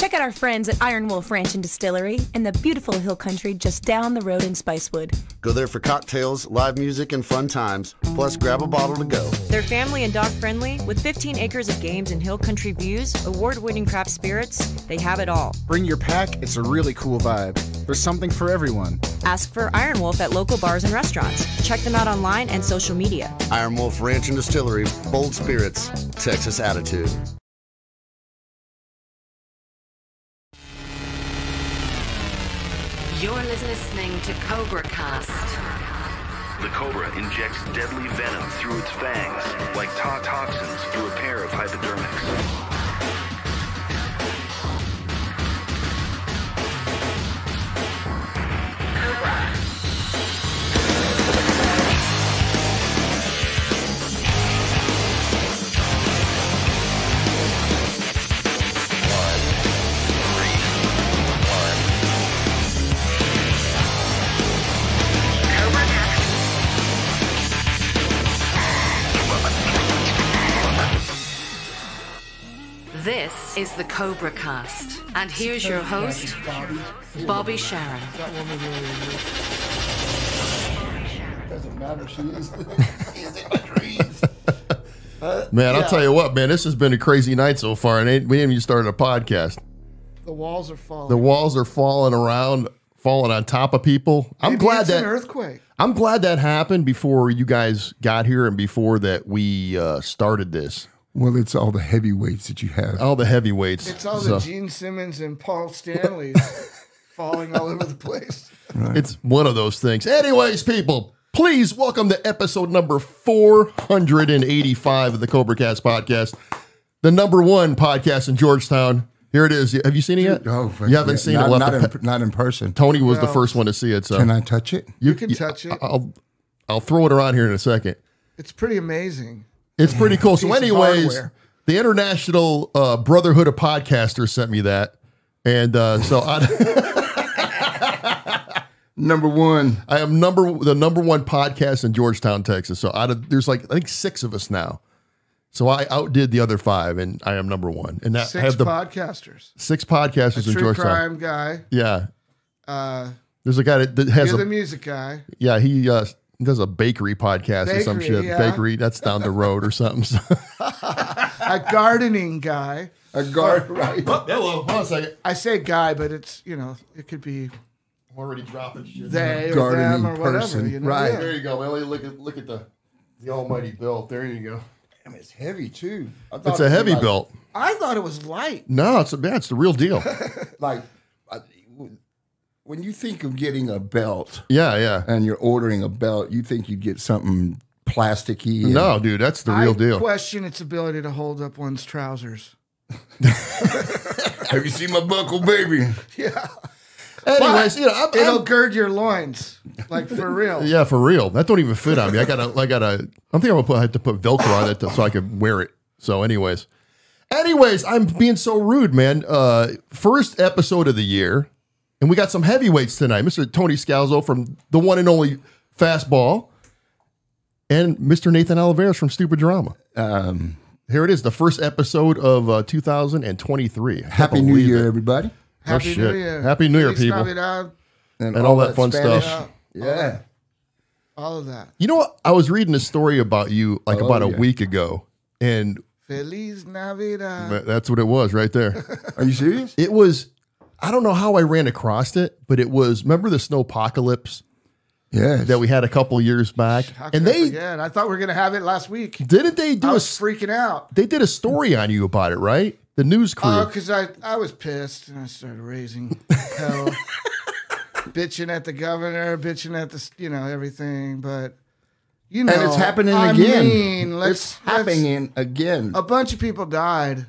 Check out our friends at Iron Wolf Ranch and Distillery in the beautiful hill country just down the road in Spicewood. Go there for cocktails, live music, and fun times. Plus, grab a bottle to go. They're family and dog friendly with 15 acres of games and hill country views, award-winning craft spirits. They have it all. Bring your pack. It's a really cool vibe. There's something for everyone. Ask for Iron Wolf at local bars and restaurants. Check them out online and social media. Iron Wolf Ranch and Distillery, bold spirits, Texas attitude. You're listening to Cobra Cast. The cobra injects deadly venom through its fangs, like toxins through a pair of hypodermics. This is the Cobra Cast, and here's your host, Bobby Sharon. Doesn't matter. She is in my dreams. Man, I'll tell you what, man, this has been a crazy night so far, and we haven't even started a podcast. The walls are falling. The walls are falling around, falling on top of people. I'm glad that an earthquake. I'm glad that happened before you guys got here and before that we started this. Well, it's all the heavyweights that you have. All the heavyweights. It's all the Gene Simmons and Paul Stanleys falling all over the place. Right. It's one of those things. Anyways, people, please welcome to episode number 485 of the Cobra Cast podcast, the #1 podcast in Georgetown. Here it is. Have you seen it yet? Oh, you haven't seen it? Not in person. Tony was the first one to see it. So can I touch it? You can touch it. I'll throw it around here in a second. It's pretty amazing. It's pretty cool. So anyways, the International Brotherhood of Podcasters sent me that. And so #1. I am the #1 podcast in Georgetown, Texas. So there's like, I think 6 of us now. So I outdid the other 5 and I am #1. And that 6 podcasters. 6 podcasters in Georgetown. True crime guy. Yeah. There's a guy that has you're the music guy. Yeah, he does a bakery podcast or some shit. Yeah. Bakery, that's down the road or something. A gardening guy. Right. Oh, hello. Hold on a second. I say guy, but it's, it could be I'm already dropping shit. They or them or whatever. Right. Yeah. There you go. Well, look at the almighty belt. There you go. Damn, it's heavy too. It's a heavy belt. I thought it was light. No, it's the real deal. Like, when you think of getting a belt, yeah, and you're ordering a belt, you think you'd get something plasticky. No, dude, that's the real deal. I question its ability to hold up one's trousers. Have you seen my buckle, baby? Yeah. Anyways, it'll gird your loins, like for real. Yeah, for real. That don't even fit on me. I gotta. I think I have to put Velcro on it so I can wear it. So, anyways, I'm being so rude, man. First episode of the year. And we got some heavyweights tonight. Mr. Tony Scalzo from the one and only Fastball. And Mr. Nathan Oliveras from Stupid Drama. Here it is, the first episode of 2023. Happy New Year, everybody. Happy New Year. Happy New Year, people. And all that fun Spanish stuff. Yeah. All of that. You know what? I was reading a story about you about a week ago. And Feliz Navidad. That's what it was right there. Are you serious? It was... I don't know how I ran across it, but it was, remember the snowpocalypse? Yeah. That we had a couple years back. And I thought we were going to have it last week. Didn't they do I was freaking out. They did a story on you about it, right? The news crew. Oh, because I was pissed and I started raising hell. Bitching at the governor, bitching at the, everything. But, and it's happening again. It's happening again. A bunch of people died.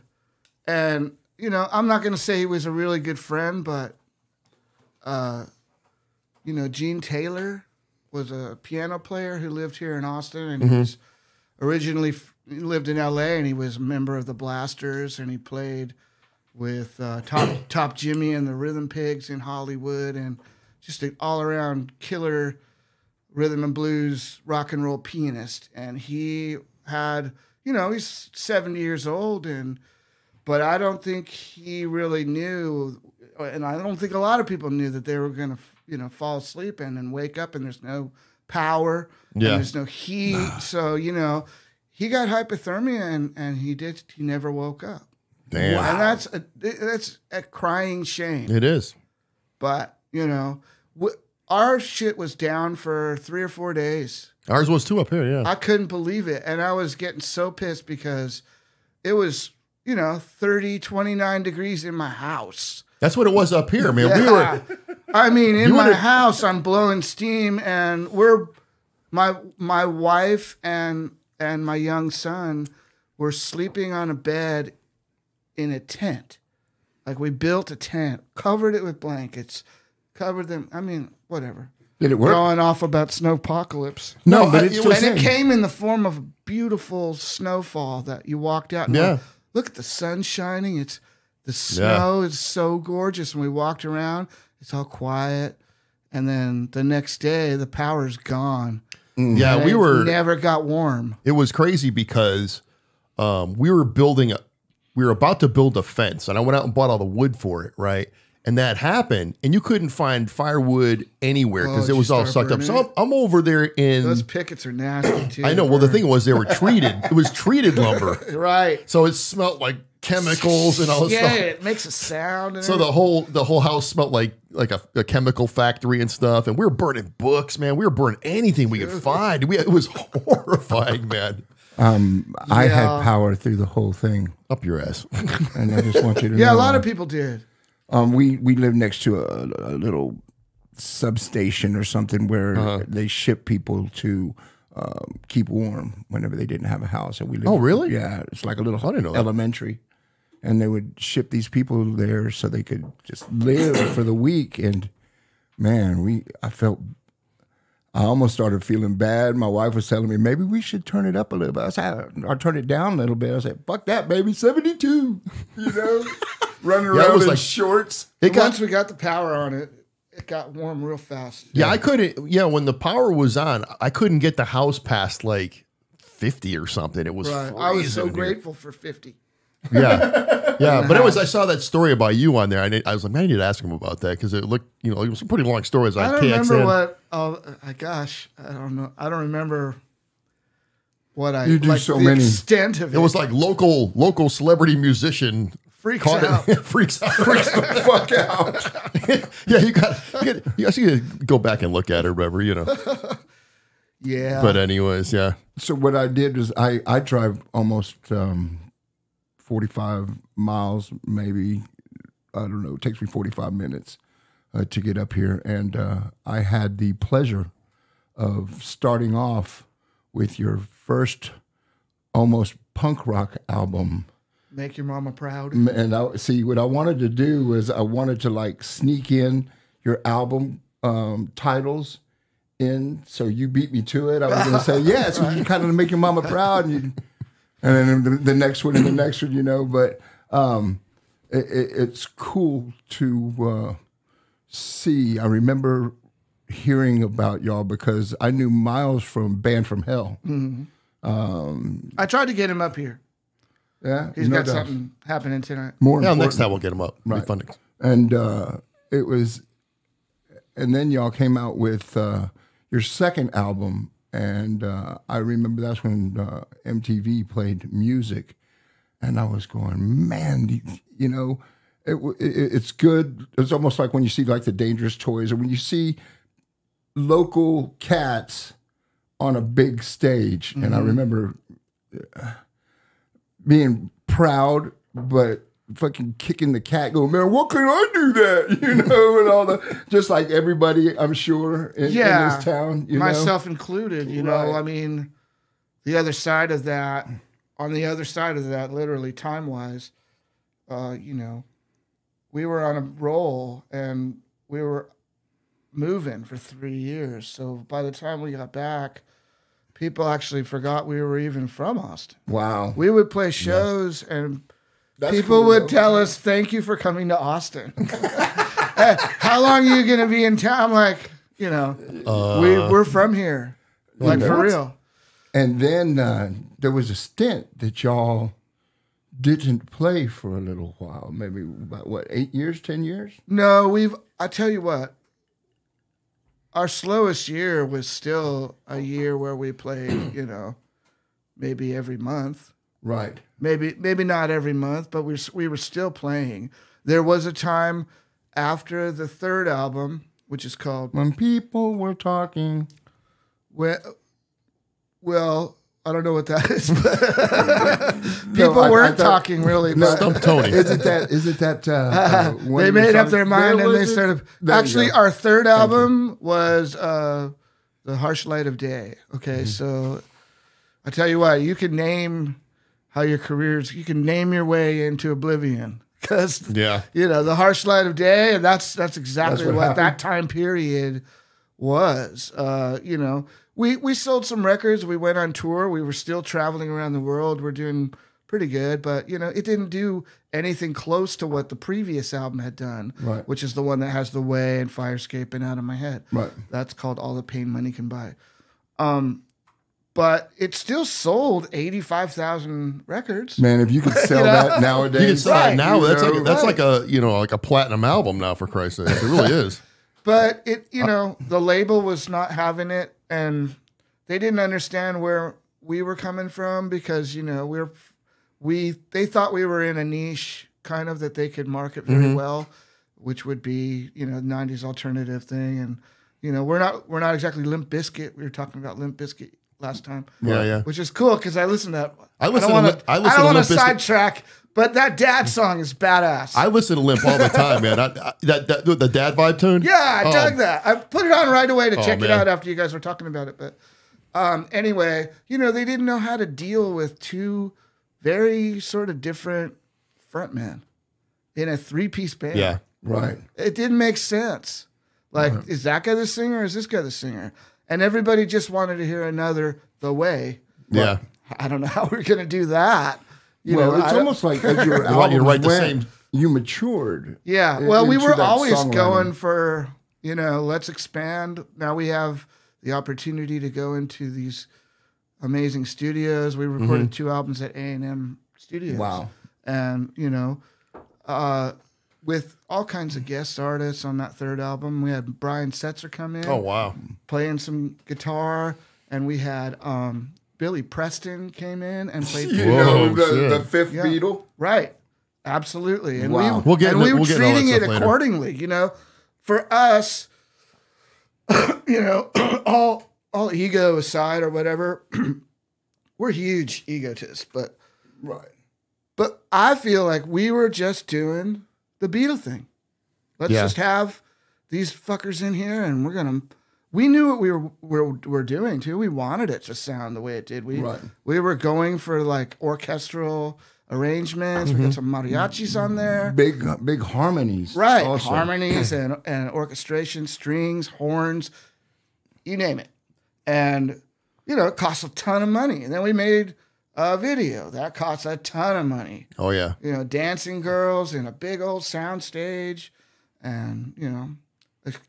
And... I'm not going to say he was a really good friend, but, Gene Taylor was a piano player who lived here in Austin, and he was originally lived in L.A., and he was a member of the Blasters, and he played with Top Jimmy and the Rhythm Pigs in Hollywood, and just an all-around killer rhythm and blues rock and roll pianist. And he had, he's 70 years old, and But I don't think he really knew, and I don't think a lot of people knew that they were going to, fall asleep and wake up and there's no power, and there's no heat. So, he got hypothermia and he never woke up. Damn. Wow. And that's a crying shame. It is. But, our shit was down for 3 or 4 days. Ours was too up here, yeah. I couldn't believe it. And I was getting so pissed because it was, 29 degrees in my house. That's what it was up here, man. Yeah. In my house, I'm blowing steam, and my wife and my young son were sleeping on a bed in a tent. Like, we built a tent, covered it with blankets, covered them. Whatever. Did it work? Going off about snowpocalypse. No, but it came in the form of a beautiful snowfall that you walked out and went, look at the sun shining. The snow is so gorgeous. And we walked around. It's all quiet. And then the next day, the power's gone. Yeah, and we never got warm. It was crazy because we were about to build a fence, and I went out and bought all the wood for it, right? And that happened, and you couldn't find firewood anywhere because it was all sucked up. So I'm over there in... Those pickets are nasty, too. I know. Well, the thing was they were treated. It was treated lumber. Right. So it smelled like chemicals and all this stuff. Yeah, it makes a sound. So the whole house smelled like a chemical factory and stuff. And we were burning books, man. We were burning anything we could find. It was horrifying, man. I had power through the whole thing. Up your ass. And I just want you to know. Yeah, a lot of people did. We live next to a little substation or something where they ship people to keep warm whenever they didn't have a house. And we lived, oh, really? Yeah, it's like a little elementary. And they would ship these people there so they could just live for the week. And man, I almost started feeling bad. My wife was telling me, maybe we should turn it up a little bit. I said, I'll turn it down a little bit. I said, fuck that, baby, 72, running around in shorts. Once we got the power on it, it got warm real fast. Yeah, I couldn't, when the power was on, I couldn't get the house past like 50 or something. It was freezing. I was so grateful for 50. Yeah, yeah. But I saw that story about you on there. I was like, man, I need to ask him about that because it looked, it was a pretty long story. I don't remember what. Oh gosh, I don't know. I don't remember what I. You do so many. Extent of it. It was like local celebrity musician freaks out. Freaks the fuck out. Yeah, you got to go back and look at her, remember, Yeah. But anyways, yeah. So what I did is I drive almost 45 miles, maybe. I don't know. It takes me 45 minutes to get up here. And I had the pleasure of starting off with your first almost punk rock album. Make Your Mama Proud. And what I wanted to do was I wanted to like sneak in your album titles in. So you beat me to it. I was going to say, yeah, so you kind of make your mama proud. And then the next one and the next one, but it's cool to see. I remember hearing about y'all because I knew Miles from Band from Hell. Mm-hmm. I tried to get him up here. Yeah, he's got something happening tonight. Next time we'll get him up. Right. Be fun. And it was, and then y'all came out with your second album, and I remember that's when MTV played music, and I was going, man, it's good. It's almost like when you see like the Dangerous Toys, or when you see local cats on a big stage. Mm-hmm. And I remember being proud, but fucking kicking the cat, going, man, what can I do that? And all the, just like everybody, I'm sure, in this town. Myself included, Right. I mean, the other side of that, literally time-wise, we were on a roll and we were moving for 3 years. So by the time we got back, people actually forgot we were even from Austin. Wow. We would play shows and That's people cool, would though. tell us, thank you for coming to Austin. Hey, how long are you going to be in town? I'm like, we're from here. Like, for real. And then there was a stint that y'all didn't play for a little while. Maybe about what, 8 years, 10 years? No, I tell you what, our slowest year was still a year where we played, maybe every month. Right. Maybe not every month, but we were still playing. There was a time after the third album, which is called When People Were Talking. Well, I don't know what that is, but people weren't talking really. No, Stump Tony. Is it that? They made up their mind and they started. Actually, our third album was The Harsh Light of Day. Okay, so I tell you what, you can name how your careers. You can name your way into oblivion because The Harsh Light of Day, and that's exactly what that time period was. We sold some records. We went on tour. We were still traveling around the world. We're doing pretty good, but it didn't do anything close to what the previous album had done, right, which is the one that has The Way and Firescape and Out of My Head. Right. That's called All the Pain Money Can Buy. But it still sold 85,000 records. Man, if you could sell that nowadays, you can sell that now. That's like a platinum album now, for Christ's sake. It really is. But the label was not having it, and they didn't understand where we were coming from because they thought we were in a niche kind of that they could market very well, which would be the 90s alternative thing, and we're not exactly Limp Bizkit. We were talking about Limp Bizkit last time, which is cool because I listened to that. I don't want to sidetrack. But that Dad song is badass. I listen to Limp all the time, man. The Dad vibe tune? Yeah, I dug that. I put it on right away to check it out after you guys were talking about it. But anyway, they didn't know how to deal with two very sort of different frontmen in a three-piece band. Yeah, right. It didn't make sense. Like, is that guy the singer or is this guy the singer? And everybody just wanted to hear another The Way. Yeah. I don't know how we're going to do that. It's almost like as your album went, you matured. Yeah. Well, we were always going for, let's expand. Now we have the opportunity to go into these amazing studios. We recorded 2 albums at A&M Studios. Wow. And, with all kinds of guest artists on that third album. We had Brian Setzer come in. Oh, wow. Playing some guitar. And we had Billy Preston came in and played. The fifth Beatle, right? Absolutely, and wow. we were treating it accordingly. For us, all ego aside or whatever, we're huge egotists, but I feel like we were just doing the Beatle thing. Let's just have these fuckers in here, and we knew what we were doing too. We wanted it to sound the way it did. We were going for like orchestral arrangements. We got some mariachis on there. Big harmonies. Right. Also. Harmonies and orchestration, strings, horns, you name it. And it costs a ton of money. And then we made a video that costs a ton of money. Oh yeah. Dancing girls in a big old sound stage, and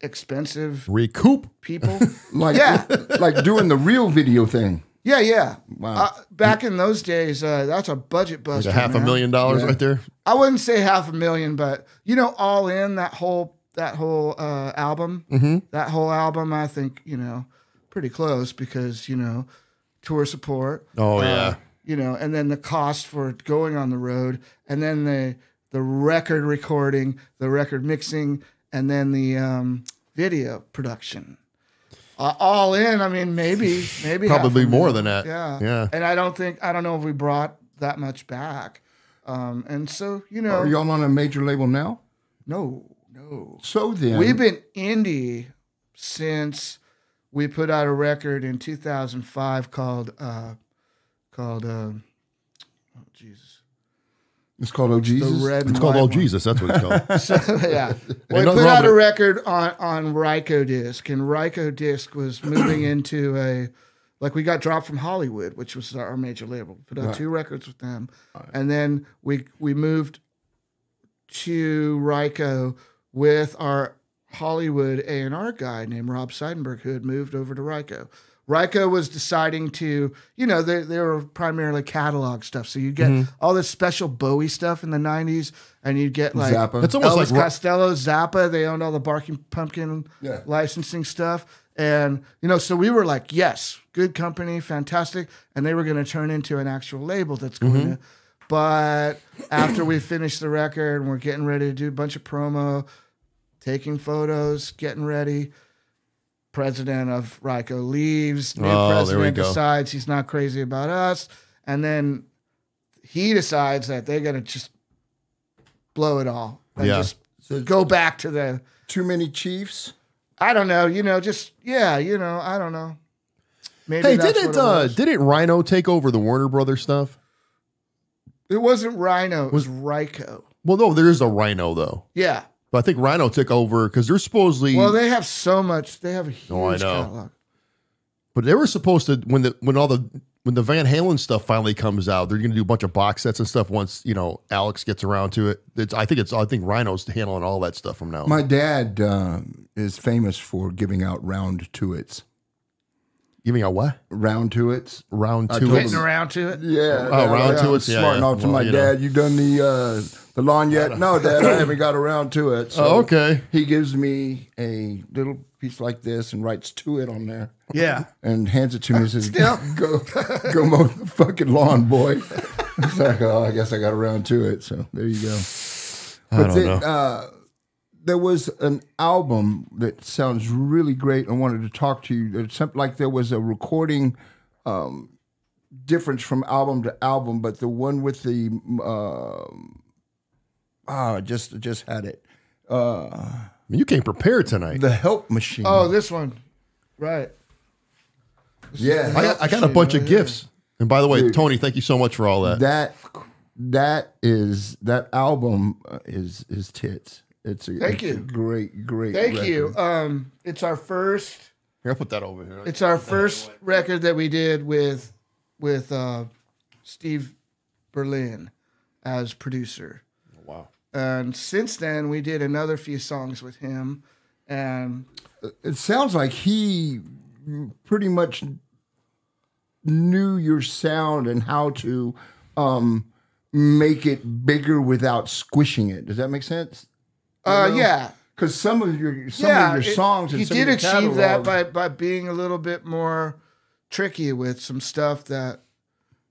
expensive recoup people like doing the real video thing. Yeah. Wow. Back in those days, that's a budget buster. Like $500,000 right there. I wouldn't say $500,000, but all in that whole album, that whole album, I think pretty close because tour support. Oh yeah. And then the cost for going on the road, and then the record recording, the record mixing. And then the video production, all in. I mean, maybe probably more than that. Yeah. And I don't know if we brought that much back. And so are y'all on a major label now? No. So then we've been indie since we put out a record in 2005 called Jesus. It's called Oh Jesus. It's called Oh Jesus. That's what it's called. So, yeah. We put out a record on Rykodisc, and Rykodisc was moving into we got dropped from Hollywood, which was our major label. We put out 2 records with them. Right. And then we moved to Ryko with our Hollywood A&R guy named Rob Seidenberg, who had moved over to Ryko. Ryko was deciding to, they were primarily catalog stuff. So you get all this special Bowie stuff in the 90s, and you'd get like Zappa. It's almost Elvis like Costello, Zappa. They owned all the Barking Pumpkin licensing stuff. And, so we were like, yes, good company, fantastic. And they were going to turn into an actual label that's going to. But after we finished the record and we're getting ready to do a bunch of promo, taking photos, getting ready, president of Ryko leaves. New president decides he's not crazy about us. And then he decides that they're going to just blow it all. And just go back to the... Too many chiefs? I don't know. I don't know. Maybe Hey, that's what it was. didn't Rhino take over the Warner Brothers stuff? It wasn't Rhino. It was Ryko. Well, no, there is a Rhino, though. Yeah. But I think Rhino took over because they're supposedly... Well, they have so much. They have a huge catalog. But they were supposed to, when the Van Halen stuff finally comes out, they're going to do a bunch of box sets and stuff once, Alex gets around to it. I think Rhino's handling all that stuff from now on. My dad is famous for giving out round tuits. Giving out what? Round tuits. Round I tuits. told Getting around to it? Yeah. round tuits. Yeah. Smarting off to my dad. You done the lawn yet? No, Dad, I haven't got around to it. So okay. He gives me a little piece like this and writes "to it" on there. Yeah. And hands it to me and says, go mow the fucking lawn, boy. It's like, I guess I got around to it. So there you go. I don't know. There was an album that sounds really great. I wanted to talk to you. It's something like there was a recording difference from album to album, but the one with the just had it. You came prepared tonight. The Help Machine. Oh, this one. Right. Yeah. I got a bunch of gifts. And by the way, dude, Tony, thank you so much for all that. That album is tits. It's a great Thank record. you. It's our first. Here, I'll put that over here. It's our first record that we did with Steve Berlin as producer. Oh, wow. And since then, we did another few songs with him. And it sounds like he pretty much knew your sound and how to make it bigger without squishing it. Does that make sense? Yeah. Because some of your songs, and he some did of your achieve that catalog- by being a little bit more tricky with some stuff that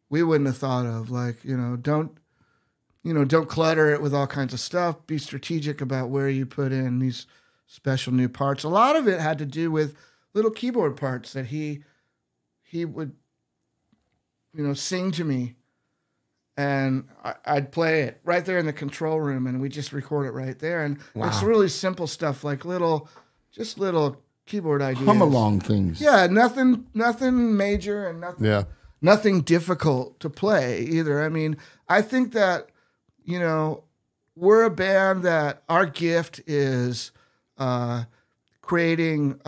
we wouldn't have thought of. Like, don't clutter it with all kinds of stuff. Be strategic about where you put in these special new parts. A lot of it had to do with little keyboard parts that he would, sing to me. And I'd play it right there in the control room, and we just record it right there. And it's really simple stuff, like little keyboard ideas. Hum along things. Yeah, nothing major and nothing difficult to play either. I mean, I think that, we're a band that our gift is creating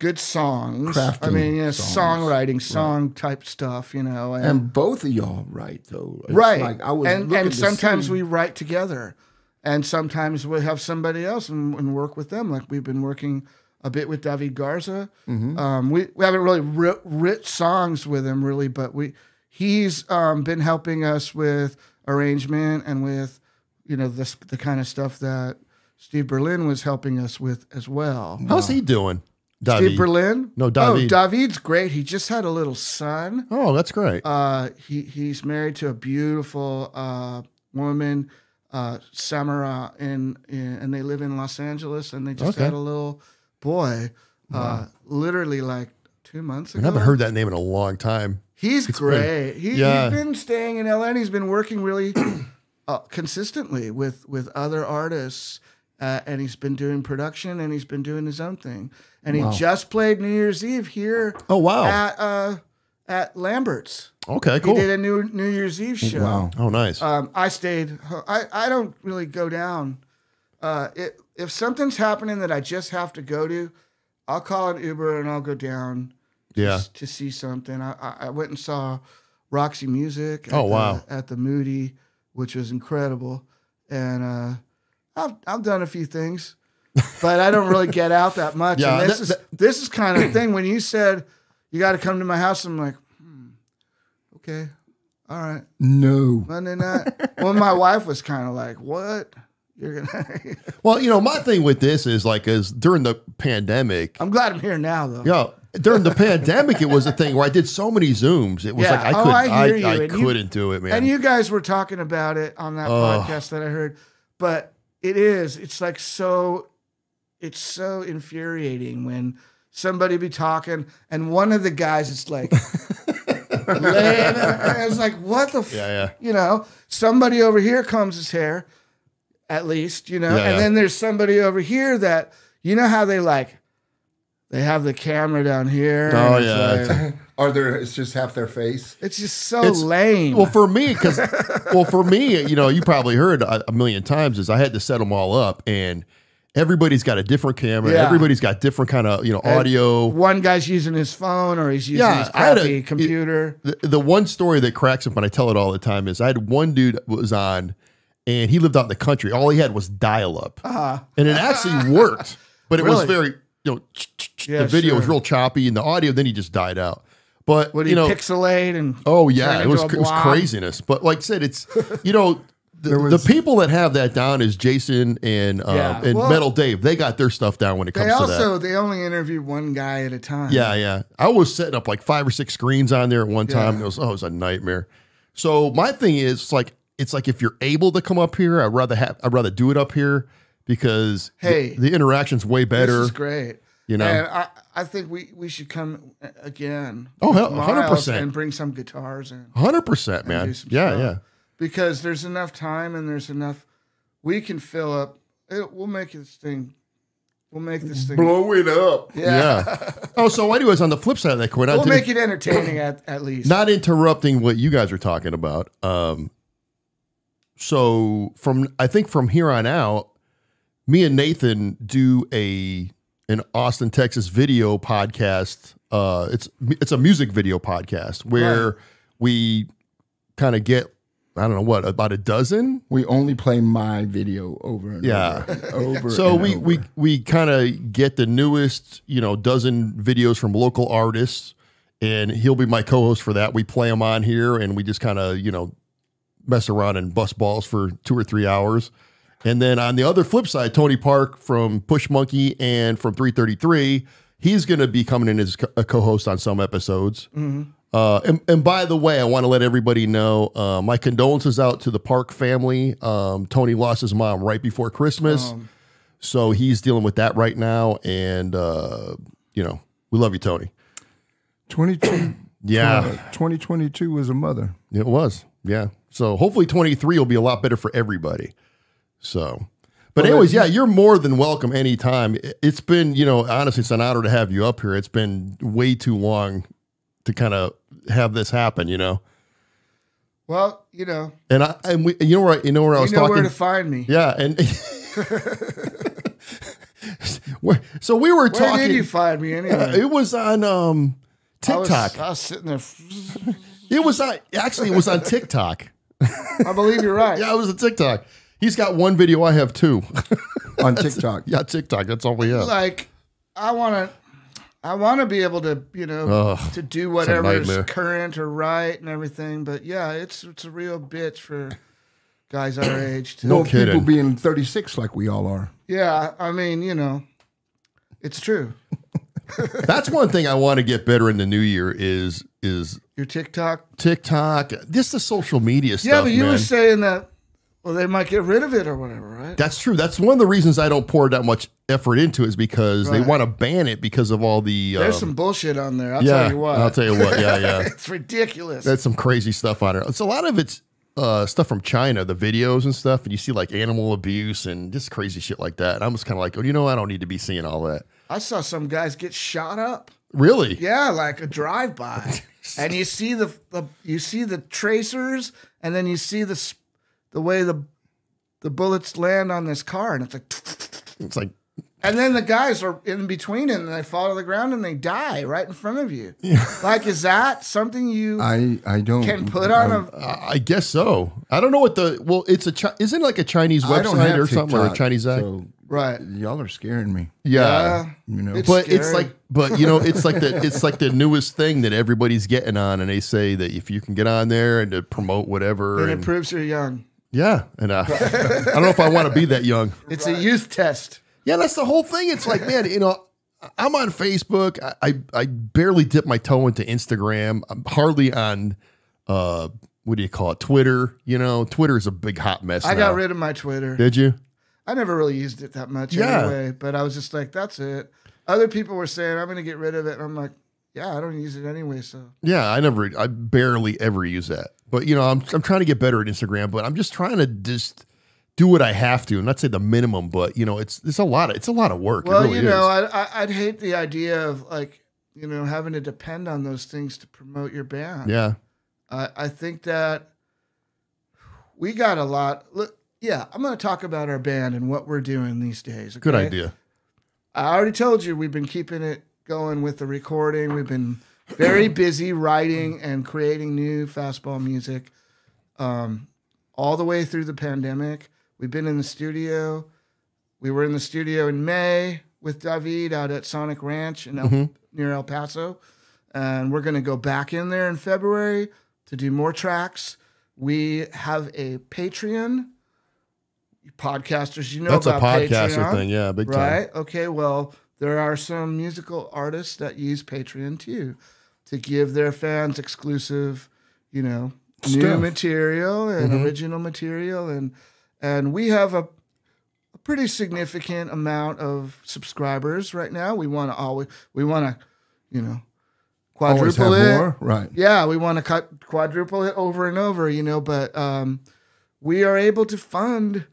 good songs. Crafting songs. Songwriting, song type stuff, And both of y'all write though. It's right. Like I was and sometimes we write together, and sometimes we have somebody else and work with them. Like we've been working a bit with David Garza. Mm-hmm. We haven't really writ songs with him really, but he's been helping us with arrangement and with the kind of stuff that Steve Berlin was helping us with as well. How's he doing? David. Steve Berlin? No, David. Oh, David's great. He just had a little son. Oh, that's great. He's married to a beautiful woman, Samara, and they live in Los Angeles, and they just had a little boy, literally like 2 months ago. I haven't heard that name in a long time. He's great. He's been staying in LA, and he's been working really consistently with other artists. And he's been doing production, and he's been doing his own thing. And he just played New Year's Eve here. Oh wow! At Lambert's. Okay, cool. He did a New Year's Eve show. Wow! Oh, nice. I stayed. I don't really go down. If something's happening that I just have to go to, I'll call an Uber and I'll go down. To see something. I went and saw Roxy Music. At the Moody, which was incredible, and. I've done a few things. but I don't really get out that much. Yeah, and this is kind of thing when you said you got to come to my house. I'm like, okay, all right. No. Monday night. Well, my wife was kind of like, what? You're gonna. Well, you know, my thing with this is like, is during the pandemic. I'm glad I'm here now, though. Yeah, during the pandemic, it was a thing where I did so many Zooms. It was like I couldn't do it, man. And you guys were talking about it on that podcast that I heard, but it's like it's so infuriating when somebody be talking and one of the guys is like. I was like, what the yeah. You know, somebody over here combs his hair, at least, you know, and then there's somebody over here that, you know how they have the camera down here. Oh, yeah. It's just half their face. It's just so lame. Well, for me, you know, you probably heard a million times is I had to set them all up and everybody's got a different camera. Yeah. Everybody's got different kind of, you know, audio. One guy's using his phone or he's using his crappy computer. The one story that cracks up when I tell it all the time is I had one dude that was on and he lived out in the country. All he had was dial-up. And it actually worked. But it was very, you know, the video was real choppy and the audio, then he just died out. But, what, you know, pixelate and oh, yeah, it was craziness. But like I said, it's, you know, the people that have that down is Jason and Metal Dave. They got their stuff down when it comes to that. They only interview one guy at a time. Yeah. I was setting up like 5 or 6 screens on there at one time. And it was a nightmare. So my thing is, it's like if you're able to come up here, I'd rather do it up here because the interaction's way better. This is great. You know, and I think we should come again. Oh, 100%. And bring some guitars in. 100%, man. Yeah. Because there's enough time and there's enough. We can fill up. We'll make this thing. Blow it up. Yeah. Oh, so anyways, on the flip side of that coin, we'll make it entertaining at least. Not interrupting what you guys are talking about. So I think from here on out, me and Nathan do an Austin, Texas video podcast. It's a music video podcast where we kind of get, I don't know what, about a dozen. We only play my video over and over. So we kind of get the newest, you know, dozen videos from local artists, and he'll be my co-host for that. We play them on here, and we just kind of, you know, mess around and bust balls for 2 or 3 hours. And then on the other flip side, Tony Park from Push Monkey and from 333, he's going to be coming in as a co-host on some episodes. Mm-hmm. And by the way, I want to let everybody know, my condolences out to the Park family. Tony lost his mom right before Christmas. So he's dealing with that right now. And, you know, we love you, Tony. 22. Yeah. 2022 was a mother. It was. Yeah. So hopefully 23 will be a lot better for everybody. So, but anyways, yeah, you're more than welcome anytime. It's been, you know, honestly, it's an honor to have you up here. It's been way too long to kind of have this happen, you know. Well, you know, you know where I was talking. Where to find me. Yeah, and so we were talking. Where did you find me anyway? It was on TikTok. I was sitting there. It was on TikTok. I believe you're right. Yeah, it was a TikTok. He's got one video. I have 2 on TikTok. Yeah, TikTok. That's all we have. Like, I want to be able to, you know, to do whatever's current or right and everything. But yeah, it's a real bitch for guys our age. No kidding. People being 36 like we all are. Yeah, I mean, you know, it's true. That's one thing I want to get better in the new year is your TikTok, just the social media stuff. Yeah, but you were saying that. Well, they might get rid of it or whatever, right? That's true. That's one of the reasons I don't pour that much effort into it is because they want to ban it because of all the... There's some bullshit on there. I'll tell you what. I'll tell you what. Yeah. It's ridiculous. There's some crazy stuff on there. It's a lot of it's stuff from China, the videos and stuff, and you see like animal abuse and just crazy shit like that. And I'm just kind of like, oh, you know, I don't need to be seeing all that. I saw some guys get shot up. Really? Yeah, like a drive-by. And you see the tracers, and then you see the way the bullets land on this car, and it's like, and then the guys are in between it, and they fall to the ground and they die right in front of you. Yeah. Like, is that something you I don't can put on I guess so. I don't know what isn't it like a Chinese website or something, or a Chinese act? So Right. Y'all are scaring me. Yeah. You know, It's But scary. it's like, but you know, it's like the newest thing that everybody's getting on, and they say that if you can get on there and to promote whatever, and and it proves you're young. yeah, and I don't know if I want to be that young. It's a youth test. Yeah, that's the whole thing. It's like, man, you know, I'm on Facebook. I barely dip my toe into Instagram. I'm hardly on what do you call it? Twitter. You know, Twitter is a big hot mess. I now. got rid of my Twitter. Did you? I never really used it that much Yeah. anyway, but I was just like, that's it. Other people were saying, I'm going to get rid of it. And I'm like, yeah, I don't use it anyway. So Yeah, I barely ever use that. But you know, I'm trying to get better at Instagram, but I'm just trying to just do what I have to, and not say the minimum, but you know, it's a lot of work. well, it really you know, is. I'd hate the idea of like, you know, having to depend on those things to promote your band. Yeah. I think that we got a lot. Look, yeah, I'm going to talk about our band and what we're doing these days. Good okay? idea. I already told you we've been keeping it going with the recording. We've been very busy writing and creating new fastball music all the way through the pandemic. We've been in the studio. We were in the studio in May with David out at Sonic Ranch near El Paso. And we're going to go back in there in February to do more tracks. We have a Patreon. Podcasters, you know That's a about podcaster Patreon, thing, yeah, big time. right? Okay, well, there are some musical artists that use Patreon too to give their fans exclusive, you know, new Stuff. material and original material, and we have a pretty significant amount of subscribers right now. We want to, you know, always quadruple have it. more. Right. Yeah, we want to quadruple it over and over, you know, but we are able to fund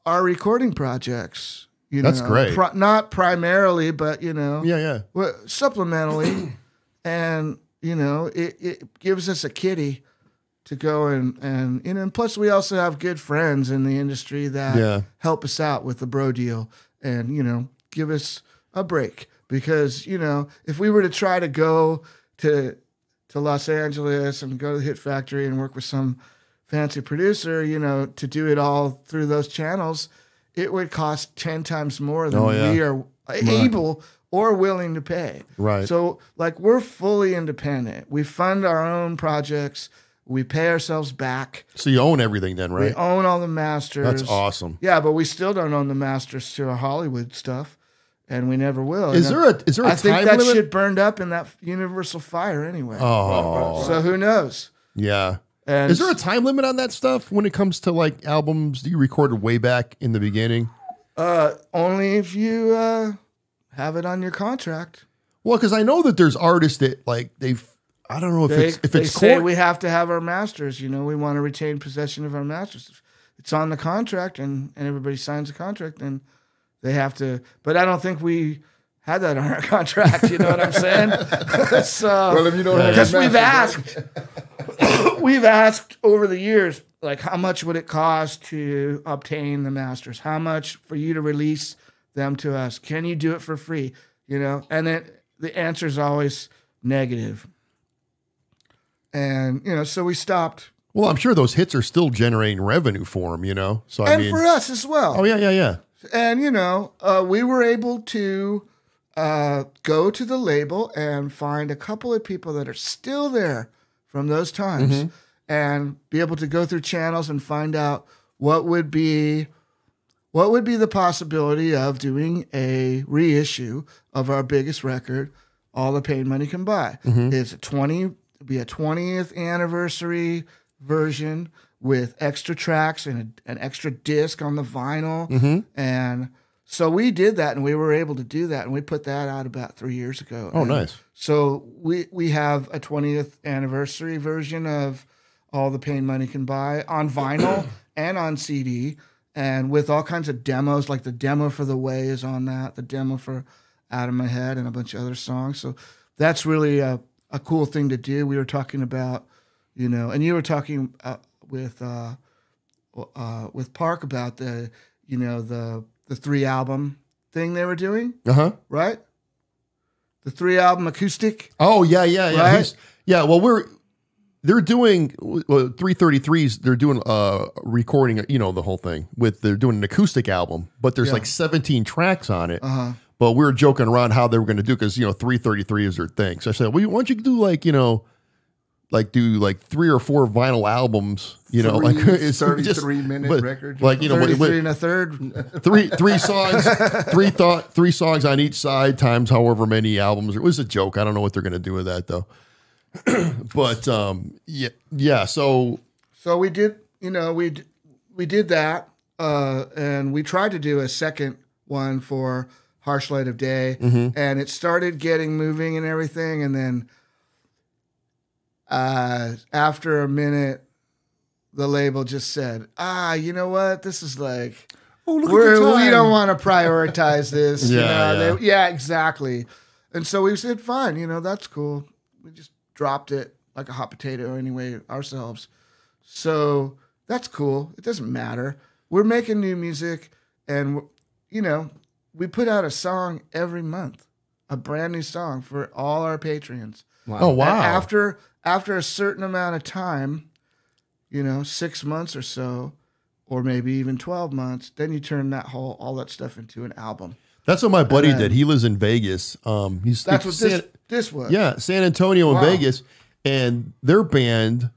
our recording projects. You That's know, great. Not primarily, but, you know, Yeah. supplementally. And, you know, it gives us a kitty to go and you know, and plus we also have good friends in the industry that help us out with the bro deal and, you know, give us a break. Because, you know, if we were to try to go to Los Angeles and go to the Hit Factory and work with some fancy producer, you know, to do it all through those channels, it would cost 10 times more than we are able or willing to pay. Right. So, like, we're fully independent. We fund our own projects. We pay ourselves back. So you own everything then, right? We own all the masters. That's awesome. Yeah, but we still don't own the masters to our Hollywood stuff, and we never will. Is there a I think time that limit? shit burned up in that Universal fire anyway. Oh. So who knows? Yeah. And Is there a time limit on that stuff when it comes to like albums you recorded way back in the beginning? only if you have it on your contract. Well, because I know that there's artists that like I don't know if They it's say court. we have to have our masters. You know, we want to retain possession of our masters. If it's on the contract and everybody signs a contract, then they have to. But I don't think we had that on our contract. You know what I'm saying? So, Well, if you don't have because masters, we've asked over the years, like, how much would it cost to obtain the masters? How much for you to release them to us? Can you do it for free? You know, and then the answer is always negative. And, you know, so we stopped. Well, I'm sure those hits are still generating revenue for them, you know? So, And for us as well. Oh, yeah. And, you know, we were able to go to the label and find a couple of people that are still there from those times and be able to go through channels and find out what would be the possibility of doing a reissue of our biggest record, All the Pain Money Can Buy. It's be a 20th anniversary version with extra tracks and an extra disc on the vinyl. And so we did that, and we were able to do that, and we put that out about 3 years ago. Oh, And nice. So we have a 20th anniversary version of All the Pain Money Can Buy on vinyl and on CD, and with all kinds of demos, like the demo for The Way is on that, the demo for Out of My Head, and a bunch of other songs. So that's really a cool thing to do. We were talking about, you know, and you were talking with Park about the, you know, the 3-album thing they were doing, right? The 3-album acoustic. Oh, yeah. Right? Well, they're doing 333s. They're doing recording, you know, the whole thing they're doing an acoustic album, but there's like 17 tracks on it. But we were joking around how they were going to do, because, you know, 333 is their thing. So I said, well, why don't you do like, you know, do 3 or 4 vinyl albums, you know, like it's 33-minute record, like, you know, 33 and a third, three songs, three songs on each side times however many albums. It was a joke. I don't know what they're going to do with that though. But yeah. So we did, you know, we did that, and we tried to do a second one for Harsh Light of Day, and it started getting moving and everything, and then after a minute, the label just said, you know what? This is like, we don't want to prioritize this. Yeah, exactly. And so we said, fine, you know, that's cool. We just dropped it like a hot potato anyway ourselves. So that's cool. It doesn't matter. We're making new music, and, you know, we put out a song every month, a brand new song for all our Patreons. Wow. Oh, wow. And after a certain amount of time, you know, 6 months or so, or maybe even 12 months, then you turn all that stuff into an album. That's what my buddy did. He lives in Vegas. That's what this was. Yeah, San Antonio and Vegas, and their band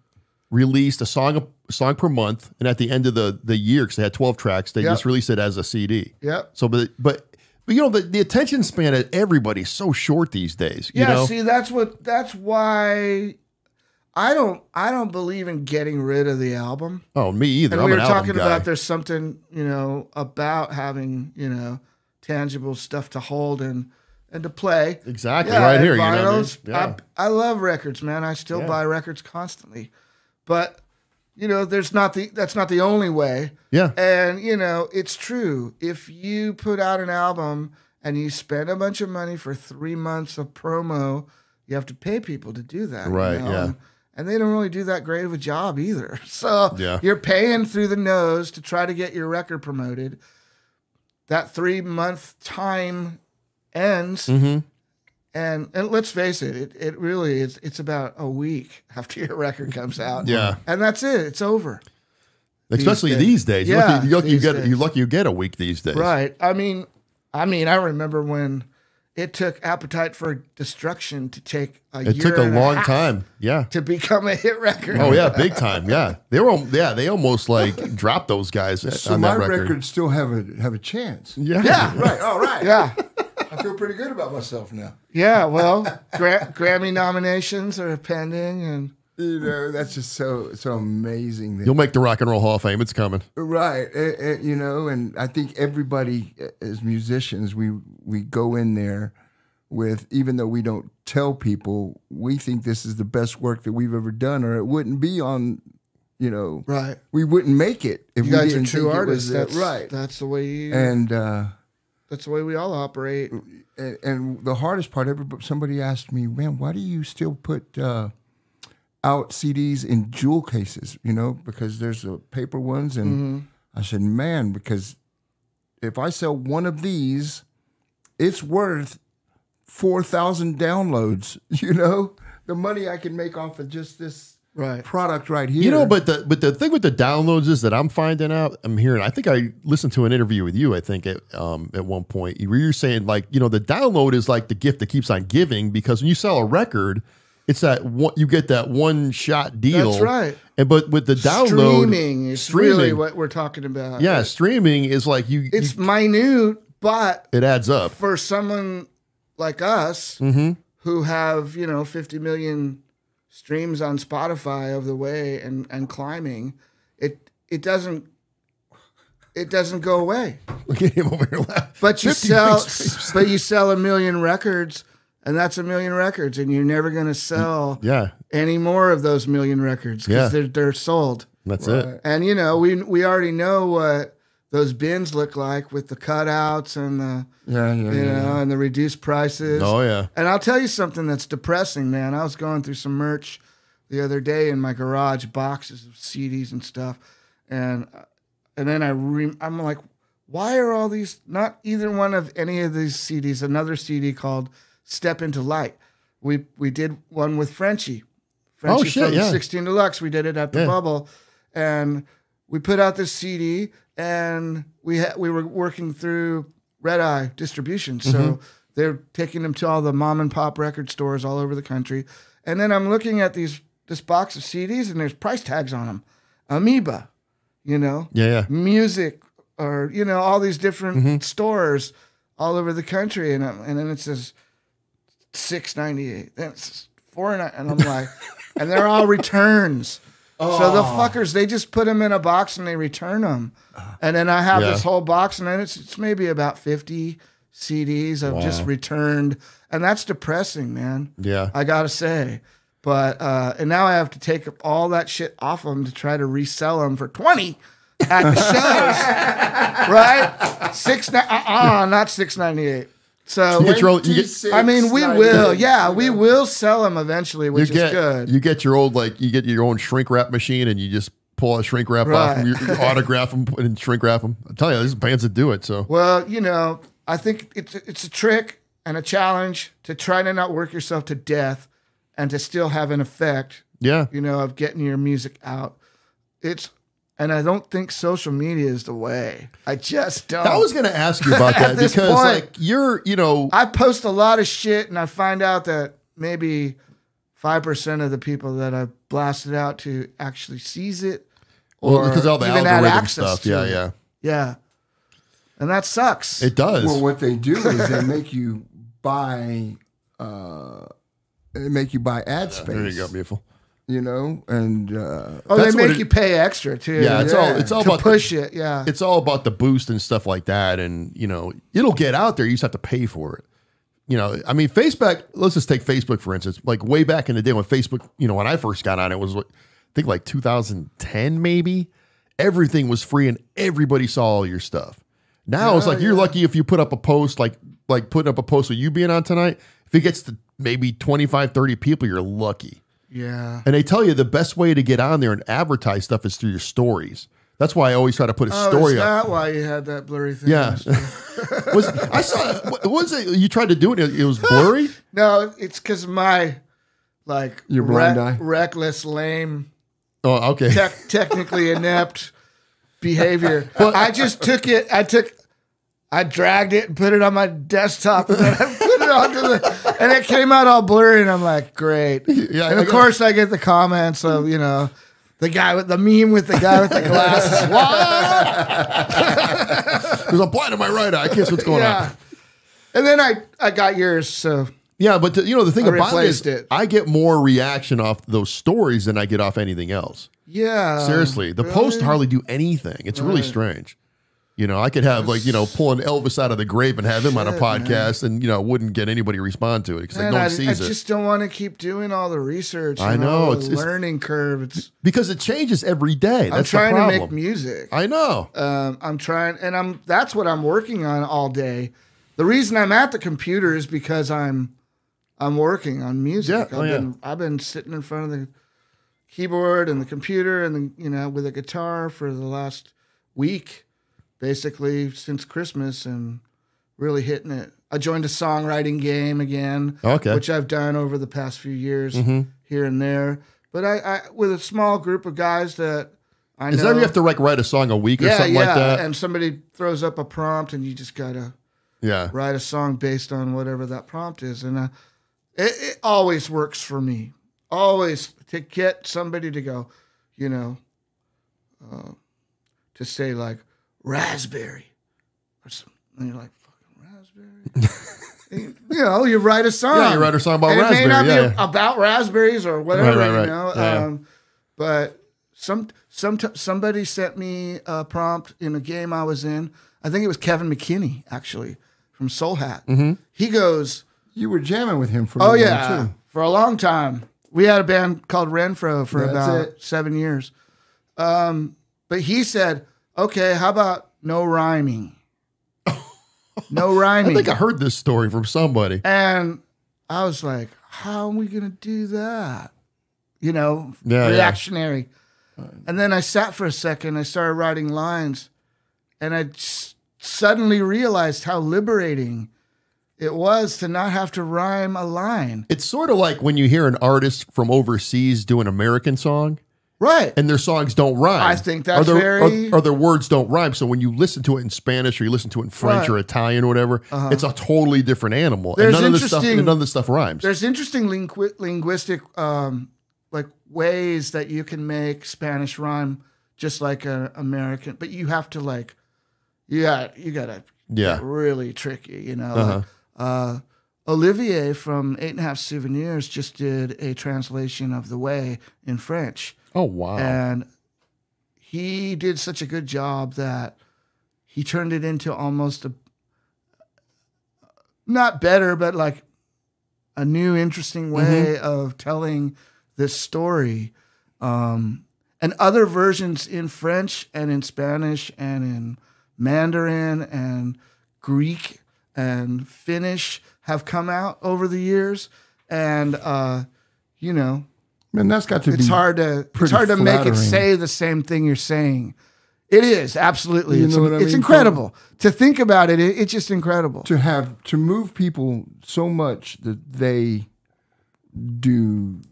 released a song per month, and at the end of the year, because they had 12 tracks, they just released it as a CD. Yep. So, but you know, the attention span of everybody's so short these days. You know? See, that's why I don't believe in getting rid of the album. Oh, me either. And I'm we were an talking album guy. about there's something, you know, about having, you know, tangible stuff to hold and to play. Exactly, right here. Vinyls, you know what I mean? I love records, man. I still buy records constantly, but you know, that's not the only way. Yeah. And you know, it's true. If you put out an album and you spend a bunch of money for 3 months of promo, you have to pay people to do that. Right. You know? Yeah. And they don't really do that great of a job either. So you're paying through the nose to try to get your record promoted. That 3-month time ends. And let's face it, it really is. It's about a week after your record comes out. Yeah. And that's it. It's over. Especially these days. Yeah, You're lucky you get a week these days. Right. I mean, I remember when it took Appetite for Destruction to take It took a long time. Yeah. To become a hit record. Oh yeah, big time. Yeah. They almost like dropped those guys So on my that record. records still have a chance. Yeah. Yeah. Right. All right. Yeah. I feel pretty good about myself now. Yeah. Well, Grammy nominations are pending, and you know, that's just so amazing. You'll make the Rock and Roll Hall of Fame. It's coming. Right. You know, and I think everybody as musicians, we go in there with, even though we don't tell people, we think this is the best work that we've ever done, or it wouldn't be on, you know, right. We wouldn't make it if you we guys didn't are true think artists. it was, right. That's the way you. And that's the way we all operate. And the hardest part, somebody asked me, man, why do you still put out CDs in jewel cases? You know, because there's paper ones, and I said, man, because if I sell one of these, it's worth 4,000 downloads. You know, the money I can make off of just this product right here. You know, but the thing with the downloads is that I'm finding out, I'm hearing, I think I listened to an interview with you, I think at one point, where you're saying, like, you know, the download is like the gift that keeps on giving, because when you sell a record, it's that one, you get that one shot deal. That's right. But with the download, streaming is really what we're talking about. Yeah, streaming is like it's minute, but it adds up for someone like us who have, you know, 50 million streams on Spotify of the way and climbing. It doesn't go away. Look at him over here laughing. But you sell 1 million records, and that's 1 million records, and you're never going to sell any more of those 1 million records because they're sold. That's it. And you know, we already know what those bins look like with the cutouts and the and the reduced prices. Oh yeah. And I'll tell you something that's depressing, man. I was going through some merch the other day in my garage, boxes of CDs and stuff, and then I'm like, why are all these, not either one of any of these CDs, another CD called Step Into Light. We did one with Frenchie Frenchie shit, from yeah. 16 Deluxe. We did it at the Yeah. Bubble, and we put out this CD, and we were working through Red Eye Distribution, so they're taking them to all the mom and pop record stores all over the country. And then I'm looking at this box of CDs, and there's price tags on them. Amoeba, Yeah. music, or all these different stores all over the country, and then it says $6.98, then it's $4.99, and I'm like, and they're all returns. So the fuckers, they just put them in a box and they return them, and then I have this whole box, and then it's maybe about 50 CDs I've just returned, and that's depressing, man. Yeah. I gotta say. But and now I have to take all that shit off them to try to resell them for 20 at the shows, right? Not $6.98. So You we will sell them eventually, which is good. You get your own shrink wrap machine, and you just pull a shrink wrap off, and you autograph them and shrink wrap them. I'm telling you, there's bands that do it. So well, I think it's a trick and a challenge to try to not work yourself to death and to still have an effect. Yeah. Of getting your music out. And I don't think social media is the way. I just don't. I was going to ask you about that because I post a lot of shit, and I find out that maybe 5% of the people that I blasted out to actually sees it, or because all the even had algorithm access stuff. to it. Yeah. And that sucks. It does. Well, what they do is they make you buy ad space. There you go, beautiful. And they make you pay extra too. Yeah, it's all to about push it. Yeah, it's all about the boost and stuff like that, and it'll get out there. You just have to pay for it. I mean, Facebook. Let's just take Facebook for instance. Like way back in the day when Facebook, when I first got on, it was I think like 2010 maybe. Everything was free and everybody saw all your stuff. Now it's like you're lucky if you put up a post like putting up a post with you being on tonight. If it gets to maybe 25, 30 people, you're lucky. Yeah. And they tell you the best way to get on there and advertise stuff is through your stories. That's why I always try to put a story up. Is up. that why you had that blurry thing? Yeah. Was it you tried to do it? It was blurry? No, it's because of my your blind eye, reckless, lame. Oh, okay. Technically inept behavior. I just took it. I dragged it and put it on my desktop, and then I put it onto and it came out all blurry, and I'm like, great. Yeah, and of course I get the comments of, the guy with the meme with the guy with the glasses. What? Because I'm blind in my right eye. I can't see what's going on. And then I got yours, so. Yeah, but the thing about it is it. I get more reaction off those stories than I get off anything else. Yeah. Seriously. The posts hardly do anything. It's really strange. I could have pulling Elvis out of the grave and have him on a podcast, and wouldn't get anybody to respond to it because no one sees it. I just don't want to keep doing all the research. I know it's learning curve. It's because it changes every day. That's I'm trying the to make music. I know. I'm trying, and that's what I'm working on all day. The reason I'm at the computer is because I'm working on music. Yeah. I've been sitting in front of the keyboard and the computer and with a guitar for the last week. Basically since Christmas, and really hitting it. I joined a songwriting game again, which I've done over the past few years here and there. But I with a small group of guys that I know. Is that you have to write a song a week or something like that? And somebody throws up a prompt, and you just gotta write a song based on whatever that prompt is. And it always works for me. Always to get somebody to go, to say like, raspberry or something. And you're like, fucking raspberry? You write a song. Yeah, you write a song about raspberry. It may not be about raspberries or whatever, right. But somebody sent me a prompt in a game I was in. I think it was Kevin McKinney, actually, from Soul Hat. He goes... You were jamming with him for a while, too. For a long time. We had a band called Renfro for about 7 years. But he said... Okay, how about no rhyming? No rhyming. I think I heard this story from somebody. And I was like, how are we going to do that? Reactionary. Yeah. And then I sat for a second. I started writing lines. And I suddenly realized how liberating it was to not have to rhyme a line. It's sort of like when you hear an artist from overseas do an American song. Right. And their songs don't rhyme. I think that's very... Or their words don't rhyme. So when you listen to it in Spanish or you listen to it in French or Italian or whatever, it's a totally different animal. And none of the stuff rhymes. There's interesting linguistic like ways that you can make Spanish rhyme just like an American. But you have to like, you gotta get really tricky, you know. Like, Olivier from 8.5 Souvenirs just did a translation of The Way in French. Oh, wow. And he did such a good job that he turned it into almost a, not better, but like a new, interesting way of telling this story. And other versions in French and in Spanish and in Mandarin and Greek and Finnish have come out over the years. And, you know, man, that's got to be it's hard to make it say the same thing you're saying. It is, absolutely. You know what I mean? It's incredible. To think about it, it's just incredible. To move people so much that they do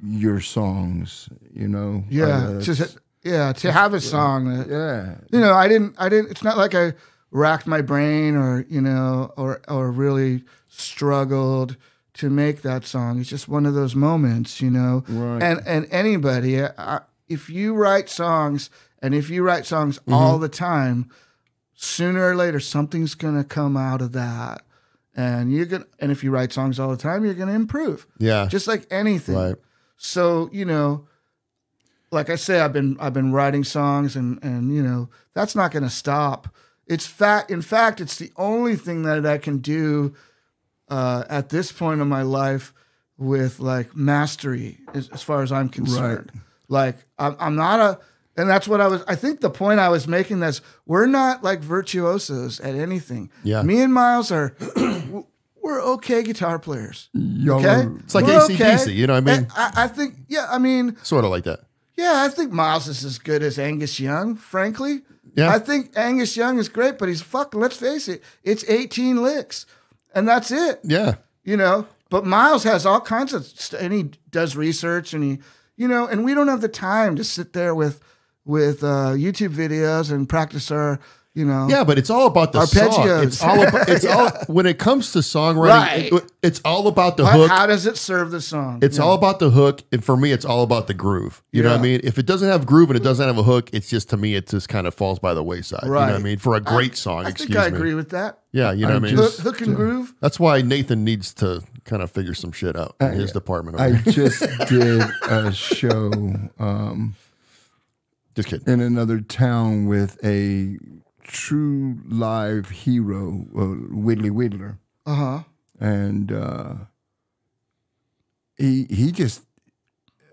your songs, you know? Yeah. To have a song that, you know, I didn't, it's not like I racked my brain or, you know, or really struggled to make that song. It's just one of those moments, you know. Right. And anybody, if you write songs all the time, sooner or later something's gonna come out of that, and if you write songs all the time, you're gonna improve. Yeah, just like anything. Right. So you know, like I say, I've been writing songs, and you know that's not gonna stop. In fact, it's the only thing that I can do at this point in my life with like mastery, as far as I'm concerned. Right. Like I'm not and that's what I think the point I was making is we're not like virtuosos at anything. Yeah. Me and Miles we're okay guitar players. Okay. It's like AC/DC, you know what I mean? I think, sort of like that. Yeah, I think Miles is as good as Angus Young, frankly. Yeah. I think Angus Young is great, but let's face it, it's 18 licks. And that's it. Yeah. You know, but Miles has all kinds of and he does research and he, you know, and we don't have the time to sit there with YouTube videos and practice our, you know. Yeah, but it's all about the song. arpeggios. It's all when it comes to songwriting, Right. it's all about the hook. How does it serve the song? It's all about the hook, and for me, it's all about the groove. You know what I mean? If it doesn't have groove and it doesn't have a hook, it's just, to me, it just kind of falls by the wayside. Right. You know what I mean? For a great song, I excuse think I me. agree with that. Yeah, you know what I mean? Hook and groove. That's why Nathan needs to kind of figure some shit out in his department. Over I here. just did a show Just kidding. in another town with a true live hero, Whitley Whittler. And he just,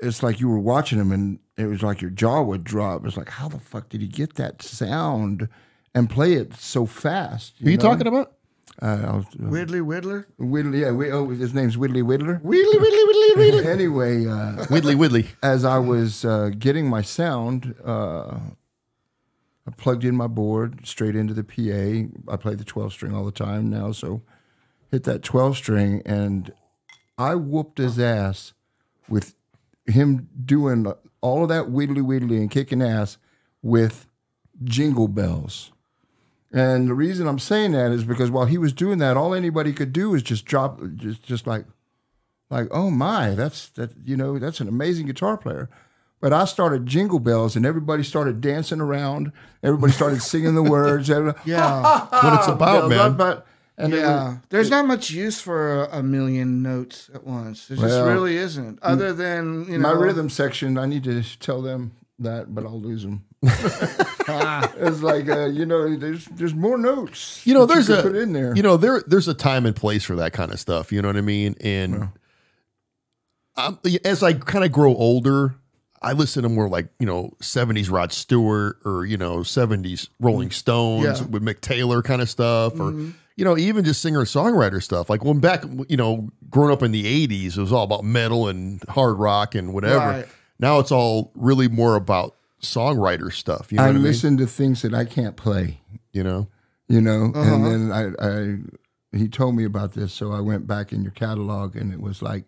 it's like you were watching him and it was like your jaw would drop. It's like, how the fuck did he get that sound and play it so fast? Who are you talking about? Whitley Whittler? Whitley, yeah. His name's Whitley Whittler. Whitley. Anyway, Whitley. as I was getting my sound, I plugged in my board straight into the PA. I play the 12-string all the time now, so hit that 12-string, and I whooped his ass with him doing all of that widdly and kicking ass with Jingle Bells. And the reason I'm saying that is because while he was doing that, all anybody could do is just drop, just like, oh my, that's an amazing guitar player. But I started Jingle Bells, and everybody started dancing around. Everybody started singing the words. Yeah, that's what it's about, man. There's not much use for a million notes at once. There just really isn't. Other than, you know, my rhythm section, I need to tell them that, but I'll lose them. It's like there's more notes. You know, there's put in there. You know, there's a time and place for that kind of stuff. You know what I mean? And as I kind of grow older, I listen to more like, you know, 70s Rod Stewart or, you know, 70s Rolling Stones with Mick Taylor kind of stuff, or you know, even just singer-songwriter stuff. Like when back, you know, growing up in the 80s, it was all about metal and hard rock and whatever. Right. Now it's all really more about songwriter stuff. You know I what I mean? listen to things that I can't play, You know? and then he told me about this, so I went back in your catalog, and it was like,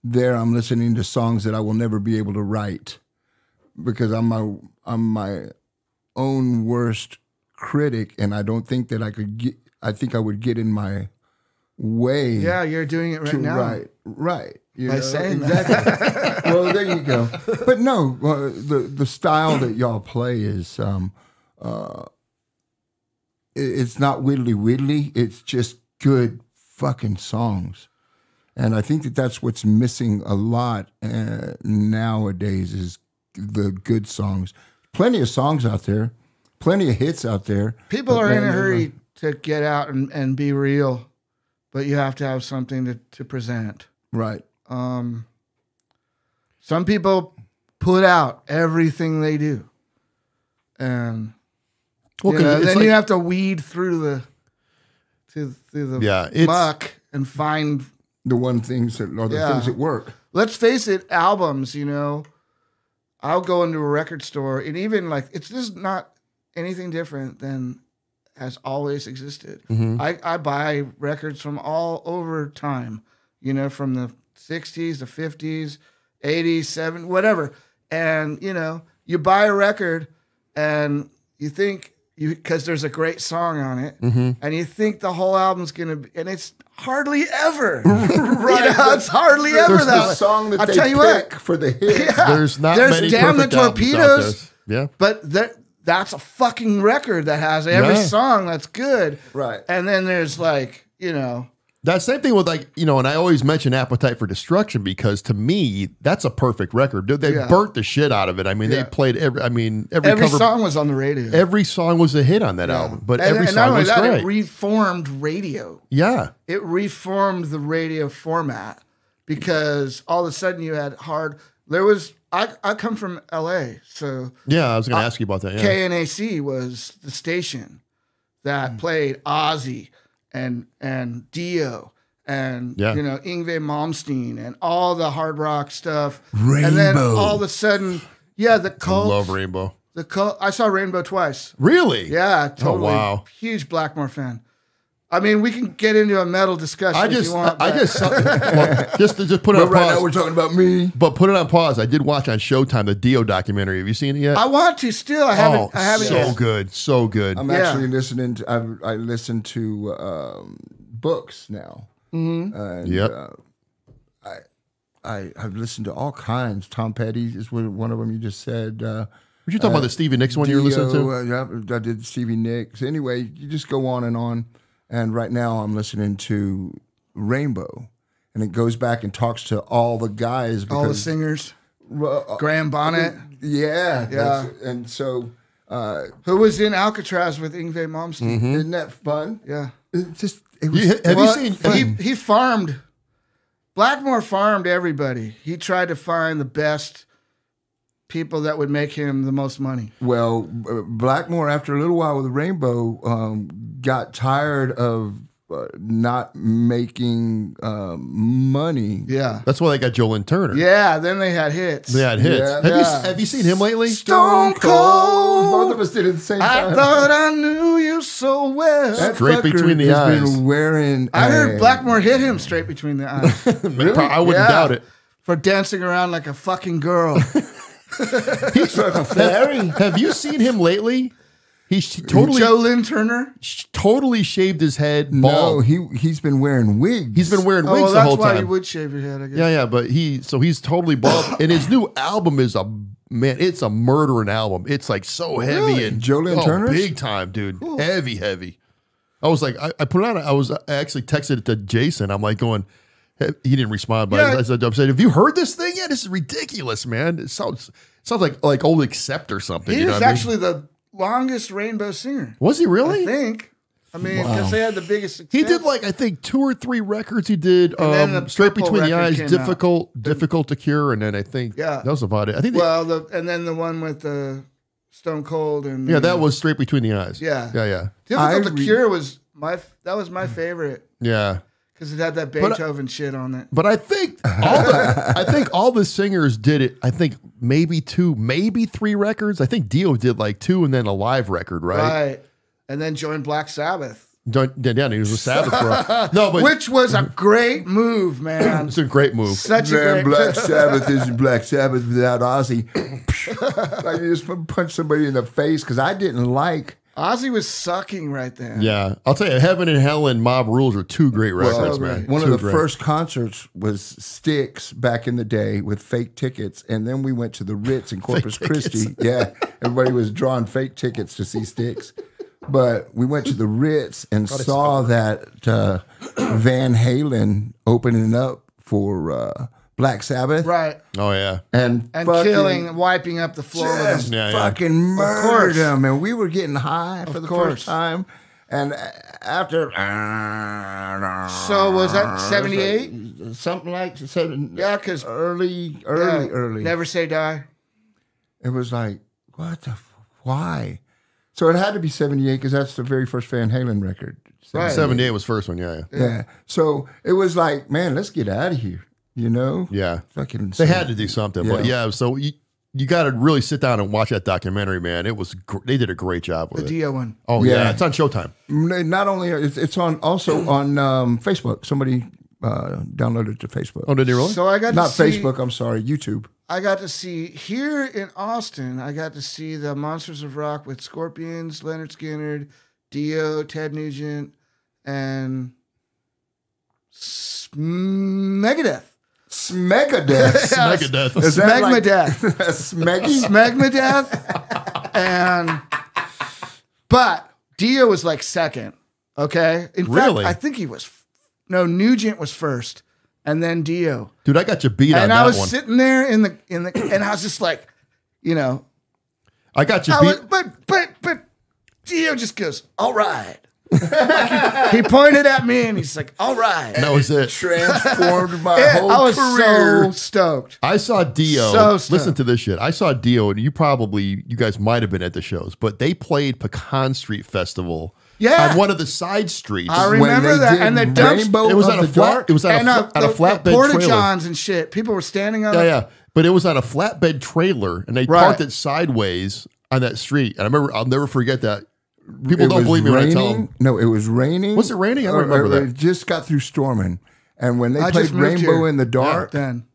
there I'm listening to songs that I will never be able to write because I'm my own worst critic, and I don't think that I could get. I think I would get in my way. Yeah, you're doing it right now. Right. You By know, saying exactly. that. Well, there you go. But no, the style that y'all play is it's not widdly. It's just good fucking songs. And I think that that's what's missing a lot nowadays is the good songs. Plenty of songs out there, plenty of hits out there. People are in a hurry to get out and be real, but you have to have something to present. Right. Some people put out everything they do, and then you have to weed through the muck and find the things that work. Let's face it, albums. I'll go into a record store, and even like it's just not anything different than has always existed. Mm-hmm. I buy records from all over time. From the 60s, the 50s, 80s, 70s, whatever. And, you buy a record and you think, because there's a great song on it, and you think the whole album's going to be, and it's hardly ever. Right. It's hardly ever that. That The song that I'll they tell you pick what, for the hit. Yeah, There's not there's many Damn the perfect albums out Torpedoes. there. Yeah. But that's a fucking record that has every song that's good. Right. And then there's like, That same thing with and I always mention Appetite for Destruction because to me, that's a perfect record. They burnt the shit out of it. I mean, they played every cover, song was on the radio. Every song was a hit on that album, but every and song not only was that, great. it reformed radio. Yeah. It reformed the radio format because all of a sudden you had I come from LA, so yeah, I was going to ask you about that. Yeah. KNAC was the station that played Ozzy and Dio and Yngwie Malmsteen and all the hard rock stuff. Rainbow. And then all of a sudden, the Cult. I love Rainbow. The Cult. I saw Rainbow twice. Really? Yeah, totally. Oh, wow. Huge Blackmore fan. I mean, we can get into a metal discussion if you want. just to put it on Right pause. now we're talking about me. But put it on pause. I did watch on Showtime the Dio documentary. Have you seen it yet? I want to still. I haven't so yet. good. So good. I'm actually listening to, I listen to books now. Mm-hmm. And, I've listened to all kinds. Tom Petty is one of them you just said. Were you talking about the Stevie Nicks one you were listening to? I did Stevie Nicks. Anyway, you just go on and on. And right now I'm listening to Rainbow. And it goes back and talks to all the guys. All the singers. Graham Bonnet. Yeah. And so... who was in Alcatraz with Yngwie Malmsteen. Mm-hmm. Isn't that fun? Yeah. It was, have you seen... He farmed... Blackmore farmed everybody. He tried to find the best people that would make him the most money. Well, Blackmore, after a little while with Rainbow, got tired of not making money. Yeah. That's why they got Joe Lynn Turner. Yeah, then they had hits. They had hits. Yeah. Have you seen him lately? Stone Cold. Both of us did it at the same time. I thought I knew you so well. That Straight fucker between the has eyes. been wearing I heard Blackmore hit him straight between the eyes. Really? I wouldn't doubt it. For dancing around like a fucking girl. He's like a fairy. Have you seen him lately? He's totally Joe Lynn Turner? totally shaved his head bald. No, he's been wearing wigs. He's been wearing wigs well, the whole that's why time. you would shave your head, I guess. Yeah, but he's totally bald. And his new album is it's a murdering album. It's like so heavy Really? and Joe Lynn Turner's? big time, dude. Cool. Heavy. I was like, I put it on. I actually texted it to Jason. I'm like going, he didn't respond, but I said, have you heard this thing yet? This is ridiculous, man. It sounds like old Accept or something. He you know was what I mean? actually the longest Rainbow singer. Was he really? I think. I mean, because they had the biggest success. He did I think 2 or 3 records. He did And then the Straight Purple Between the record Eyes, came difficult to cure, and then I think that was about it. I think and then the one with the Stone Cold and that was Straight Between the Eyes. Yeah. Difficult to Cure was my favorite. Yeah. Because it had that Beethoven shit on it. But I think all the singers did it. I think maybe 2, maybe 3 records. I think Dio did 2 and then a live record, right? Right. And then joined Black Sabbath. he was a Sabbath for no, but which was a great move, man. it's a great move. Such a great Black Sabbath isn't Black Sabbath without Ozzy. Like you just punch somebody in the face because I didn't like. Ozzy was sucking right there. Yeah, I'll tell you, Heaven and Hell and Mob Rules are two great records, man. One Two of the great. first concerts was Styx back in the day with fake tickets, and then we went to the Ritz in Corpus Christi. Yeah, everybody was drawing fake tickets to see Styx. But we went to the Ritz and saw that Van Halen opening up for Black Sabbath. Right. Oh yeah, And killing, wiping up the floor with just them. Yeah, fucking murdered them. And we were getting high for the course. first time. And after... So was that 78? Something like... seven, Yeah, because early. Never Say Die. It was like, what the... Why? So it had to be 78 because that's the very first Van Halen record. Right. 78 was first one. Yeah. Yeah. So it was like, man, let's get out of here. You know? Yeah. Fucking. They had to do something, but Yeah. yeah. So you got to really sit down and watch that documentary, man. It was they did a great job with The it. Dio one. Oh yeah. Yeah. It's on Showtime. Not only it's on also on Facebook. Somebody downloaded it to Facebook. Oh, did they really? So I got Not to see, Facebook. I'm sorry, YouTube. I got to see here in Austin. I got to see the Monsters of Rock with Scorpions, Leonard Skinner, Dio, Ted Nugent, and Megadeth. Smegadeath. Megadeth. Is that like- Smegmadeath. Smeggy? Smegmadeath. And but Dio was like second. Okay. In Really? fact, I think he was Nugent was first, and then Dio. Dude, I got you beat on And that I was one. sitting there in the and I was just like, you know, I got you I beat. was, but Dio just goes, all right. Like he pointed at me and he's like, all right. And that was it. Transformed my Yeah, whole I was career. so stoked. I saw Dio. So stoked. Listen to this shit. I saw Dio, and you guys might have been at the shows, but they played Pecan Street Festival. Yeah. On one of the side streets. I When remember they that. did And the dumpster. Rainbow It was of on a the flat. Dark. It was on And a flatbed the porta trailer. johns and shit. People were standing on Yeah, it. yeah. But it was on a flatbed trailer, and they Right. parked it sideways on that street. And I remember, I'll never forget that. People It don't was believe me when I tell raining. them. No, it was raining. Was it raining? I don't remember that. It just got through storming. And when they I played just moved Rainbow here. in the Dark, Then.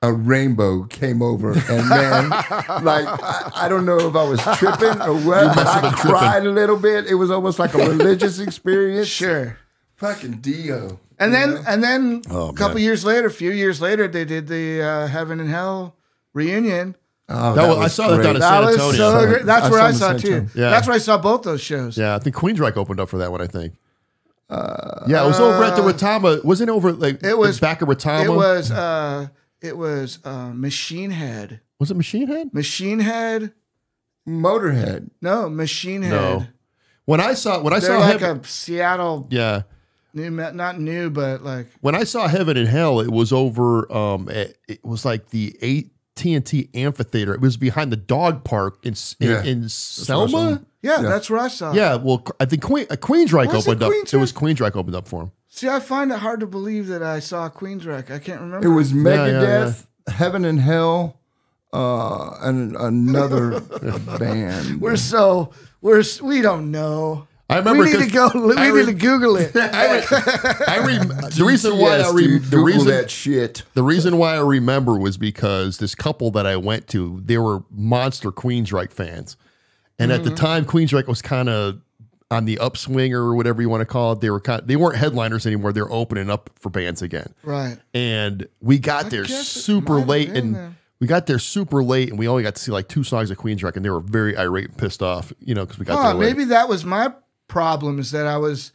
a rainbow came over. And man, like, I don't know if I was tripping or what. must have I been cried a little bit. It was almost like a religious experience. Sure. Fucking Dio. And then Oh, a couple man. years later, a few years later, they did the Heaven and Hell reunion. Oh, I saw that down in That San was Antonio. so great. That's I where saw I the saw San too. Antonio. Yeah. That's where I saw both those shows. Yeah, I think Queensryche opened up for that one, I think. Yeah, it was over at the Ratama. Wasn't it over like It was back of Ratama? It was Machine Head. Was it Machine Head? Machine Head. Motorhead. No, Machine Head. No. When I saw They're like Heaven, a Seattle yeah. not new, but like When I saw Heaven and Hell, it was over. It was like the AT&T Amphitheater. It was behind the dog park in Selma. yeah, that's where I saw. it. Yeah, well, I think Queensryche Was it opened up. Queensryche? It was Queensryche opened up for him. See, I find it hard to believe that I saw Queensryche. I can't remember. It was yeah, Megadeth, Heaven and Hell, and another band. we don't know. I remember We need to go. We need to Google it. The reason why Yes, I dude, the Google reason that shit. The reason why I remember was because this couple that I went to, they were monster Queensryche fans. And at the time, Queensryche was kind of on the upswing or whatever you want to call it. They weren't headliners anymore. They were opening up for bands again. Right. And we got there guess it super might have late, been and then. we got there super late, and we only got to see like 2 songs of Queensryche, and they were very irate and pissed off, because we got there late. Maybe that was my problem, is that I was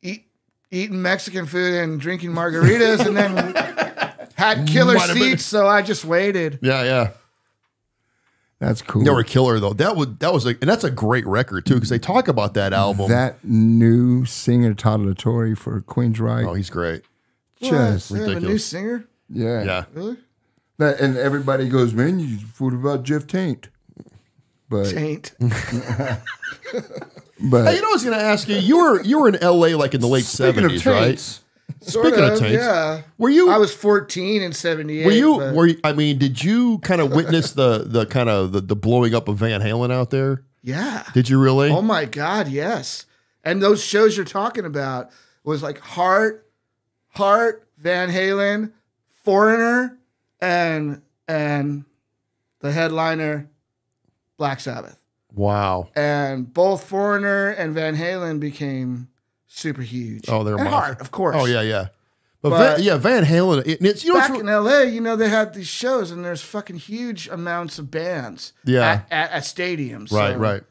eating Mexican food and drinking margaritas, and then had killer Might have been. seats, so I just waited. Yeah. That's cool. They were killer though. And that's a great record too, because they talk about that album. That new singer Todd LaTorre for Queensryche. Oh, he's great. Just They have a new ridiculous. singer? yeah. Yeah. Really? And everybody goes, man, you fooled about Jeff Taint. But Taint. Hey, I was going to ask you. You were in L.A. like in the late Speaking of '70s, right? taints, Speaking of taints, yeah. were you? I was 14 in 78. Were you? I mean, did you kind of witness the kind of the blowing up of Van Halen out there? Yeah. Did you really? Oh my God, yes. And those shows you're talking about was like Heart, Van Halen, Foreigner, and the headliner, Black Sabbath. Wow. And both Foreigner and Van Halen became super huge. Oh, they're and Heart, of course. Oh, yeah. But Van Halen. It's, you know, back in LA, you know, they had these shows and there's fucking huge amounts of bands at stadiums. Right.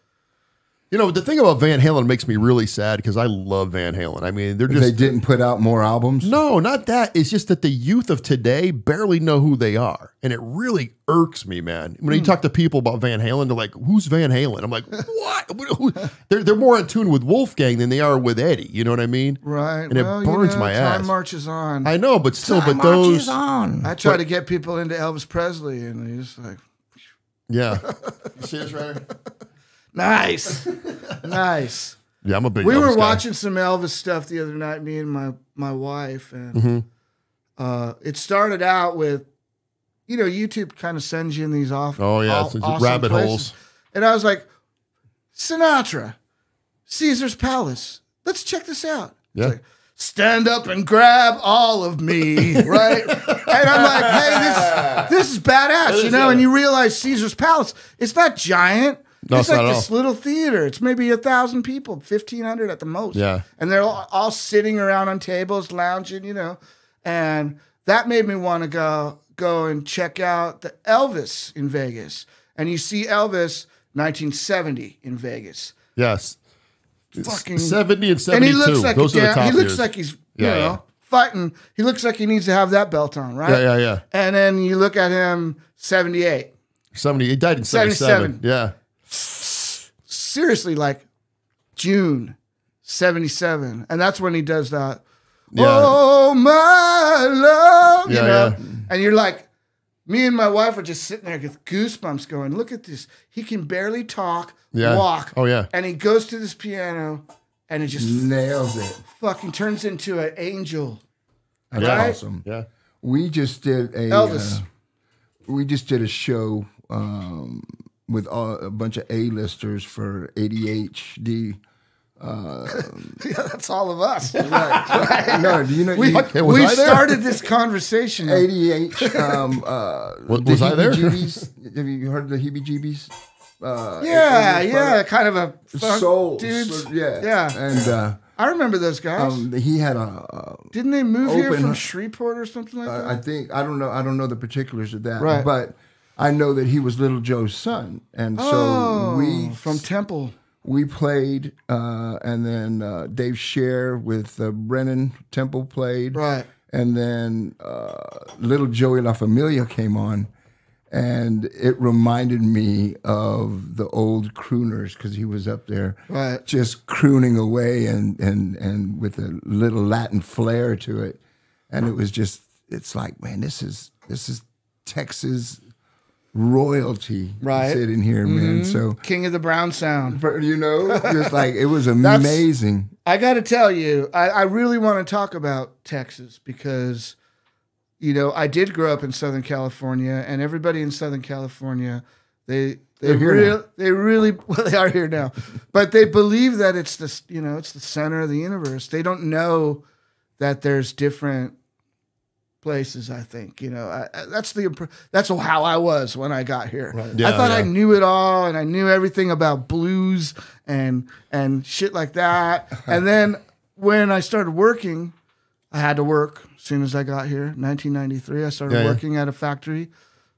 You know, the thing about Van Halen makes me really sad because I love Van Halen. I mean, they didn't put out more albums? No, not that. It's just that the youth of today barely know who they are. And it really irks me, man. When you talk to people about Van Halen, they're like, who's Van Halen? I'm like, what? They're more in tune with Wolfgang than they are with Eddie. You know what I mean? Right. And it burns my ass. Time marches on. I know, but still, Time but those. marches on. I try to get people into Elvis Presley and they just like. Yeah. You see this right here? Nice. Yeah, I'm a big We Elvis were guy. watching some Elvis stuff the other night, me and my wife, and it started out with, you know, YouTube kind of sends you in these awesome rabbit places. holes. And I was like, Sinatra, Caesar's Palace. Let's check this out. Yeah. It's like, stand up and grab all of me, right? And I'm like, hey, this is badass, you know? And you realize Caesar's Palace, it's not giant. No, it's it's like not at this little theater. It's maybe 1,000 people, 1,500 at the most. Yeah. And they're all sitting around on tables, lounging, you know. And that made me want to go and check out the Elvis in Vegas. And you see Elvis 1970 in Vegas. Yes. Fucking 70 and 72. And he looks like those are the top he looks years. like he's Yeah. fighting. He looks like he needs to have that belt on, right? Yeah. And then you look at him 78. 70. He died in 77. Yeah. Seriously, like June 77. And that's when he does that. Yeah. Oh, my love. You Yeah, know? yeah. And you're like, me and my wife are just sitting there with goosebumps going, look at this. He can barely talk, Yeah. walk. Oh, yeah. And he goes to this piano and it just nails it. Fucking turns into an angel. That's right? awesome. Yeah. We just did Elvis. We just did a show with a bunch of A-listers for ADHD. Yeah, that's all of us. Right. No, do you know? We started this conversation. ADH. Was I there? Heebie-jeebies. Have you heard of the heebie-jeebies? Yeah, kind of a soul dudes. Yeah. And I remember those guys. he had a didn't they move here open- from Shreveport or something like that? I think I don't know the particulars of that, Right. but I know that he was Little Joe's son, and so we from Temple. We played, and then Dave Scher with Brennan Temple played, Right. and then Little Joey La Familia came on, and it reminded me of the old crooners because he was up there, Right. just crooning away and with a little Latin flair to it, and it was just, it's like, man, this is Texas royalty Right. sitting here, man. So King of the Brown Sound. you know, just like it was amazing. I got to tell you, I really want to talk about Texas because, you know, I did grow up in Southern California, and everybody in Southern California, they really well, they are here now, but they believe that it's the, you know, it's the center of the universe. They don't know that there's different places. I think, you know, that's how I was when I got here. Right. I thought Yeah. I knew it all and I knew everything about blues and shit like that. And then when I started working, I had to work as soon as I got here. 1993, I started working at a factory.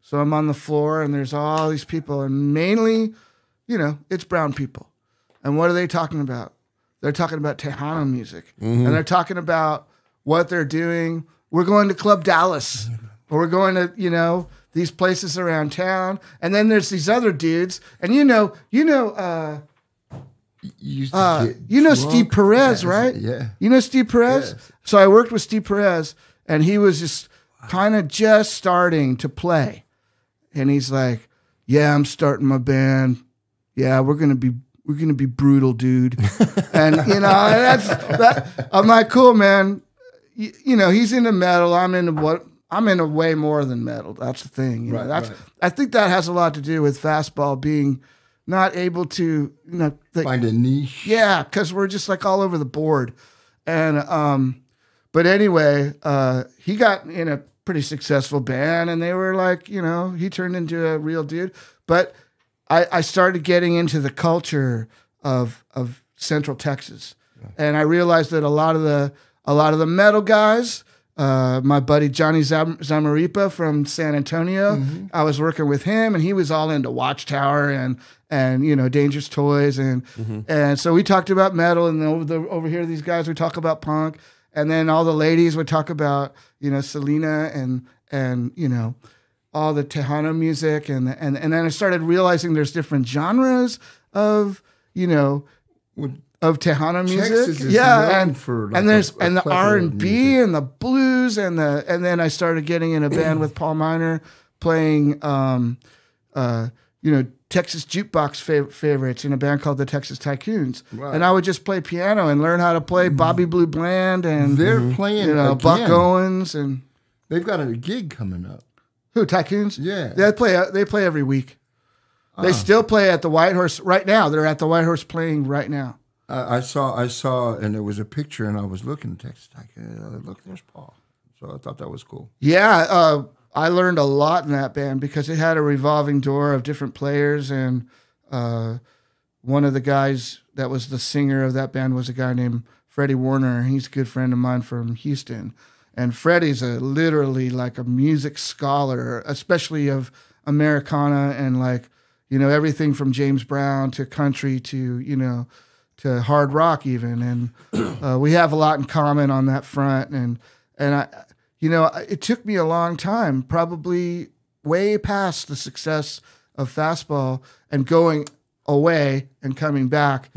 So I'm on the floor and there's all these people, and mainly, you know, it's brown people. And what are they talking about? They're talking about Tejano music, and they're talking about what they're doing. We're going to Club Dallas, or we're going to, you know, these places around town. And then there's these other dudes, and you know Steve Perez, right? Yeah. You know Steve Perez? Yes. So I worked with Steve Perez, and he was just kind of just starting to play. And he's like, "Yeah, I'm starting my band. Yeah, we're gonna be brutal, dude." And you know, I'm like, "Cool, man." You know, he's into metal. I'm into way more than metal. That's the thing. You know, Right. I think that has a lot to do with Fastball being not able to, Find a niche. yeah, because we're just like all over the board. And but anyway, he got in a pretty successful band, and they were like, he turned into a real dude. But I started getting into the culture of Central Texas, and I realized that a lot of the metal guys. My buddy Johnny Zamaripa from San Antonio, I was working with him, and he was all into Watchtower and Dangerous Toys, and so we talked about metal, and over here these guys would talk about punk, and then all the ladies would talk about Selena and all the Tejano music, and then I started realizing there's different genres of Tejano music, Texas is known for like and there's a the plethora R of and B music. and the blues and then I started getting in a band with Paul Miner playing Texas jukebox favorites in a band called the Texas Tycoons, Right. and I would just play piano and learn how to play Bobby Blue Bland and They're playing again. Buck Owens and They've got a gig coming up. who Tycoons? Yeah. They play every week. They still play at the White Horse right now. They're at the White Horse playing right now. I saw, and there was a picture, and I was looking. Texas, look, there's Paul. So I thought that was cool. Yeah, I learned a lot in that band because it had a revolving door of different players, and one of the guys that was the singer of that band was a guy named Freddie Warner. He's a good friend of mine from Houston, and Freddie's literally like a music scholar, especially of Americana and everything from James Brown to country to to hard rock even, and we have a lot in common on that front, and I. It took me a long time, probably way past the success of Fastball and going away and coming back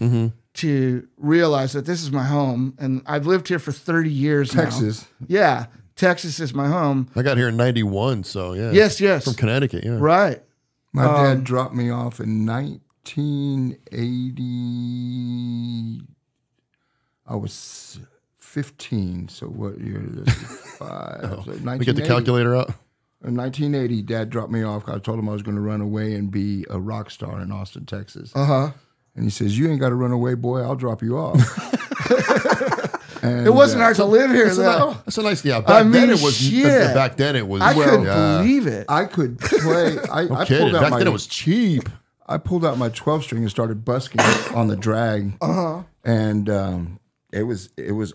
to realize that this is my home. And I've lived here for 30 years Texas. now. Yeah, Texas is my home. I got here in 91, so yeah. Yes. From Connecticut, yeah. Right. My dad dropped me off in 1980. I was 15, so what year is this? 5. So We get the calculator out. In 1980, Dad dropped me off. I told him I was going to run away and be a rock star in Austin, Texas. And he says, "You ain't got to run away, boy. I'll drop you off." And, It wasn't hard to live here, though. That's a nice, yeah. Back then it was. shit. Back then it was. I couldn't believe it. I could play. No kidding. Back then it was cheap. I pulled out my 12 string and started busking on the drag. And it was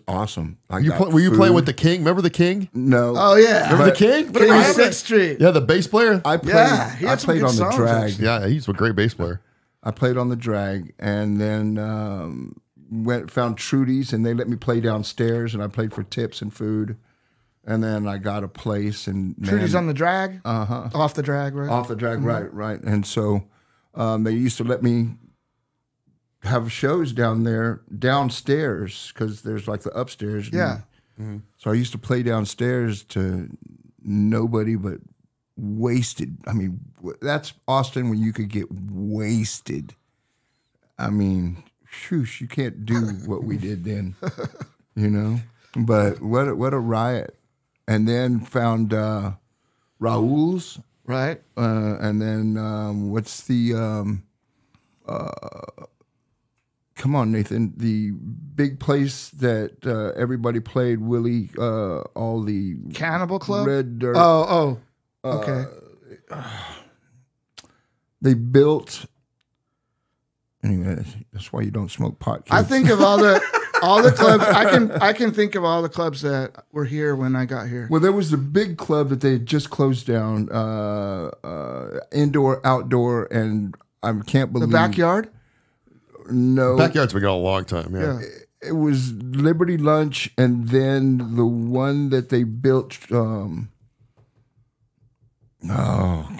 awesome. Were you playing with the King? Remember the King? No. Oh, yeah. Remember the King? King 6th Street. Yeah, the bass player. I played. Yeah, he I had some played good on the songs, drag. actually. Yeah, he's a great bass player. I played on the drag, and then found Trudy's, and they let me play downstairs, and I played for tips and food. And then I got a place, and Trudy's on the drag? Off the drag, right? Off the drag, right. And so they used to let me have shows downstairs, because there's like the upstairs. Yeah. So I used to play downstairs to nobody but wasted. I mean, that's Austin when you could get wasted. I mean, shoosh, you can't do what we did then, But what a riot. And then found Raoul's. Right. And then what's the come on, Nathan, the big place that everybody played Willie, all the Cannibal Club? Red Dirt. Oh, okay. They built. Anyway, that's why you don't smoke pot. Kids. I think of all the clubs. I can think of all the clubs that were here when I got here. Well, there was the big club that they had just closed down, indoor, outdoor, and I can't believe The Backyard? No, Backyard's been going a long time. Yeah. It was Liberty Lunch, and then the one that they built. Oh,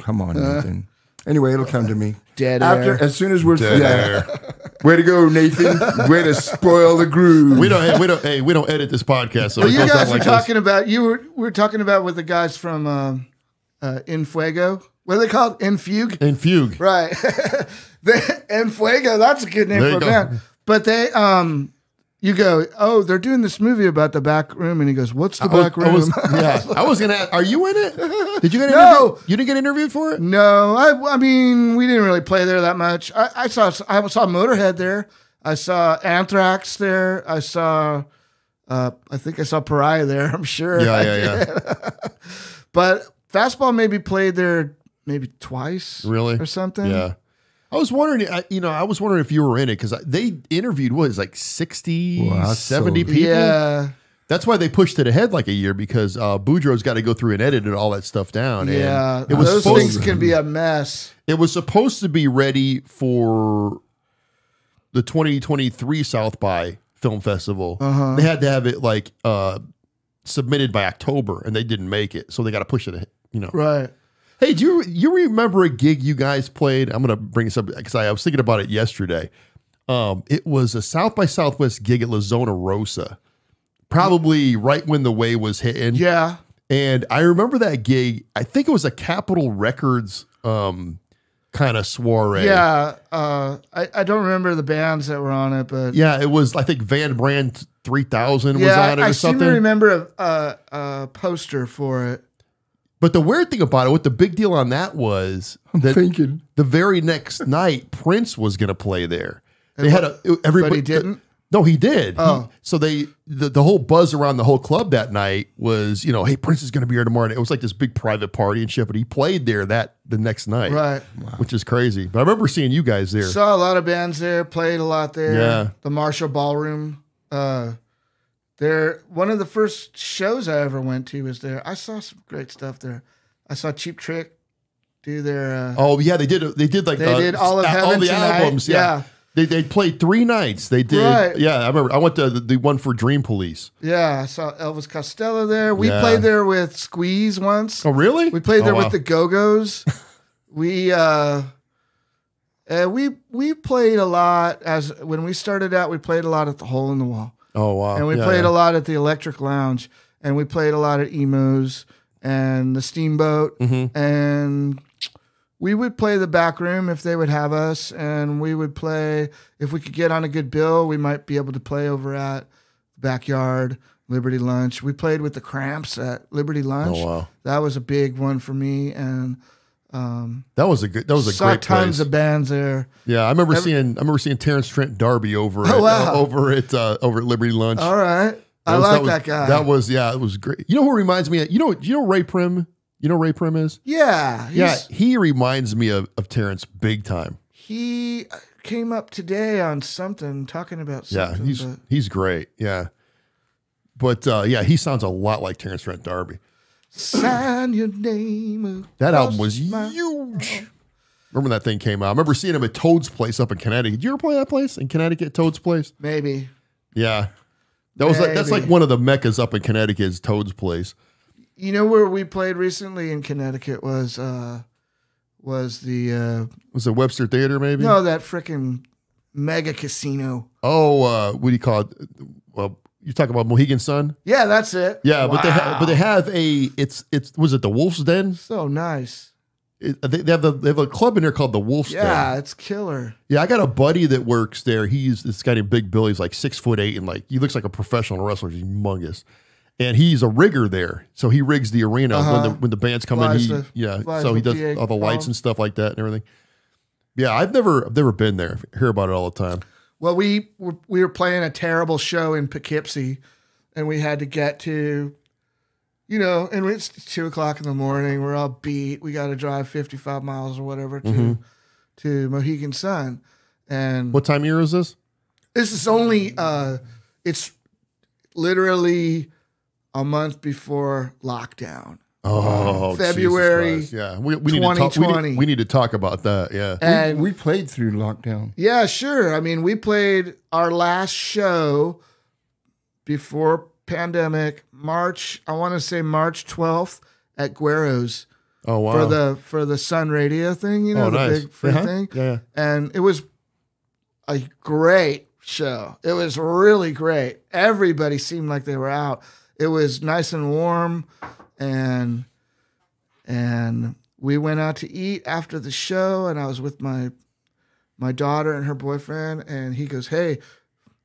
come on, Nathan. Anyway, it'll come to me. Dead Air. As soon as we're Dead Air. Way to go, Nathan. Way to spoil the groove. We don't edit this podcast. So Well, it you goes guys out were like talking about we were talking about with the guys from In Fuego. What are they called? In Fugue? In Fugue. Right. En Fuego, that's a good name There for you a go. band. But they You go, oh, they're doing this movie about the back room, and he goes, "What's the back room?" I was gonna ask, are you in it? Did you get No. interviewed? You didn't get interviewed for it? No, I mean, we didn't really play there that much. I saw Motorhead there. I saw Anthrax there. I saw, I think I saw Pariah there. I'm sure. Yeah. But Fastball maybe played there maybe twice, Really? or something. Yeah. I was wondering, I was wondering if you were in it because they interviewed, what is like 60, Wow, that's 70 so- people? Yeah. That's why they pushed it ahead like a year because Boudreaux's got to go through and edit and all that stuff down. And Yeah, it was those supposed- things can be a mess. It was supposed to be ready for the 2023 South by Film Festival. They had to have it like submitted by October, and they didn't make it, so they got to push it. Right. Hey, do you remember a gig you guys played? I'm gonna bring this up because I was thinking about it yesterday. It was a South by Southwest gig at La Zona Rosa, probably right when the wave was hitting. Yeah. And I remember that gig. I think it was a Capitol Records kind of soiree. Yeah. I don't remember the bands that were on it, but Yeah, it was, I think Van Brand 3000 was on it or I something. seem to remember a poster for it. But the weird thing about it, what the big deal on that was that thinking. the very next night, Prince was going to play there. They had everybody. But he didn't? No, he did. Oh. So the whole buzz around the whole club that night was, hey, Prince is going to be here tomorrow. And it was like this big private party and shit, but he played there the next night. Right. Which is crazy. But I remember seeing you guys there. Saw a lot of bands there, played a lot there. Yeah. The Marshall Ballroom. One of the first shows I ever went to was there. I saw some great stuff there. I saw Cheap Trick do their. Oh yeah, they did like They did All of Heaven all the Tonight. albums. Yeah. They played 3 nights. They did. Right. Yeah, I remember. I went to the one for Dream Police. Yeah, I saw Elvis Costello there. We Yeah. played there with Squeeze once. Oh really? We played there Oh, wow. with the Go-Go's. we played a lot when we started out. We played a lot at the Hole in the Wall, Oh wow. and we Yeah, played yeah. a lot at the Electric Lounge, and we played a lot at Emos and the Steamboat, Mm-hmm. and we would play the back room if they would have us, and we would play if we could get on a good bill. We might be able to play over at Backyard, Liberty Lunch. We played with the Cramps at Liberty Lunch. Oh, wow. That was a big one for me, and That was a saw great tons place. of bands there. Yeah, I remember seeing Terrence Trent D'Arby over at, Oh, wow. over at Liberty Lunch. All right, I like that guy. That was it was great. You know who reminds me of, you know Ray Prim? You know who Ray Prim is? Yeah, He reminds me of Terrence big time. he came up today on something talking about Yeah, something. he's great. Yeah. But he sounds a lot like Terrence Trent D'Arby. Sign your name. That album across was my- huge. Remember when that thing came out? I remember seeing him at Toad's Place up in Connecticut. Did you ever play that place in Connecticut, Toad's Place? Maybe. Yeah. That's like Maybe. one of the meccas up in Connecticut is Toad's Place. You know where we played recently in Connecticut was the Was it Webster Theater maybe? no, that frickin' mega casino. Oh, what do you call it? Well, you talk about Mohegan Sun? Yeah, that's it. Yeah, but Wow. they have it's was it the Wolf's Den? So nice. They have a club in there called the Wolf's Den. Yeah, it's killer. Yeah, I got a buddy that works there. He's this guy named Big Bill. He's like 6'8" and like he looks like a professional wrestler. He's humongous, and he's a rigger there. So he rigs the arena when the bands come Flies in. flies So he the does PA all the lights pole. and stuff like that and everything. Yeah, I've never been there. I hear about it all the time. Well, we were playing a terrible show in Poughkeepsie, and we had to get to, and it's 2:00 in the morning. We're all beat. We got to drive 55 miles or whatever to Mohegan Sun, and What time of year is this? this is only it's literally a month before lockdown. Oh, February Jesus Christ. Yeah, we need to talk. 2020. We need to talk about that. Yeah. And We played through lockdown. yeah, sure. I mean, we played our last show before pandemic, March 12th at Guero's Oh wow. for the Sun Radio thing, Oh, the nice. big free Uh-huh. thing. Yeah. And it was a great show. It was really great. Everybody seemed like they were out. It was nice and warm, and we went out to eat after the show, and I was with my daughter and her boyfriend, and he goes, "Hey,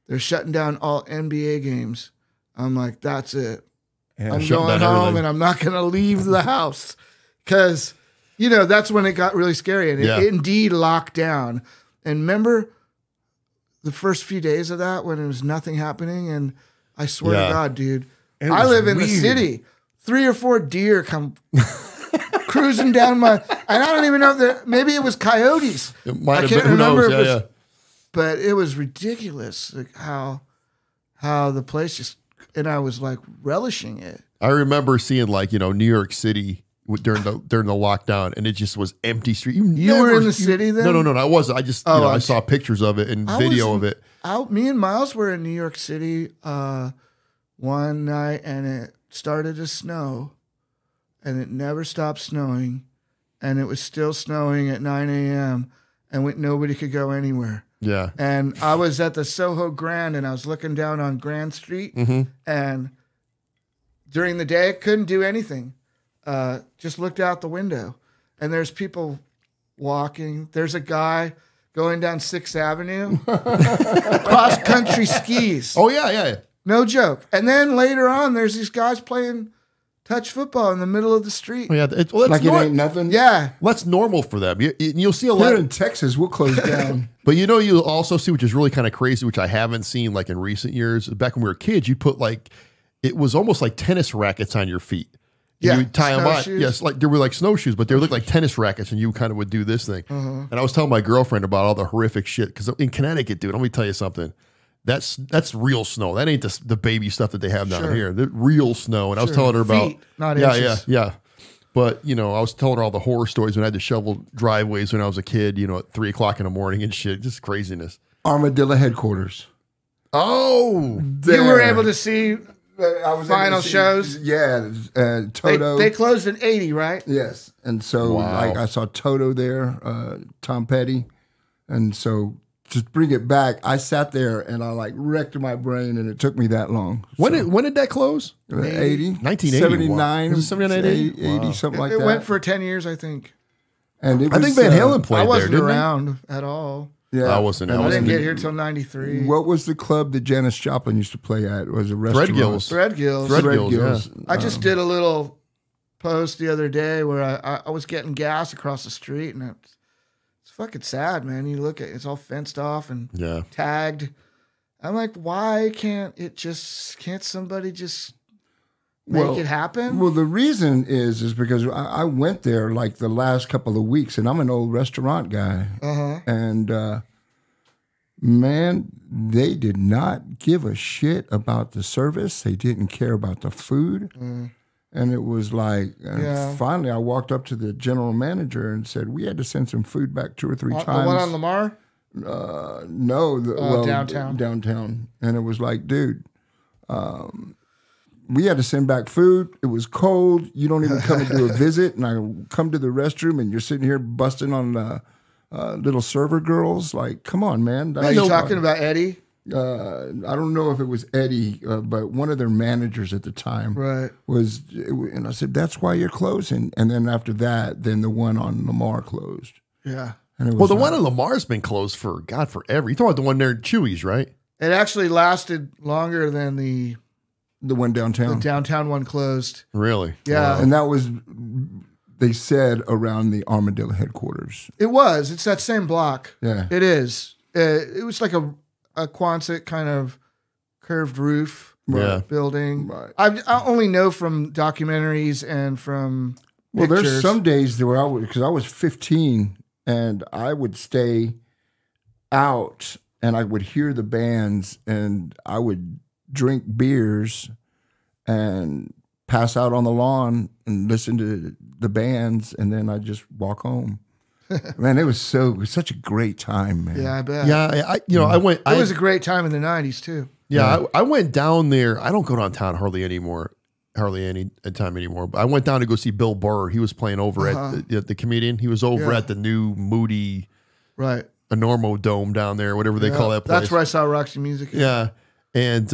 they're shutting down all NBA games. I'm like, that's it. Yeah. I'm Shutting going down home everything. and I'm not going to leave the house because, that's when it got really scary. And Yeah. it indeed locked down. And remember the first few days of that when it was nothing happening? And I swear Yeah. to God, dude, It I was live in the weird. city. 3 or 4 deer come cruising down my, and I don't even know if maybe it was coyotes. It might I have can't been. Who remember knows? if Yeah, it was, yeah. but it was ridiculous, like how the place just, and I was like relishing it. I remember seeing New York City during the lockdown, and it just was empty street. You were in the city then? No, I wasn't. I just Oh, I saw pictures of it and video of it. Me and Miles were in New York City one night, and it started to snow, and it never stopped snowing, and it was still snowing at 9 a.m., and nobody could go anywhere. Yeah. And I was at the Soho Grand, and I was looking down on Grand Street, and during the day, I couldn't do anything. Just looked out the window, and there's people walking. There's a guy going down 6th Avenue, cross country skis. Oh yeah. No joke. And then later on, there's these guys playing touch football in the middle of the street. Oh, yeah. That's Like it ain't nothing. Yeah. That's normal for them. You'll see a lot. Here in Texas, we'll close down. But you'll also see, which is really kind of crazy, which I haven't seen like in recent years. Back when we were kids, you put it was almost like tennis rackets on your feet. And Yeah, you tie them on. snowshoes. Yes, like they were like snowshoes, but they looked like tennis rackets, and you kind of would do this thing. And I was telling my girlfriend about all the horrific shit because in Connecticut, dude, let me tell you something. That's real snow. That ain't the baby stuff that they have down here. The real snow. And I was telling her about Feet, not yeah, inches. yeah. But I was telling her all the horror stories when I had to shovel driveways when I was a kid. At 3 o'clock in the morning and shit. Just craziness. Armadillo headquarters. Oh, You were able to see I was final able to see- shows? Yeah, Toto. They closed in 80, right? Yes, and so Wow. I saw Toto there, Tom Petty, and so to bring it back, I sat there and I wrecked my brain, and it took me that long. when did that close? 80, 1980, 79, Was it 79, 80? 80, something like It that. went for 10 years, I think. and it I was, think Van Halen played I there, wasn't didn't around at all. Yeah, I wasn't. And I didn't in- get here till 93. What was the club that Janis Joplin used to play at? It was a restaurant. Threadgills. Threadgills. Threadgills, I just did a little post the other day where I was getting gas across the street, and it's fucking sad, man. You look at it's all fenced off and Yeah. tagged. I'm like, why can't somebody just make it happen? Well, the reason is because I went there like the last couple of weeks, and I'm an old restaurant guy, and man, they did not give a shit about the service. They didn't care about the food, and it was like. And finally, I walked up to the general manager and said, "We had to send some food back 2 or 3 times." The one on Lamar? No, downtown. Downtown, and it was like, dude. We had to send back food. It was cold. You don't even come and do a visit. And I come to the restroom and you're sitting here busting on little server girls. Like, come on, man. Are you talking about Eddie? I don't know if it was Eddie, but one of their managers at the time Right. was, and I said, that's why you're closing. And then after that, then the one on Lamar closed. Yeah. And it was Well, the like- one in Lamar's been closed for forever. You talking about the one there at Chewy's, right? It actually lasted longer than the one downtown. downtown one closed. Really? Yeah. And that was, they said, around the Armadillo headquarters. It was. It's that same block. Yeah. It is. It was like a Quonset kind of curved roof Yeah. building. Right. I only know from documentaries and from Well, pictures. there's some days where because I was 15 and I would stay out and I would hear the bands and I would drink beers and pass out on the lawn and listen to the bands and then I'd just walk home. Man, it was such a great time, man. Yeah, I bet. Yeah. I went. It was a great time in the 90s, too. I went down there. I don't go downtown hardly any time anymore. But I went down to go see Bill Burr. He was playing over at the comedian. He was over at the new Moody Right. Enormo Dome down there, whatever they call that place. That's where I saw Roxy Music. Yeah. And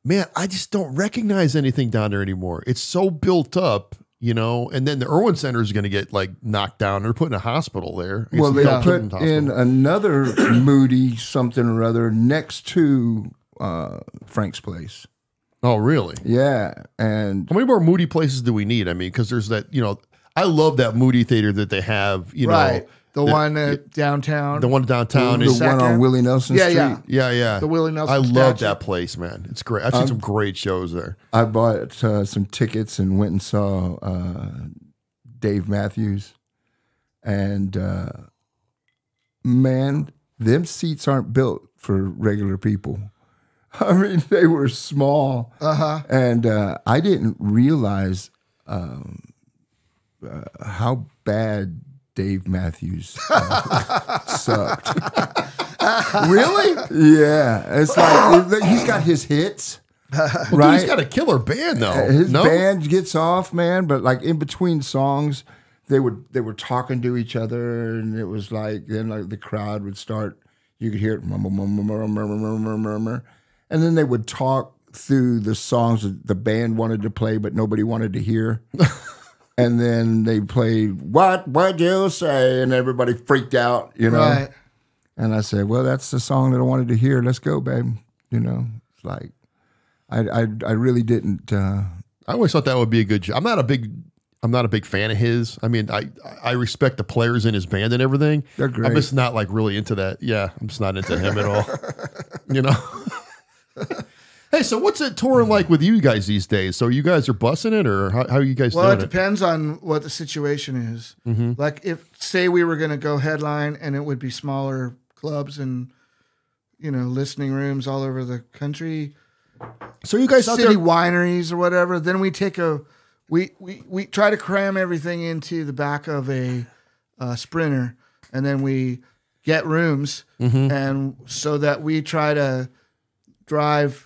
man, I just don't recognize anything down there anymore. It's so built up, and then the Irwin Center is going to get knocked down. They're putting a hospital there. Well, It's they the put Children's in Hospital. another Moody something or other next to Frank's place. Oh, really? Yeah, and how many more Moody places do we need? I mean, because there's that, I love that Moody theater that they have, the one downtown. The one downtown. The one on Willie Nelson Street. Yeah. The Willie Nelson I love statue. that place, man. It's great. I've seen some great shows there. I bought some tickets and went and saw Dave Matthews. And, man, them seats aren't built for regular people. I mean, they were small. And I didn't realize how bad Dave Matthews sucked. Really? Yeah. It's like he's got his hits. Well, right? Dude, he's got a killer band, though. His band gets off, man, but like in between songs, they were talking to each other, and it was like then like the crowd would start. You could hear it murmur, murmur, murmur, murmur, murmur, murmur, and then they would talk through the songs that the band wanted to play, but nobody wanted to hear. And then they played "What'd you say?" and everybody freaked out, Right. And I said, "Well, that's the song that I wanted to hear. Let's go, babe." It's like I really didn't. I always thought that would be a good show. I'm not a big fan of his. I mean, I respect the players in his band and everything. They're great. I'm just not like really into that. Yeah, I'm just not into him at all. Hey, so what's it touring like with you guys these days? So you guys are bussing it, or how are you guys doing it? Well, it depends on what the situation is. Mm-hmm. Like if, say we were going to go headline and it would be smaller clubs and, listening rooms all over the country. So you guys out city there wineries or whatever, then we take we try to cram everything into the back of a Sprinter, and then we get rooms, and so that we try to drive,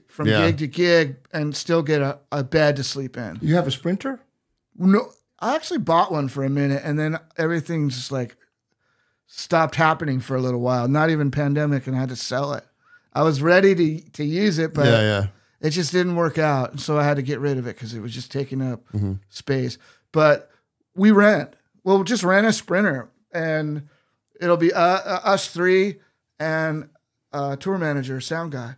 from gig to gig and still get a bed to sleep in. You have a Sprinter? No, I actually bought one for a minute, and then everything just like stopped happening for a little while. Not even pandemic, and I had to sell it. I was ready to use it, but it just didn't work out. So I had to get rid of it because it was just taking up space. But we rent. We'll just rent a Sprinter, and it'll be us three and a tour manager, sound guy.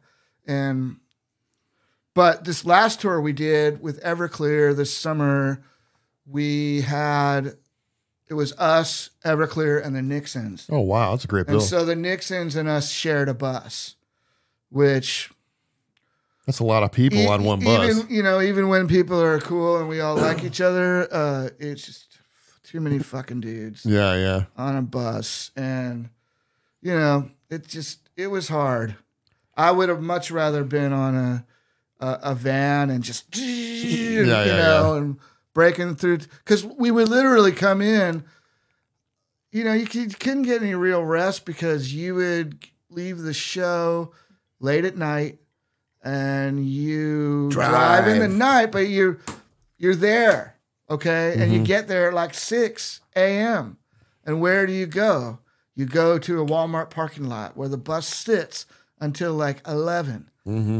But this last tour we did with Everclear this summer, it was us, Everclear, and the Nixons. Oh, wow. That's a great bill. And so the Nixons and us shared a bus, which... That's a lot of people on one bus. Even when people are cool and we all like each other, it's just too many fucking dudes. Yeah. On a bus. And, it was hard. I would have much rather been on a van and just, and breaking through. Because we would literally come in, you couldn't get any real rest because you would leave the show late at night and you drive in the night, but you're there, okay? And you get there at like 6 a.m. And where do you go? You go to a Walmart parking lot where the bus sits until like 11.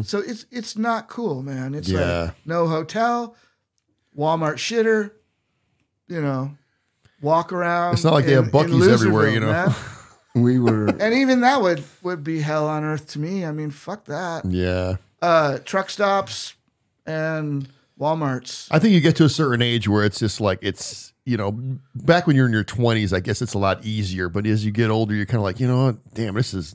So it's not cool, man. It's like no hotel, Walmart shitter, walk around. It's not like they have Buc-ee's everywhere, man. We were, and even that would be hell on earth to me. I mean, fuck that. Yeah. Truck stops and Walmarts. I think you get to a certain age where it's just like back when you're in your 20s, I guess it's a lot easier. But as you get older, you're kind of like, damn, this is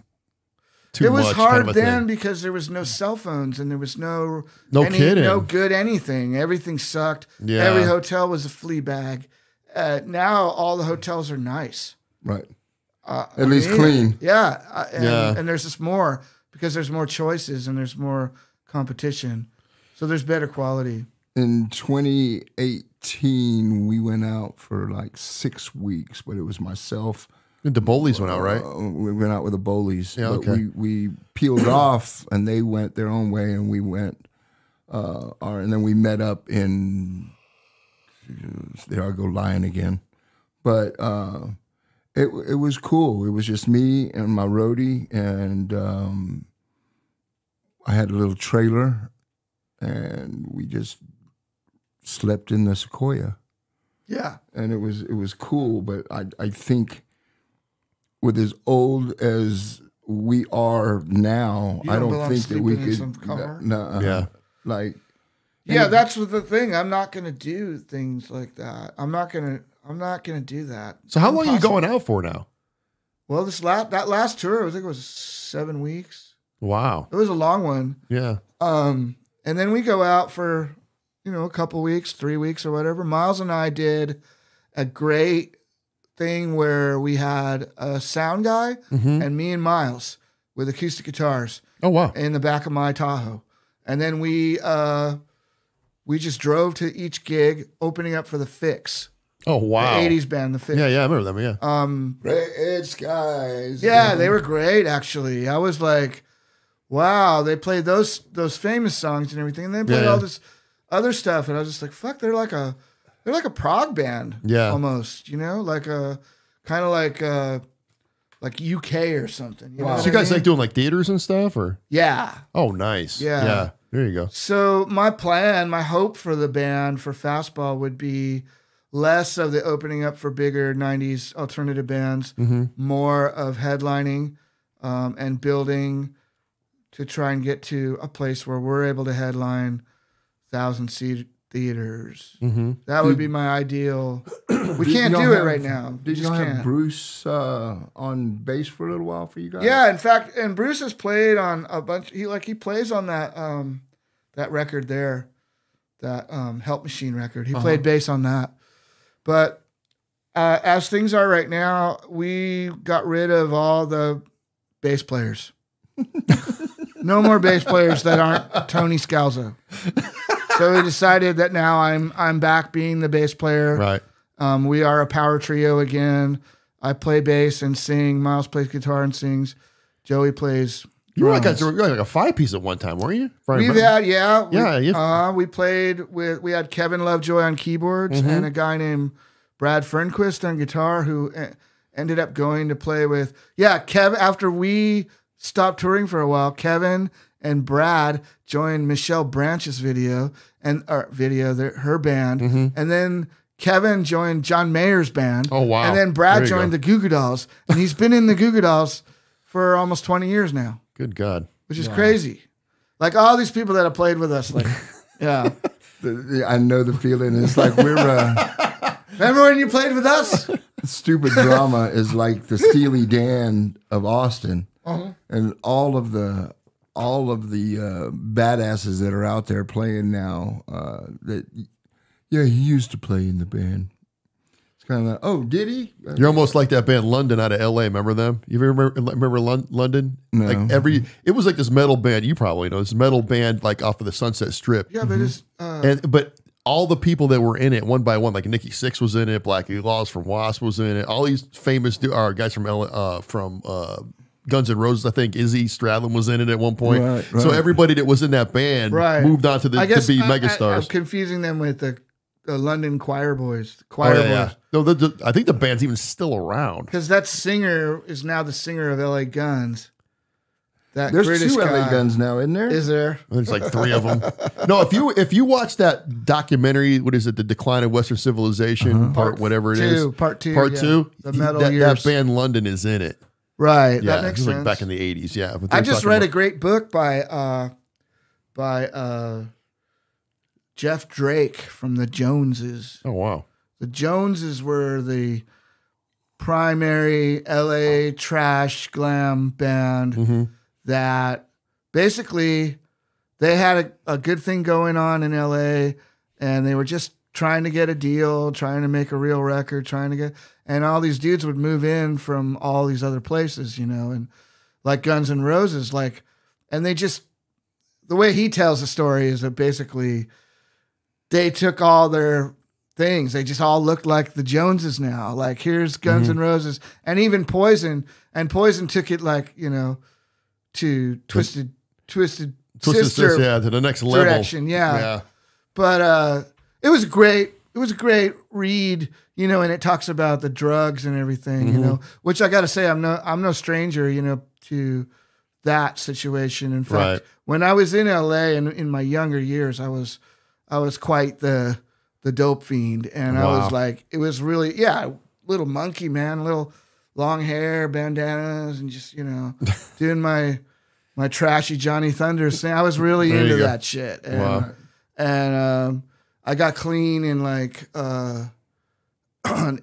too much. It was hard kind of a then thing. because there was no cell phones and there was no kidding. no good anything. Everything sucked. Yeah. Every hotel was a flea bag. Now all the hotels are nice. right. At least clean. Yeah. Yeah. And there's just more because there's more choices and there's more competition. So there's better quality. In 2018, we went out for like 6 weeks, but it was myself. The Bowleys went out, right? We went out with the Bowleys. Yeah, but okay. we peeled off, and they went their own way, and we went. And then we met up in. There I go lying again, but it was cool. It was just me and my roadie, and I had a little trailer, and we just slept in the Sequoia. Yeah. And it was cool, but I think with as old as we are now, You I don't don't belong think that we sleeping in could. some cover? No, Yeah. like Yeah, that's what the thing. I'm not gonna do things like that. I'm not gonna do that. So how long are you Impossible. going out for now? Well, that last tour, I think it was 7 weeks. Wow. It was a long one. Yeah. And then we go out for, a couple weeks, 3 weeks or whatever. Miles and I did a great thing where we had a sound guy and me and Miles with acoustic guitars Oh wow. in the back of my Tahoe. And then we just drove to each gig opening up for the Fix. Oh wow. The 80s band, the Fix. Yeah, I remember them. Yeah. Red skies. Yeah, they were great actually. I was like, wow, they played those famous songs and everything, and they played all this other stuff, and I was just like, fuck, they're like a prog band, almost, like a kind of like UK or something. You know So what you I guys mean? like doing like theaters and stuff, or? Yeah. Oh, nice. Yeah. Yeah. There you go. So my hope for the band for Fastball would be less of the opening up for bigger 90s alternative bands, more of headlining and building to try and get to a place where we're able to headline 1,000-seat theaters. That would be my ideal. We can't do it right now. Did you have Bruce on bass for a little while for you guys? Yeah, in fact, and Bruce has played on a bunch. He plays on that that record there, that Help Machine record. He played bass on that. But as things are right now, we got rid of all the bass players. No more bass players that aren't Tony Scalzo. So we decided that now I'm back being the bass player. Right. We are a power trio again. I play bass and sing. Miles plays guitar and sings. Joey plays. You were like drums. a 5-piece at one time, weren't you? We've had, we had Kevin Lovejoy on keyboards and a guy named Brad Fernquist on guitar who ended up going to play with, Kevin, after we stopped touring for a while, Kevin and Brad joined Michelle Branch's her band. And then Kevin joined John Mayer's band. Oh, wow. And then Brad joined the Goo Goo Dolls. And he's been in the Goo Goo Dolls for almost 20 years now. Good God. Which is crazy. Like all these people that have played with us, like, yeah. I know the feeling. It's like we're Remember when you played with us? Stupid Drama is like the Steely Dan of Austin, and all of the badasses that are out there playing now. He used to play in the band. Kind of like, oh, did he? You're almost like that band London out of L.A. Remember them? You remember London? No. Like it was like this metal band. You probably know this metal band like off of the Sunset Strip. Yeah, but it's but all the people that were in it one by one, like Nikki Sixx was in it, Blackie Lawless from Wasp was in it. All these famous guys from Guns N' Roses, I think Izzy Stradlin was in it at one point. Right. So everybody that was in that band moved on to be megastars. I'm confusing them with the London Choir Boys. Boys. No, I think the band's even still around. Because that singer is now the singer of LA Guns. That There's British two guy. LA Guns now, isn't there? Is there? There's like 3 of them. No, if you watch that documentary, what is it? The Decline of Western Civilization, part whatever it is. Part two. The metal that years. band London is in it. Right. Yeah, that makes it was sense. like back in the 80s. Yeah. But I just read a great book by Jeff Drake from the Joneses. Oh wow. The Joneses were the primary LA trash glam band that basically they had a good thing going on in LA, and they were just trying to get a deal, trying to make a real record, and all these dudes would move in from all these other places, and like Guns N' Roses, and they just, the way he tells the story is that basically they took all their things. They just all looked like the Joneses now. Like, here's Guns N' Roses, and even Poison. And Poison took it to Twisted Sister, to the next level. direction. Yeah. But it was great. It was a great read, and it talks about the drugs and everything, which I got to say, I'm no stranger, to that situation. In fact, when I was in LA and in my younger years, I was quite the dope fiend, and I was like, it was really, little monkey man, little long hair, bandanas, and just, doing my trashy Johnny Thunders thing. I was really There you into go. that shit. And, Wow. and I got clean in like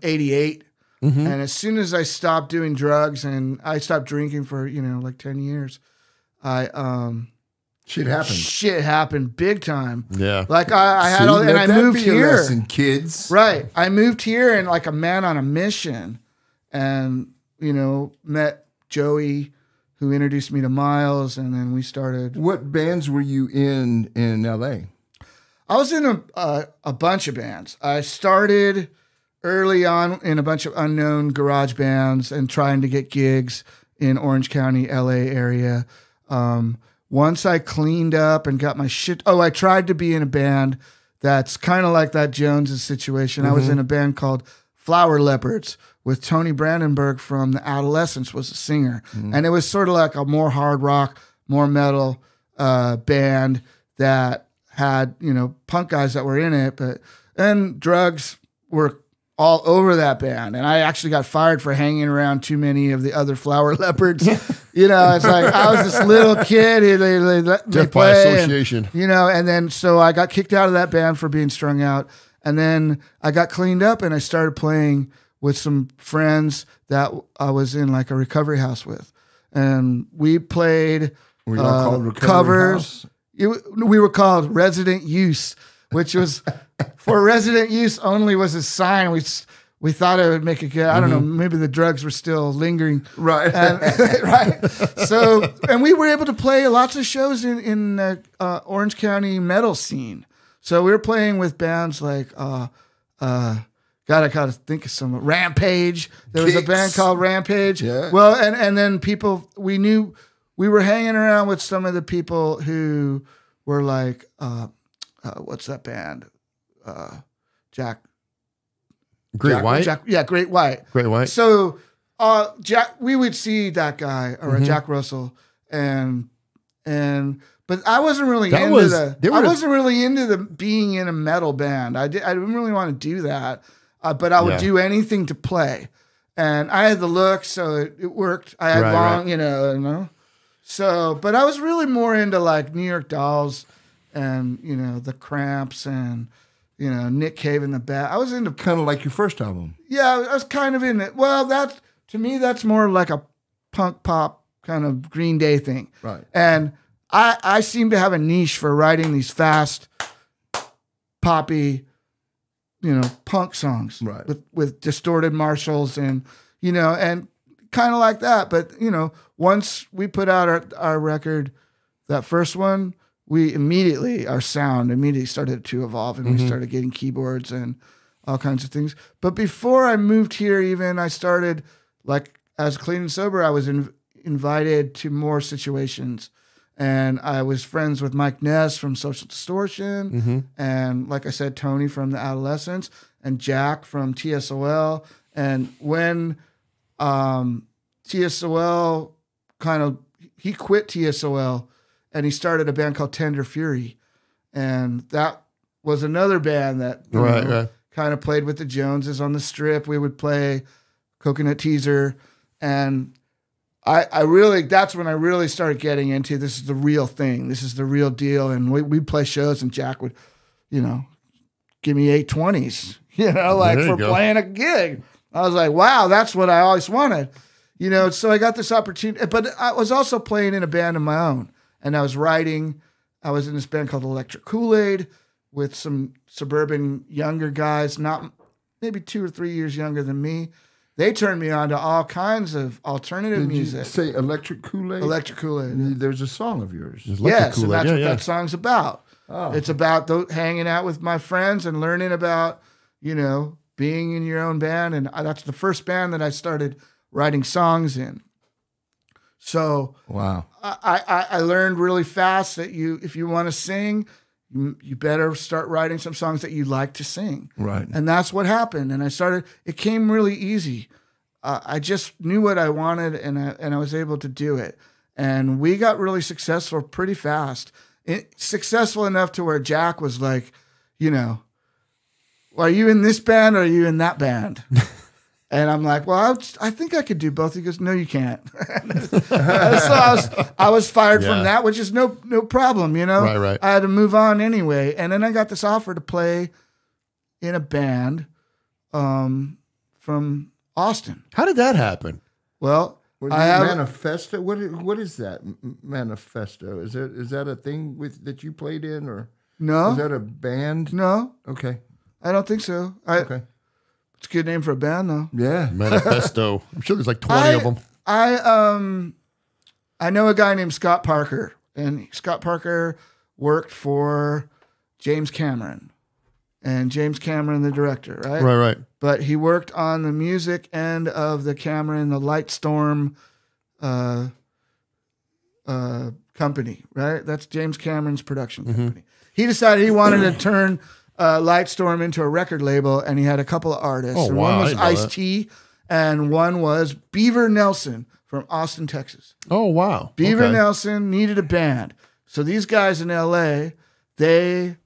88. Mm-hmm. And as soon as I stopped doing drugs and I stopped drinking for, like 10 years, Shit happened. shit happened big time. Yeah. Like I had See, all, and let I that moved be a here. lesson, kids. Right. I moved here and like a man on a mission and, met Joey, who introduced me to Miles. And then we started. What bands were you in L.A.? I was in a bunch of bands. I started early on in a bunch of unknown garage bands and trying to get gigs in Orange County, LA area. Once I cleaned up and got my shit. Oh, I tried to be in a band that's kind of like that Jones's situation. I was in a band called Flower Leopards with Tony Brandenburg from the Adolescents was a singer. And it was sort of like a more hard rock, more metal band that had, punk guys that were in it, and drugs were all over that band. And I actually got fired for hanging around too many of the other Flower Leopards. It's like I was this little kid. They let me Death by play. association. And then so I got kicked out of that band for being strung out. And then I got cleaned up and I started playing with some friends that I was in like a recovery house with. And we played Were y'all called Recovery covers. House? We were called Resident Use, which was for resident use only was a sign. We thought it would make it good. I don't know. Maybe the drugs were still lingering. Right. Right. So, and we were able to play lots of shows in Orange County metal scene. So we were playing with bands like, God, I gotta think of some. Rampage. There was a band called Rampage. Yeah. Well, and then people, we knew, we were hanging around with some of the people who were like, what's that band? Jack. Great White? Great White. Great White. So, Jack, we would see that guy or Jack Russell, but I wasn't really I wasn't really into the being in a metal band. I didn't really want to do that, but I would do anything to play, and I had the look, so it worked. I had long, So, but I was really more into like New York Dolls, and the Cramps, and Nick Cave and the Bat. I was into Kind of like your first album. Yeah, I was kind of in it. Well, to me, that's more like a punk pop kind of Green Day thing. Right. And I seem to have a niche for writing these fast, poppy, punk songs. Right. With distorted Marshalls and, and kind of like that. But, once we put out our record, that first one, our sound immediately started to evolve, and we started getting keyboards and all kinds of things. But before I moved here, even I started like as clean and sober, I was invited to more situations, and I was friends with Mike Ness from Social Distortion, and like I said, Tony from the Adolescents, and Jack from TSOL. And when TSOL he quit TSOL. And he started a band called Tender Fury. And that was another band that kind of played with the Joneses on the Strip. We would play Coconut Teaser. And that's when I really started getting into this is the real thing. This is the real deal. And we'd play shows and Jack would, give me 820s, for playing a gig. I was like, wow, that's what I always wanted. So I got this opportunity. But I was also playing in a band of my own. And I was writing. I was in this band called Electric Kool-Aid with some suburban younger guys, not maybe 2 or 3 years younger than me. They turned me on to all kinds of alternative music. You say Electric Kool-Aid? Electric Kool-Aid. There's a song of yours. Yes, and that's what that song's about. Oh. It's about hanging out with my friends and learning about, being in your own band. And that's the first band that I started writing songs in. So wow, I learned really fast that if you want to sing, you better start writing some songs that you like to sing. Right. And that's what happened. And it came really easy. I just knew what I wanted, and I was able to do it. And we got really successful pretty fast. Successful enough to where Jack was like, are you in this band or are you in that band? And I'm like, well, I think I could do both. He goes, no, you can't. So I was fired from that, which is no problem, you know? Right. I had to move on anyway. And then I got this offer to play in a band from Austin. How did that happen? Well, Manifesto. What is that? Manifesto. Is that a thing that you played in, or no? Is that a band? No. Okay. I don't think so. Okay. It's a good name for a band, though. Yeah. Manifesto. I'm sure there's like 20 of them. I know a guy named Scott Parker, and Scott Parker worked for James Cameron, and James Cameron, the director, right? Right. But he worked on the music end of the Cameron, the Lightstorm company, right? That's James Cameron's production company. He decided he wanted to turn Lightstorm into a record label, and he had a couple of artists. Oh, and wow, one I was didn't know Ice-T, and one was Beaver Nelson from Austin, Texas. Oh, wow. Beaver Okay. Nelson needed a band. So these guys in LA, they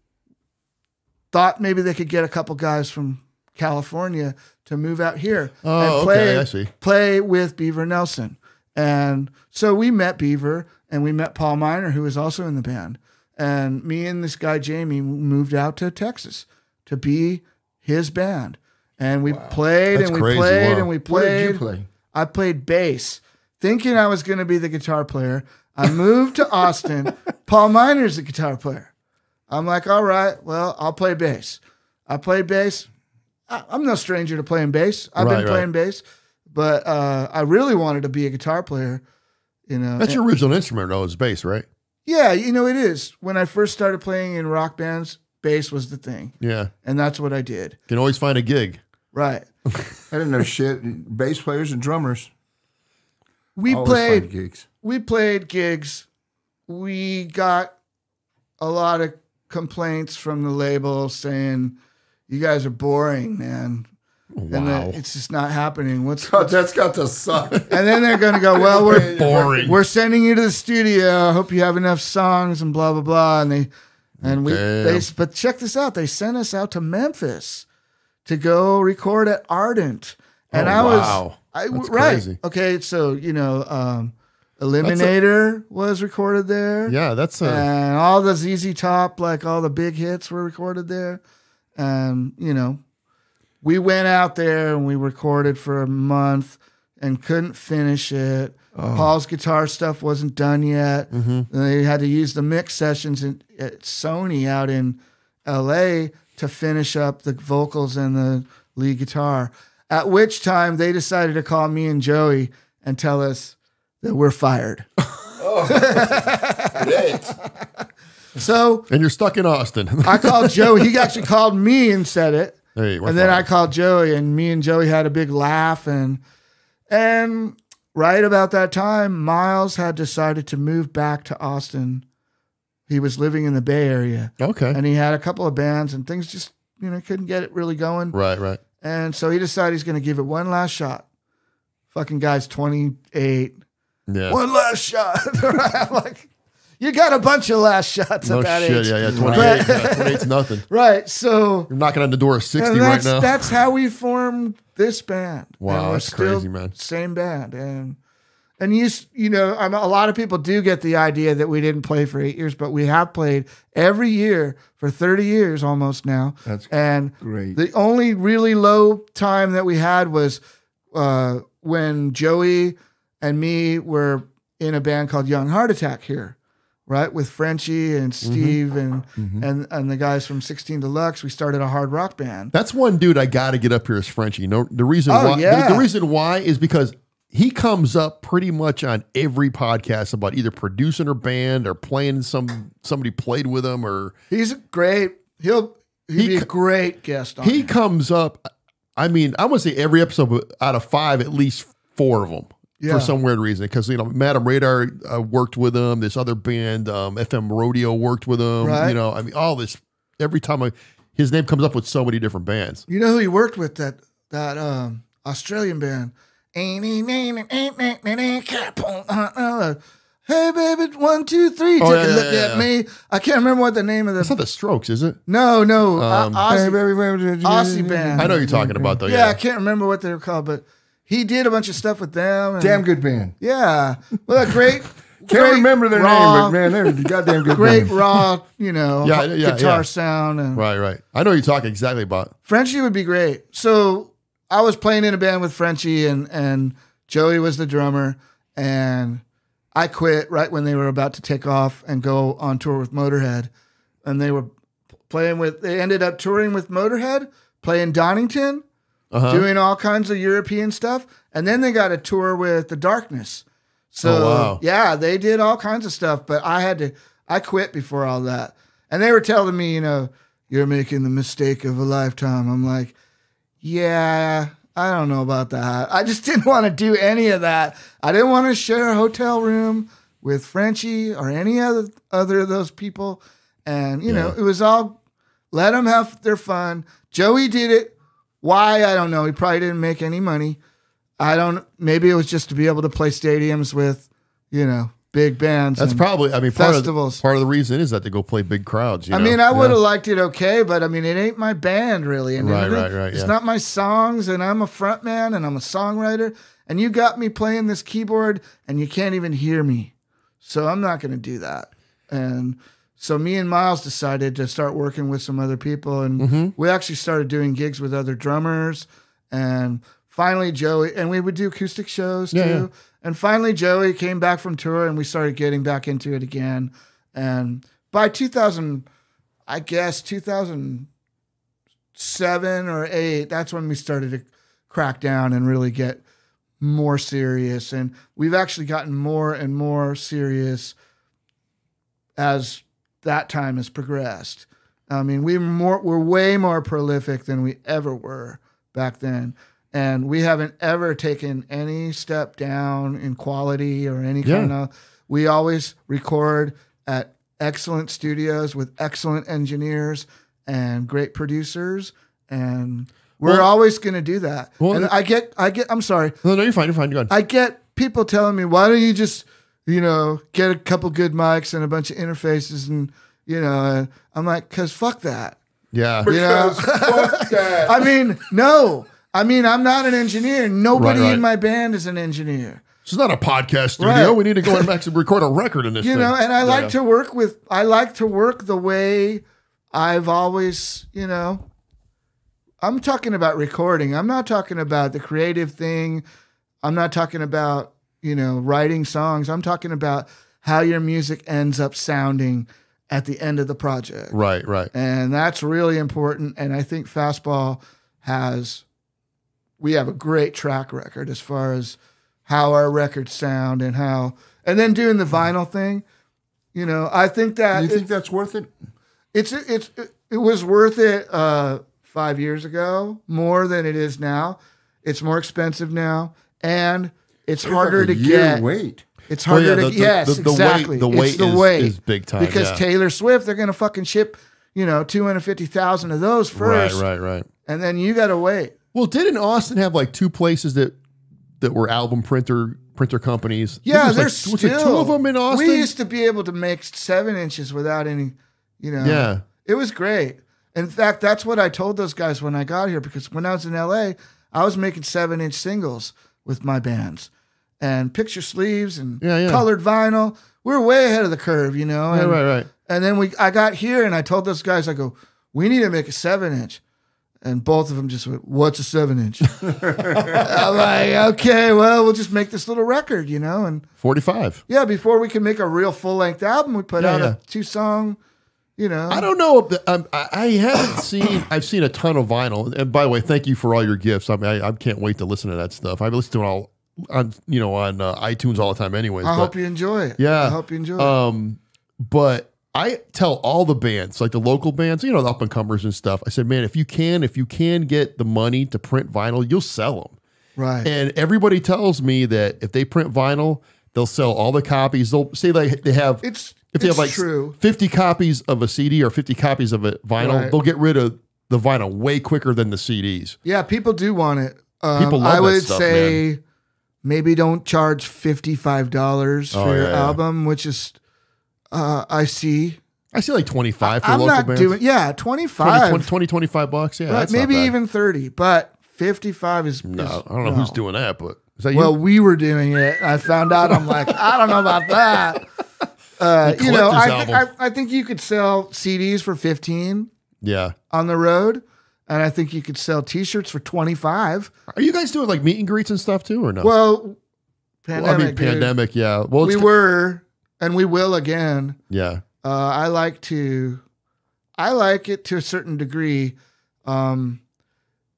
thought maybe they could get a couple guys from California to move out here and okay, I see. play with Beaver Nelson. And so we met Beaver, and we met Paul Miner, who was also in the band. And me and this guy, Jamie, moved out to Texas to be his band. And we played, That's and we crazy. played, Wow. and we What played. did you play? I played bass, thinking I was going to be the guitar player. I moved to Austin. Paul Miner's the guitar player. I'm like, all right, well, I'll play bass. I played bass. I'm no stranger to playing bass. I've been playing bass, but I really wanted to be a guitar player. You know, That's your original instrument, though, is bass, right? yeah, you know it is. When I first started playing in rock bands, bass was the thing, Yeah. and that's what I did. Can always find a gig. Right. I didn't know shit. Bass players and drummers. We Always played find gigs. We played gigs. We got a lot of complaints from the label saying, "You guys are boring, man." And that it's just not happening. What's That's got to suck. and then they're going to go, well, we're Boring. We're sending you to the studio. I hope you have enough songs and blah blah blah. And but check this out. They sent us out to Memphis to go record at Ardent, and wow. That's right. crazy. Okay, so you know, Eliminator was recorded there. Yeah, that's and all the ZZ Top, like all the big hits, were recorded there. And you know, we went out there and we recorded for a month and couldn't finish it. Paul's guitar stuff wasn't done yet. And they had to use the mix sessions at Sony out in LA to finish up the vocals and the lead guitar. At which time they decided to call me and Joey and tell us that we're fired. So, and you're stuck in Austin. I called Joey. He actually called me and said it. Hey, we're and then fine. I called Joey, and me and Joey had a big laugh. And right about that time, Miles had decided to move back to Austin. He was living in the Bay Area. Okay. And he had a couple of bands, and things just, you know, couldn't get it really going. Right. And so he decided he's going to give it one last shot. Fucking guy's 28. Yeah. One last shot. I'm like, you got a bunch of last shots No at that shit. age. Yeah. 28. 28's nothing. Right. So You're knocking on the door of 60 and right now. that's how we formed this band. Wow, And we're that's still crazy, man. Same band. And you know, a lot of people do get the idea that we didn't play for 8 years, but we have played every year for 30 years almost now. That's and great. The only really low time that we had was when Joey and me were in a band called Young Heart Attack here, right? With Frenchie and Steve and the guys from 16 Deluxe. We started a hard rock band. That's one dude I got to get up here is Frenchie. You know, the reason Oh, why yeah. the reason why is because he comes up pretty much on every podcast about either producing a band or playing somebody played with him or He's great. He'd be a great guest on he here. comes up. I mean, I want to say every episode out of 5, at least 4 of them. Yeah. For some weird reason, because you know, Madam Radar worked with him. This other band, FM Rodeo, worked with him. Right. You know, I mean, all this. Every time his name comes up with so many different bands. You know who he worked with? That hey baby, 1, 2, 3, took a look at me. I can't remember what the name of the. That's not the Strokes, is it? No, Hey, baby, Aussie band. I know you're talking about though. Yeah, I can't remember what they were called, but he did a bunch of stuff with them. And, Damn good band. Yeah, well, a great. Can't remember their name, but man, they're a goddamn good Great band. raw, guitar yeah. sound. And Right. I know you're talking exactly about. Frenchie would be great. So I was playing in a band with Frenchie, and Joey was the drummer, and I quit right when they were about to take off and go on tour with Motorhead, and they were they ended up touring with Motorhead, playing Donington, doing all kinds of European stuff, and then they got a tour with The Darkness. So yeah, they did all kinds of stuff, but I quit before all that. And they were telling me, you're making the mistake of a lifetime. I'm like, yeah, I don't know about that. I just didn't want to do any of that. I didn't want to share a hotel room with Frenchie or any other of those people. And, it was all, let them have their fun. Joey did it. Why? I don't know. He probably didn't make any money. Maybe it was just to be able to play stadiums with, big bands. That's probably, festivals. Part of the reason is that they go play big crowds. I would have liked it okay, but it ain't my band really. And right. It's not my songs, and I'm a front man and I'm a songwriter, and you got me playing this keyboard and you can't even hear me. So I'm not going to do that. And so me and Miles decided to start working with some other people, and we actually started doing gigs with other drummers, and finally Joey, and we would do acoustic shows too. Yeah. And finally Joey came back from tour, and we started getting back into it again. And by 2007 or 8, that's when we started to crack down and really get more serious. And we've actually gotten more and more serious as that time has progressed. We're way more prolific than we ever were back then. And we haven't ever taken any step down in quality or any kind of. We always record at excellent studios with excellent engineers and great producers, and we're always going to do that. Well, and I get. I'm sorry. No, you're fine. Go ahead. I get people telling me, "Why don't you just, get a couple good mics and a bunch of interfaces?" And and I'm like, "Cause fuck that." Yeah. Because fuck that. No. I'm not an engineer. Nobody in my band is an engineer. This is not a podcast studio. Right. We need to go and actually record a record in this thing. And I like to work the way I've always, I'm talking about recording. I'm not talking about the creative thing. I'm not talking about, writing songs. I'm talking about how your music ends up sounding at the end of the project. Right. And that's really important. And I think Fastball we have a great track record as far as how our records sound and then doing the vinyl thing. I think that. You think that's worth it? It was worth it 5 years ago, more than it is now. It's more expensive now, and it's harder to get. Wait. It's harder to get. Exactly. The wait is big time. Because Taylor Swift, they're going to fucking ship, 250,000 of those first. Right. And then you got to wait. Well, didn't Austin have like 2 places that were album printer companies? Yeah, there's was it 2 of them in Austin? We used to be able to make 7 inches without any, Yeah. It was great. In fact, that's what I told those guys when I got here, because when I was in LA, I was making 7-inch singles with my bands and picture sleeves and colored vinyl. We were way ahead of the curve, And, right. And then I got here and I told those guys, I go, we need to make a 7-inch. And both of them just went, what's a 7-inch? I'm like, okay, well, we'll just make this little record, and 45. Yeah, before we can make a real full-length album, we put out a 2-song, I don't know. I haven't seen, I've seen a ton of vinyl. And by the way, thank you for all your gifts. I can't wait to listen to that stuff. I listen to it all on iTunes all the time anyways. I hope you enjoy it. Yeah. I hope you enjoy it. But I tell all the bands, like the local bands, the up and comers and stuff. I said, man, if you can get the money to print vinyl, you'll sell them. Right. And everybody tells me that if they print vinyl, they'll sell all the copies. They'll say they have if they have like true. 50 copies of a CD or 50 copies of a vinyl, they'll get rid of the vinyl way quicker than the CDs. Yeah, people do want it. People love I would that stuff, say maybe don't charge $55 for your yeah. album, which is I see like 25 for I'm local not bands. doing 25 25 bucks. Yeah, right, that's not maybe bad. even 30, but 55 is No, is- I don't know who's doing that, but is that you? Well, we were doing it. I found out. I'm like, I don't know about that. You know, collector's I think you could sell CDs for 15 yeah. on the road, and I think you could sell T-shirts for 25. Are you guys doing like meet and greets and stuff too, or no? Well, pandemic. dude. pandemic. Yeah. Well, We were, and we will again. Yeah. I like it to a certain degree,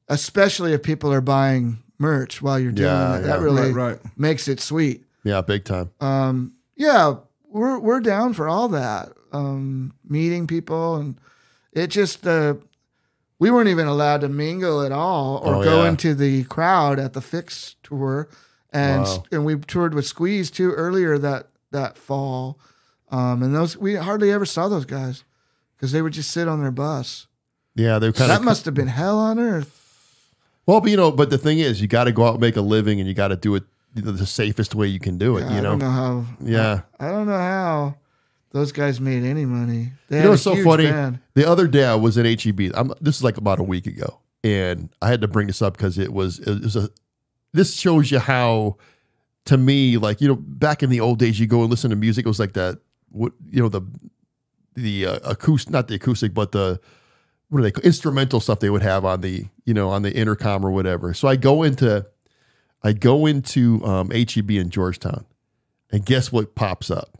especially if people are buying merch while you're doing Yeah, it. yeah. That really Right. makes it sweet. Yeah. Big time. Yeah, we're down for all that. Meeting people, and it just we weren't even allowed to mingle at all or go yeah. into the crowd at the Fix tour, and Wow. and we toured with Squeeze too earlier that fall, and those we hardly ever saw those guys because they would just sit on their bus. Yeah. They kind That of. must have been hell on earth. Well, but but the thing is, you got to go out and make a living, and you got to do it the safest way you can do it. Yeah, you I know. don't know how. Yeah. I don't know how those guys made any money. They You had know a what's so huge funny? band. The other day I was at HEB. This is like about a week ago, and I had to bring this up because it was a. This shows you how, to me, like back in the old days, you go and listen to music. It was like that. What the acoustic, not the acoustic, but the what are they call instrumental stuff they would have on the on the intercom or whatever. So I go into HEB in Georgetown, and guess what pops up?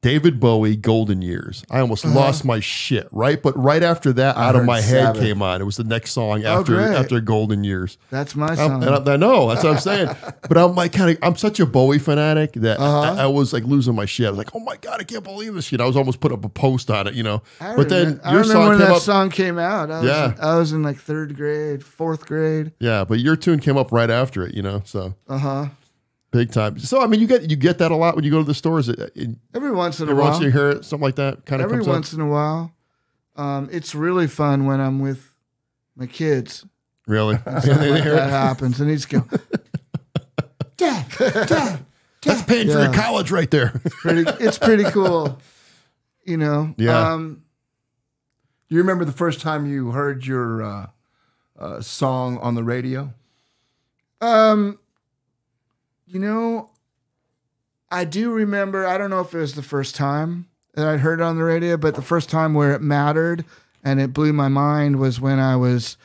David Bowie, Golden Years. I almost lost my shit, right? But right after that, Out of heard My Head Sabbath. came on. It was the next song Oh, great. after Golden Years. That's my And song. I know, that's what I'm saying. But I'm like I'm such a Bowie fanatic that I was like losing my shit. I was like, oh my God, I can't believe this shit. I was almost put up a post on it, But then I your remember song when came that up. song came out. I was in like 3rd grade, 4th grade. Yeah, but your tune came up right after it, so Uh-huh. big time. So I mean, you get that a lot when you go to the stores. Every once in a Every while. once you hear it, something like that kind of Every comes once up. in a while. It's really fun when I'm with my kids. Really? Something like that happens. And he's go, Dad, That's paying for Yeah. your college right there. it's pretty cool. Yeah. Do you remember the first time you heard your song on the radio? I do remember, I don't know if it was the first time that I'd heard it on the radio, but the first time where it mattered and it blew my mind was when I was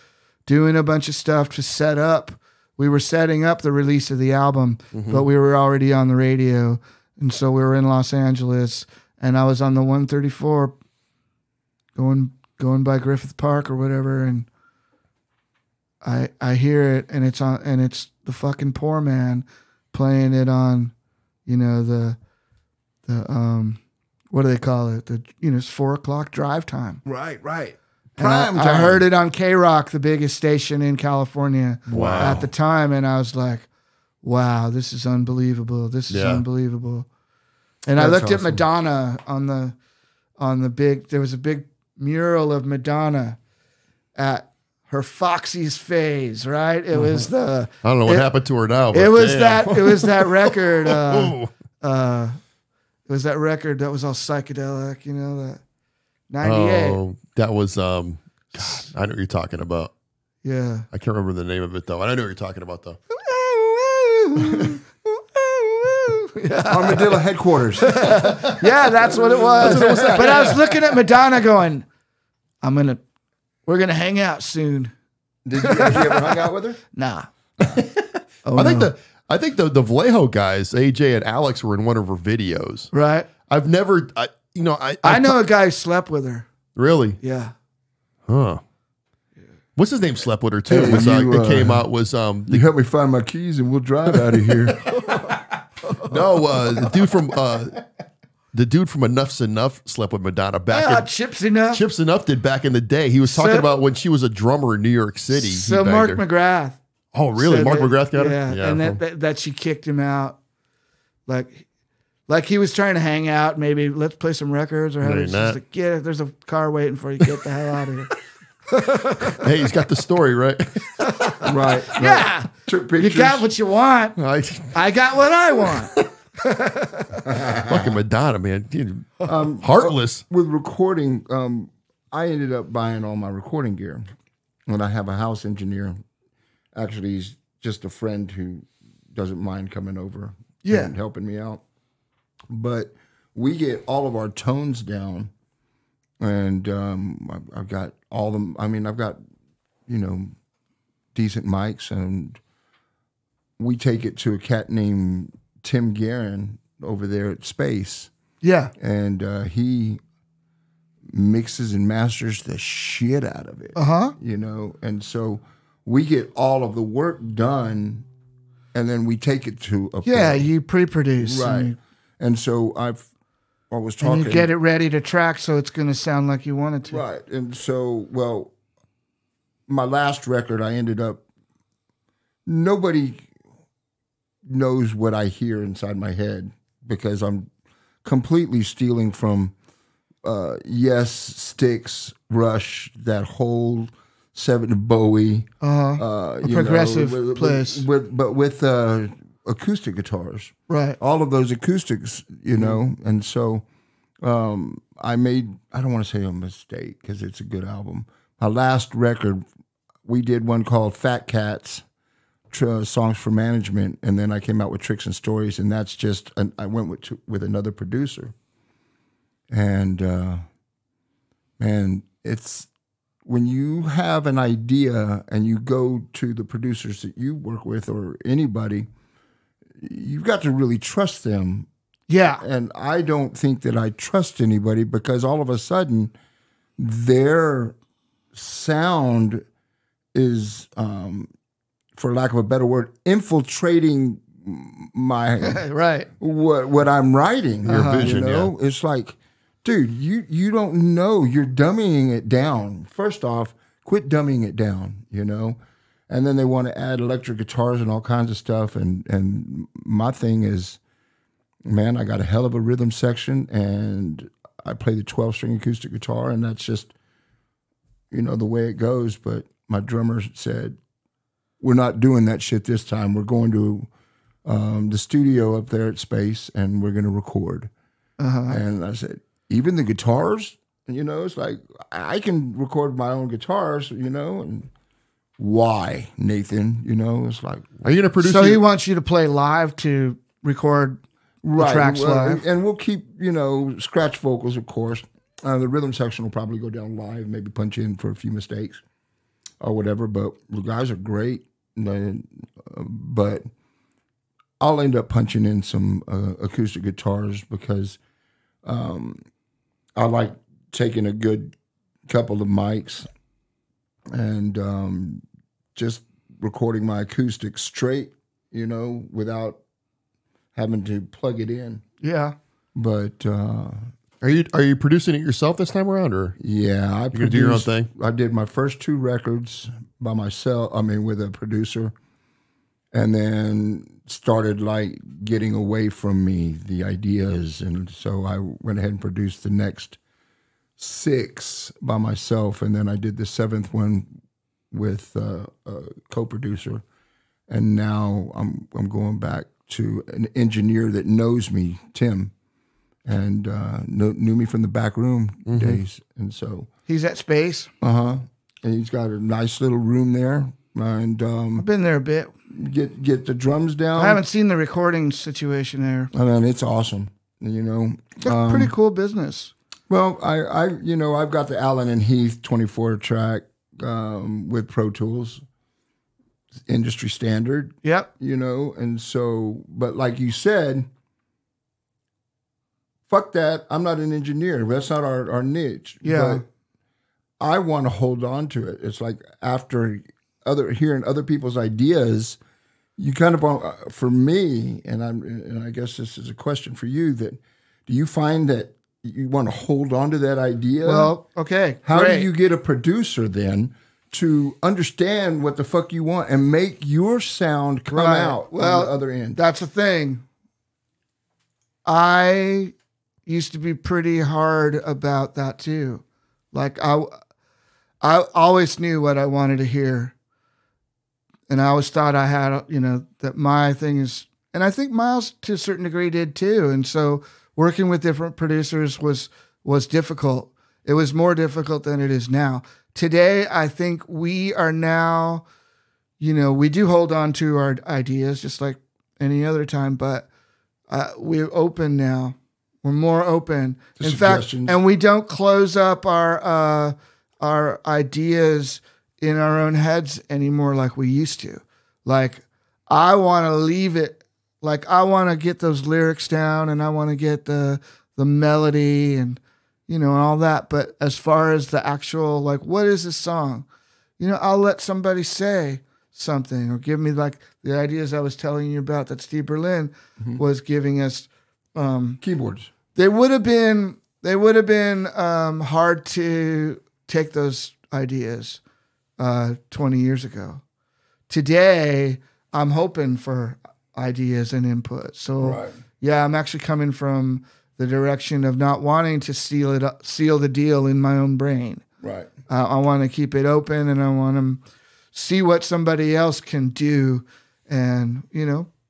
doing a bunch of stuff to set up. We were setting up the release of the album, but we were already on the radio. And so we were in Los Angeles, and I was on the 134 going by Griffith Park or whatever, and I hear it, and it's on, and it's the fucking Poor Man playing it on, the what do they call it? It's 4 o'clock drive time. Right. And I Prime time. heard it on K-Rock, the biggest station in California at the time, and I was like, wow, this is unbelievable. This is Yeah. unbelievable. And I That's looked at awesome. Madonna on the big, there was a big mural of Madonna at her Foxy's phase, right? It was the I don't know what happened to her now. But it was damn. it was that record. Oh. It was that record that was all psychedelic, that 98. Oh, that was God, I know what you're talking about. Yeah. I can't remember the name of it though. I know what you're talking about though. Armadillo headquarters. Yeah, that's what it was. But I was looking at Madonna going, we're gonna hang out soon. Did you ever hang out with her? Nah. I think the Vallejo guys, AJ and Alex, were in one of her videos. Right? I've never, I know a guy who slept with her. Really? Yeah. Huh. What's his name? Slept with her too. Hey, Was you, it came out was You help me find my keys and we'll drive out of here. no the dude from Enough's Enough slept with Madonna back in Chips Enough. Chips Enough did back in the day. He was talking So- about when she was a drummer in New York City. he So banged Mark her. McGrath. Oh, really? said Mark that- McGrath got her? Yeah. And that she kicked him out. Like he was trying to hang out, maybe let's play some records or No, whatever. you're She's not. like, there's a car waiting for you. Get the hell out of here. Hey, he's got the story, right? Right. Yeah. Took pictures. You got what you want. I got what I want. Fucking Madonna, man. Dude, heartless. With recording, I ended up buying all my recording gear. And I have a house engineer. Actually, he's just a friend who doesn't mind coming over and helping me out. But we get all of our tones down. And I've got all them. I mean, I've got, decent mics. And we take it to a cat named Tim Guerin over there at Space. Yeah. And he mixes and masters the shit out of it. And so we get all of the work done, and then we take it to a place. You pre-produce. Right. And so I was talking. And you get it ready to track so it's going to sound like you want it to. Right. And so, well, my last record, I ended up, nobody knows what I hear inside my head because I'm completely stealing from Yes, Styx, Rush, that whole 7 Bowie, a progressive place, but with acoustic guitars, right? All of those acoustics, and so I made, I don't want to say a mistake because it's a good album. My last record, we did one called Fat Cats, Songs for Management, and then I came out with Tricks and Stories, and that's just, I went with another producer. And, man, it's when you have an idea and you go to the producers that you work with or anybody, you've got to really trust them. Yeah. And I don't think that I trust anybody because all of a sudden their sound is, for lack of a better word, infiltrating my right what I'm writing. Your vision, It's like, dude, you don't know. You're dummying it down. First off, quit dumbing it down, And then they want to add electric guitars and all kinds of stuff. And my thing is, man, I got a hell of a rhythm section, and I play the 12-string acoustic guitar, and that's just, the way it goes. But my drummer said, we're not doing that shit this time. We're going to the studio up there at Space, and we're going to record. And I said, even the guitars? It's like, I can record my own guitars, and why, Nathan? It's like, are you going to produce? So he wants you to play live to record the tracks live, and we'll keep scratch vocals, of course. The rhythm section will probably go down live, maybe punch in for a few mistakes or whatever. But the guys are great, but I'll end up punching in some acoustic guitars because I like taking a good couple of mics and just recording my acoustics straight, without having to plug it in. Yeah. But are you producing it yourself this time around, or yeah, you're gonna do your own thing? I did my first 2 records by myself. I mean, with a producer, and then started like getting away from me the ideas, and so I went ahead and produced the next 6 by myself, and then I did the 7th one with a co-producer, and now I'm going back to an engineer that knows me, Tim, and knew me from the back room days, and so he's at Space. And he's got a nice little room there, and I've been there a bit. Get the drums down. I haven't seen the recording situation there. I mean, it's awesome. It's a pretty cool business. Well, I've got the Allen and Heath 24 track with Pro Tools, industry standard. Yep. And so, but like you said, fuck that. I'm not an engineer. That's not our niche. Yeah. But I want to hold on to it. It's like after hearing other people's ideas, you kind of want, for me, and I guess this is a question for you, that do you find that you want to hold on to that idea? Well, okay. How do you get a producer then to understand what the fuck you want and make your sound come out on the other end? That's the thing. I used to be pretty hard about that too. Like I always knew what I wanted to hear. And I always thought I had, that my thing is, and I think Miles to a certain degree did too. And so working with different producers was difficult. It was more difficult than it is now. Today, I think we are now, we do hold on to our ideas just like any other time, but we're open now. We're more open. In fact, and we don't close up our ideas in our own heads anymore like we used to. Like, I want to leave it, like I want to get those lyrics down and I want to get the melody and, and all that. But as far as the actual, like, what is this song? I'll let somebody say something or give me like the ideas I was telling you about that Steve Berlin was giving us. Keyboards. They would have been hard to take those ideas 20 years ago. Today, I'm hoping for ideas and input. So yeah, I'm actually coming from the direction of not wanting to seal the deal in my own brain. Right. I want to keep it open, and I want to see what somebody else can do, and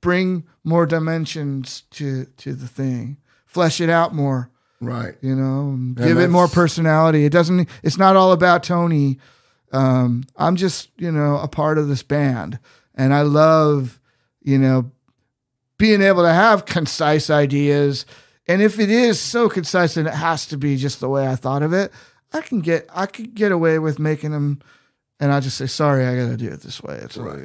bring more dimensions to the thing, flesh it out more. Right. Give it more personality. It's not all about Tony. I'm just, a part of this band, and I love, being able to have concise ideas. And if it is so concise and it has to be just the way I thought of it, I could get away with making them, and I just say, sorry, I got to do it this way. It's right.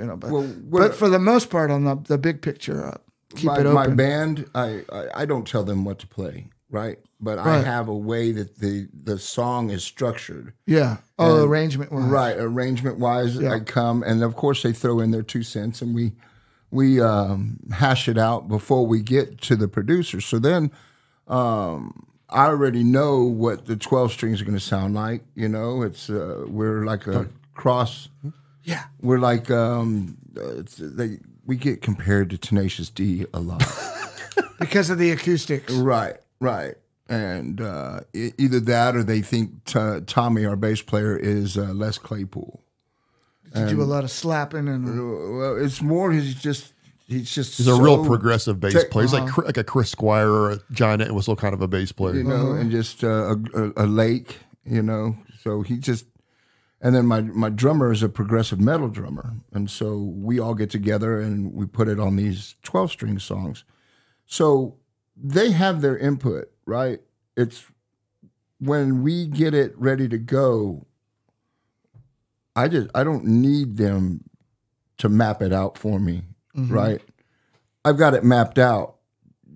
But for the most part, on the big picture, keep it open. My band, I don't tell them what to play, right? But I have a way that the song is structured. Yeah. Oh, arrangement wise. Right, arrangement wise, I come, and of course they throw in their 2 cents, and we hash it out before we get to the producer. So then, I already know what the 12 strings are going to sound like. It's we're like a cross. Yeah, we're like we get compared to Tenacious D a lot because of the acoustics. Right. And either that or they think Tommy, our bass player, is Les Claypool. Did you do a lot of slapping and? Well, it's more he's a real progressive bass player. He's like a Chris Squire or a John Whistle kind of a bass player, and just a Lake, So he just, and then my drummer is a progressive metal drummer, and so we all get together and we put it on these 12-string songs. So they have their input, right? It's when we get it ready to go. I don't need them to map it out for me. Right? I've got it mapped out.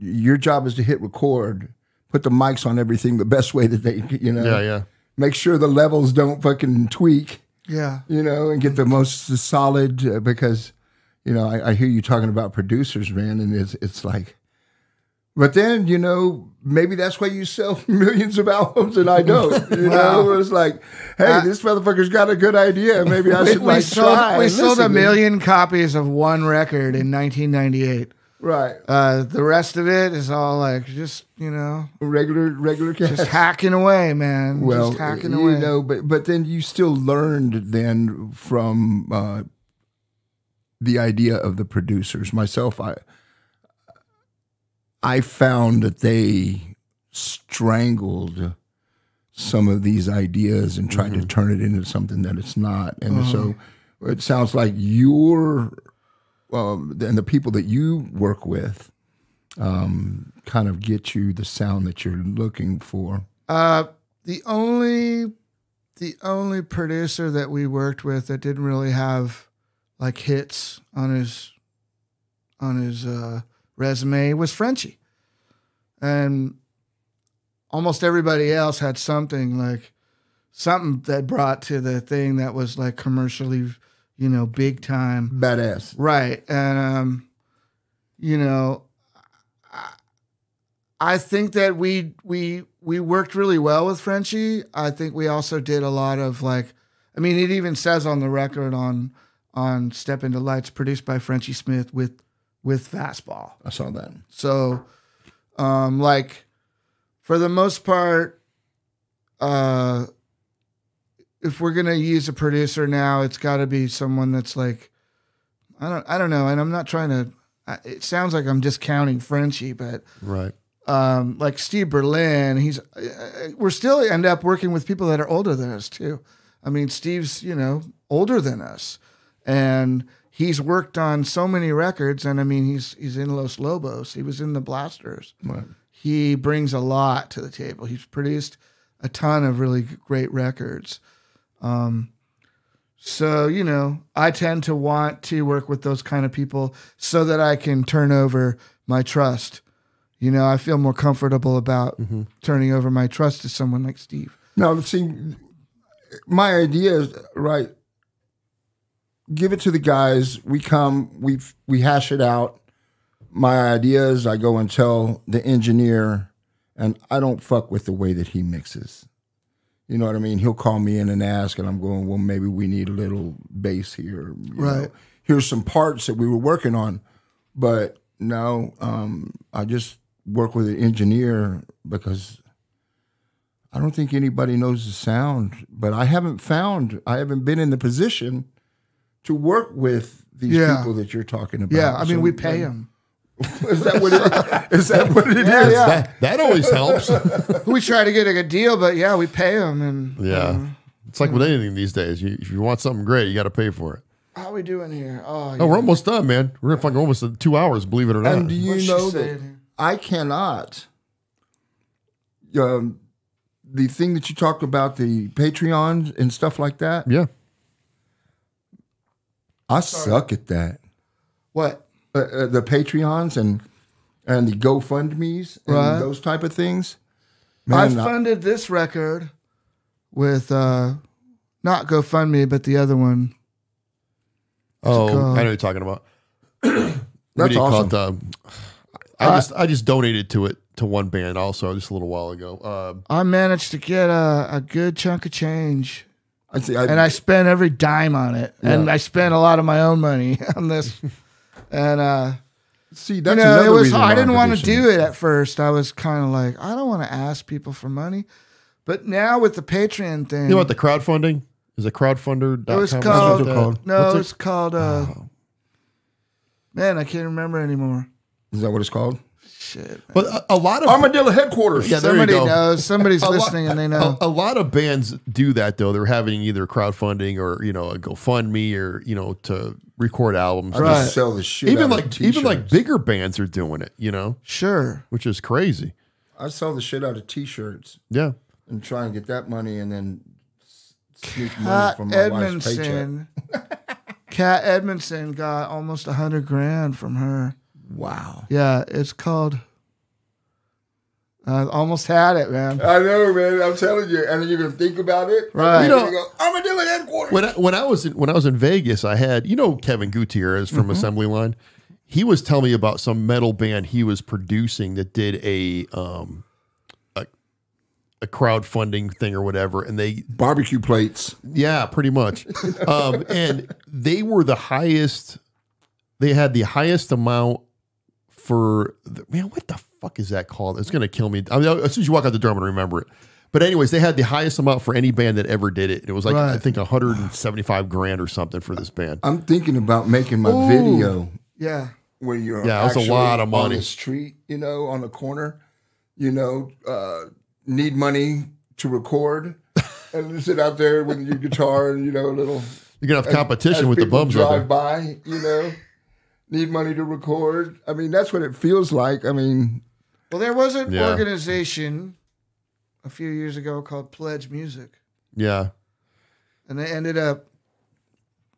Your job is to hit record, put the mics on everything the best way that they, Yeah. Make sure the levels don't fucking tweak. Yeah. And get the most solid, because, I hear you talking about producers, man, and it's like, but then, maybe that's why you sell millions of albums and I don't. It's like, hey, this motherfucker's got a good idea. Maybe I should try. We sold 1 million copies of one record in 1998. Right. The rest of it is all like just, regular cats. Just hacking away, man. Well, just hacking away. But then you still learned then from the idea of the producers. Myself, I found that they strangled some of these ideas and tried to turn it into something that it's not. And so it sounds like you're, and the people that you work with kind of get you the sound that you're looking for. The only producer that we worked with that didn't really have like hits on his resume was Frenchie, and almost everybody else had something that brought to the thing that was like commercially, big time, badass, right? And I think that we worked really well with Frenchie. I think we also did a lot of it even says on the record on Step Into Lights, produced by Frenchie Smith with Fastball. I saw that. So, for the most part, if we're going to use a producer now, it's got to be someone that's I don't know, and I'm not trying to. It sounds like I'm just counting Frenchie, but Right. like Steve Berlin, we're still end up working with people that are older than us too. I mean, Steve's older than us, and he's worked on so many records. And I mean, he's in Los Lobos. He was in the Blasters. Right. He brings a lot to the table. He's produced a ton of really great records. So, I tend to want to work with those kind of people so that I can turn over my trust. I feel more comfortable about turning over my trust to someone like Steve. Now, see, my idea is, right, give it to the guys. We come, we hash it out. My idea is I go and tell the engineer, and I don't fuck with the way that he mixes. You know what I mean? He'll call me in and ask, and I'm going, well, maybe we need a little bass here. You know, here's some parts that we were working on. But no, I just work with an engineer because I don't think anybody knows the sound. But I haven't been in the position to work with these people that you're talking about. Yeah, I mean, we pay them. Is that what it is? Yeah. That always helps. We try to get a good deal, but yeah, we pay them. And it's like with anything these days. If you want something great, you got to pay for it. How are we doing here? Oh, we're almost done, man. We're fucking almost at 2 hours, believe it or not. And do you know that I cannot? The thing that you talked about, the Patreons and stuff like that. Yeah, I suck at that. What? The Patreons and the GoFundMes and those type of things. Man, I funded this record with not GoFundMe, but the other one. Oh, I know what you're talking about. That's awesome. I just donated to one band also just a little while ago. I managed to get a good chunk of change. And I spent every dime on it, and I spent a lot of my own money on this. And see, that's another it was reason I didn't why want to do it at first. I was kind of like, I don't want to ask people for money, but now with the Patreon thing, You know what the crowdfunding is? A crowdfunder.com. it was or called. something like that? No, it's called. Man, I can't remember anymore. Is that what it's called? Shit. But a lot of Armadillo headquarters. Yeah, there you Somebody go. knows. Somebody's listening, and they know. A lot of bands do that though. They're having either crowdfunding or a GoFundMe or to record albums. I just sell the shit. Even out of even like t-shirts. bigger bands are doing it. Sure. Which is crazy. I sell the shit out of T-shirts Yeah. and try and get that money and then sneak money from my wife's paycheck. Kat Edmondson got almost $100,000 from her. Wow. Yeah, it's called. I almost had it, man. I know, man. I'm telling you, and you're gonna think about it, Right? You're gonna go, Armadillo headquarters. When I was in Vegas, I had Kevin Gutierrez from Assembly Line. He was telling me about some metal band he was producing that did a crowdfunding thing or whatever, and they Barbecue plates. Yeah, pretty much. And they were the highest. They had the highest amount for what the fuck is that called? It's gonna kill me. I mean, as soon as you walk out the door, I'm gonna remember it. But anyways, they had the highest amount for any band that ever did it. It was like I think $175,000 or something for this band. I'm thinking about making my video. Yeah. Where you're it was a lot of money on the street, on the corner, need money to record, and sit out there with your guitar and a little. You're gonna have competition with the bums out there. Drive by, need money to record. I mean, that's what it feels like. I mean, well, there was an organization a few years ago called Pledge Music. Yeah, and they ended up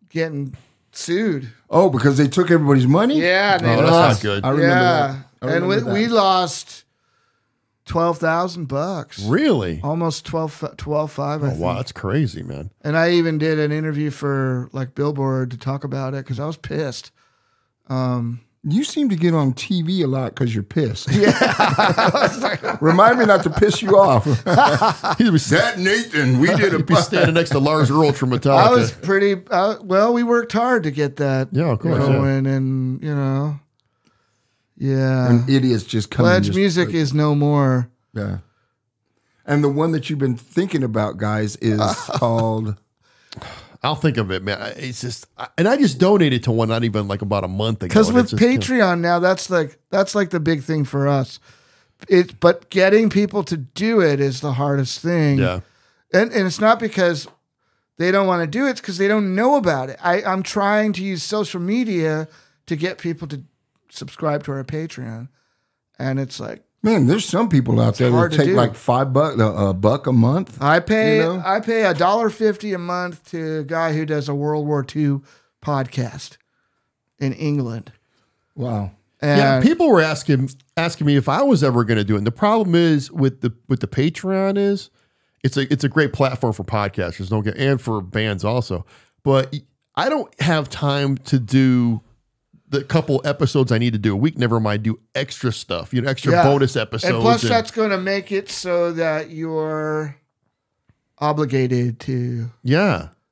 getting sued. Oh, because they took everybody's money? Yeah, they that's not good. I remember that. And we lost $12,000. Really? Almost 12.5. I think. Wow, that's crazy, man. And I even did an interview for Billboard to talk about it because I was pissed. You seem to get on TV a lot because you're pissed. Yeah. Remind me not to piss you off. That Nathan, we did He'd be standing next to Lars Ulrich from Metallica. I was pretty, we worked hard to get that going, and, yeah. And idiots just come Pledge Music is no more. Yeah. And the one that you've been thinking about, guys, is called... I'll think of it, man. It's just, and I just donated to one not even like about a month ago. Because with Patreon now, that's like the big thing for us. But getting people to do it is the hardest thing. Yeah. And it's not because they don't want to do it, it's because they don't know about it. I'm trying to use social media to get people to subscribe to our Patreon. And it's like, man, there's some people out there that take like $5, $1 a month. I pay $1.50 a month to a guy who does a World War II podcast in England. Wow. And yeah, people were asking me if I was ever going to do it. And the problem is with the Patreon is it's a great platform for podcasters, and for bands also. But I don't have time to do the couple episodes I need to do a week. Never mind do extra stuff, extra bonus episodes. And plus, that's going to make it so that you're obligated to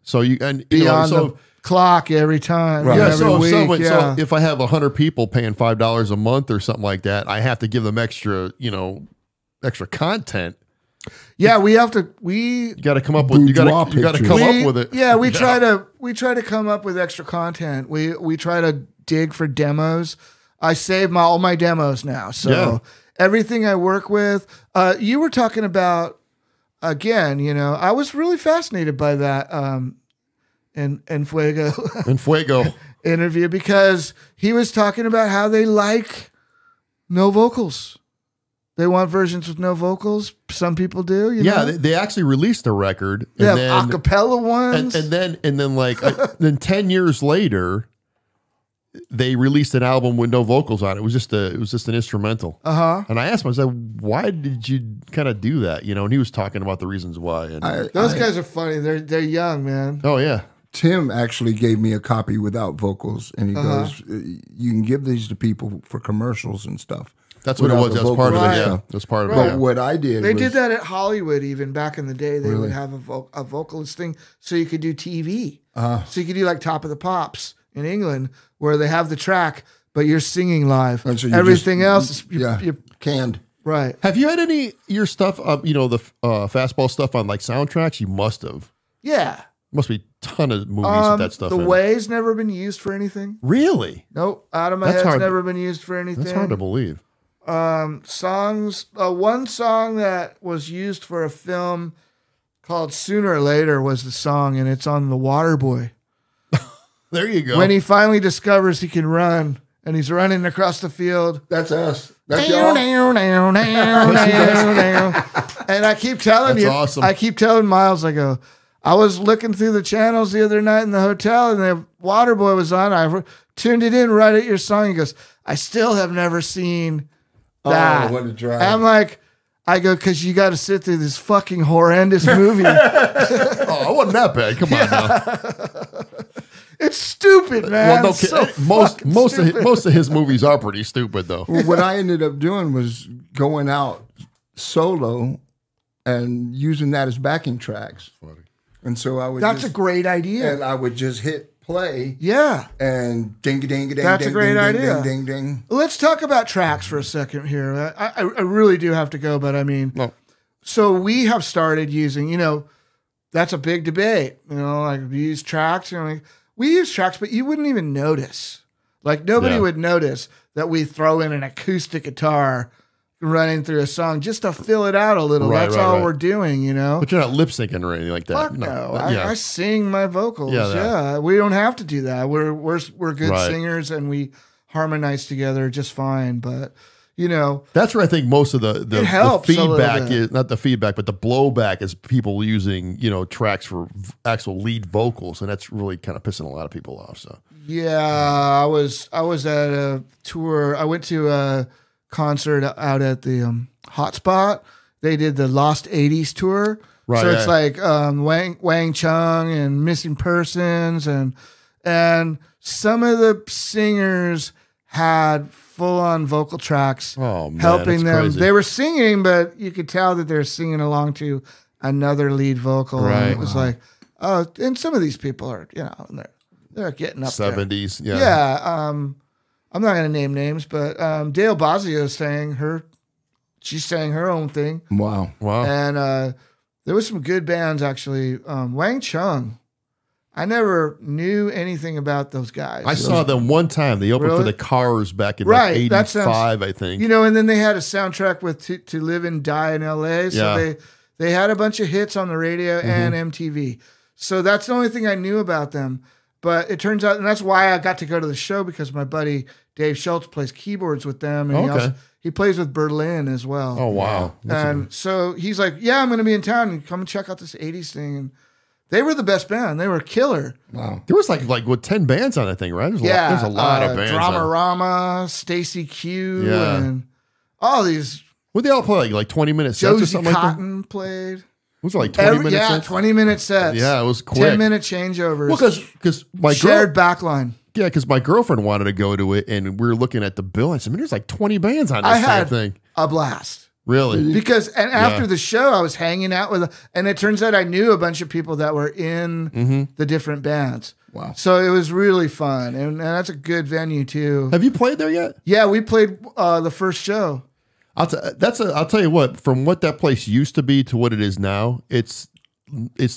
So you and be on the clock every time. Right. Yeah. Every week. So if I have 100 people paying $5 a month or something like that, I have to give them extra content. Yeah, we have to. You got to come up with. You got to come up with it. Yeah, we try to come up with extra content. We try to dig for demos. I save all my demos now, so everything I work with. You were talking about again. I was really fascinated by that in Fuego interview, because he was talking about how they like no vocals. They want versions with no vocals. Some people do. They actually released a record. They have acapella ones, and then like then 10 years later, they released an album with no vocals on it. It was just an instrumental. And I asked him, I said, "Why did you kind of do that?" And he was talking about the reasons why. And those guys are funny. They're young, man. Oh yeah. Tim actually gave me a copy without vocals, and he goes, "You can give these to people for commercials and stuff." That's what it was. That's part of it. Yeah, that's part of it. But what I did, they did that at Hollywood even back in the day. They would have a vocalist thing, so you could do TV. So you could do like Top of the Pops in England, where they have the track, but you're singing live. And so everything else is you're canned. Right. Have you had any your stuff? The fastball stuff on like soundtracks. You must have. Yeah. Must be a ton of movies with that stuff. The Way's never been used for anything. Really? Nope. Out of My Head's never been used for anything. That's hard to believe. Songs. One song that was used for a film called Sooner or Later was the song, and it's on The Waterboy. There you go. When he finally discovers he can run, and he's running across the field. That's us. That's y'all. And I keep telling awesome. I keep telling Miles, I go, I was looking through the channels the other night in the hotel, and the Waterboy was on. I tuned it in right at your song. He goes, I still have never seen that. Oh, what a drag. I'm like, I go, because you got to sit through this fucking horrendous movie. Oh, it wasn't that bad. Come on now. It's stupid, man. Well, no, most of his movies are pretty stupid, though. Well, what I ended up doing was going out solo and using that as backing tracks. Funny. And so I would. That's a great idea. And I would just hit play. Yeah. And ding ding ding. That's a great idea. Ding ding ding. Let's talk about tracks for a second here. I really do have to go, but I mean, so we have started using. That's a big debate. Like we use tracks. Like we use tracks, but you wouldn't even notice. Like nobody would notice that we throw in an acoustic guitar running through a song just to fill it out a little. That's all we're doing, But you're not lip syncing or anything like that. Fuck no. I sing my vocals. Yeah. We don't have to do that. We're good singers, and we harmonize together just fine. But that's where I think most of the feedback is, not the feedback, but the blowback is people using tracks for actual lead vocals, and that's really kind of pissing a lot of people off. So I was at a tour. I went to a concert out at the Hotspot. They did the Lost 80s tour. Right, so it's like Wang Chung and Missing Persons, and some of the singers had full-on vocal tracks helping them. Crazy. They were singing, but you could tell that they're singing along to another lead vocal. Right. And it was like, and some of these people are, they're getting up 70s. there. Yeah. I'm not going to name names, but Dale Bozzio she's sang her own thing. Wow. And there was some good bands, actually. Wang Chung, I never knew anything about those guys. I saw them one time. They opened for Really? the Cars back in Right, like that sounds- 85, I think. You know, and then they had a soundtrack with To Live and Die in L.A. So Yeah. they had a bunch of hits on the radio and MTV. So that's the only thing I knew about them. But it turns out, and that's why I got to go to the show, because my buddy Dave Schultz plays keyboards with them, and Okay. he plays with Berlin as well. Oh, wow. And so he's like, "Yeah, I'm going to be in town, and come and check out this '80s thing." And they were the best band. They were killer. Wow. There was like what 10 bands on that thing, right? There's a lot of bands. on. Dramarama, Stacy Q, Yeah. and all these. Would they all play like 20-minute sets or Josie something like that? Cotton played. Was it like 20 minutes? Yeah, 20-minute sets. Yeah, it was quick. 10-minute changeovers. Well, because my shared girl, backline. yeah, because my girlfriend wanted to go to it, and we were looking at the bill. I said, "Man, there's like 20 bands on this I damn had thing." a blast. Really? Because after Yeah. the show, I was hanging out with, and it turns out I knew a bunch of people that were in the different bands. Wow. So it was really fun, and that's a good venue too. Have you played there yet? Yeah, we played the first show. I'll tell you what. From what that place used to be to what it is now, it's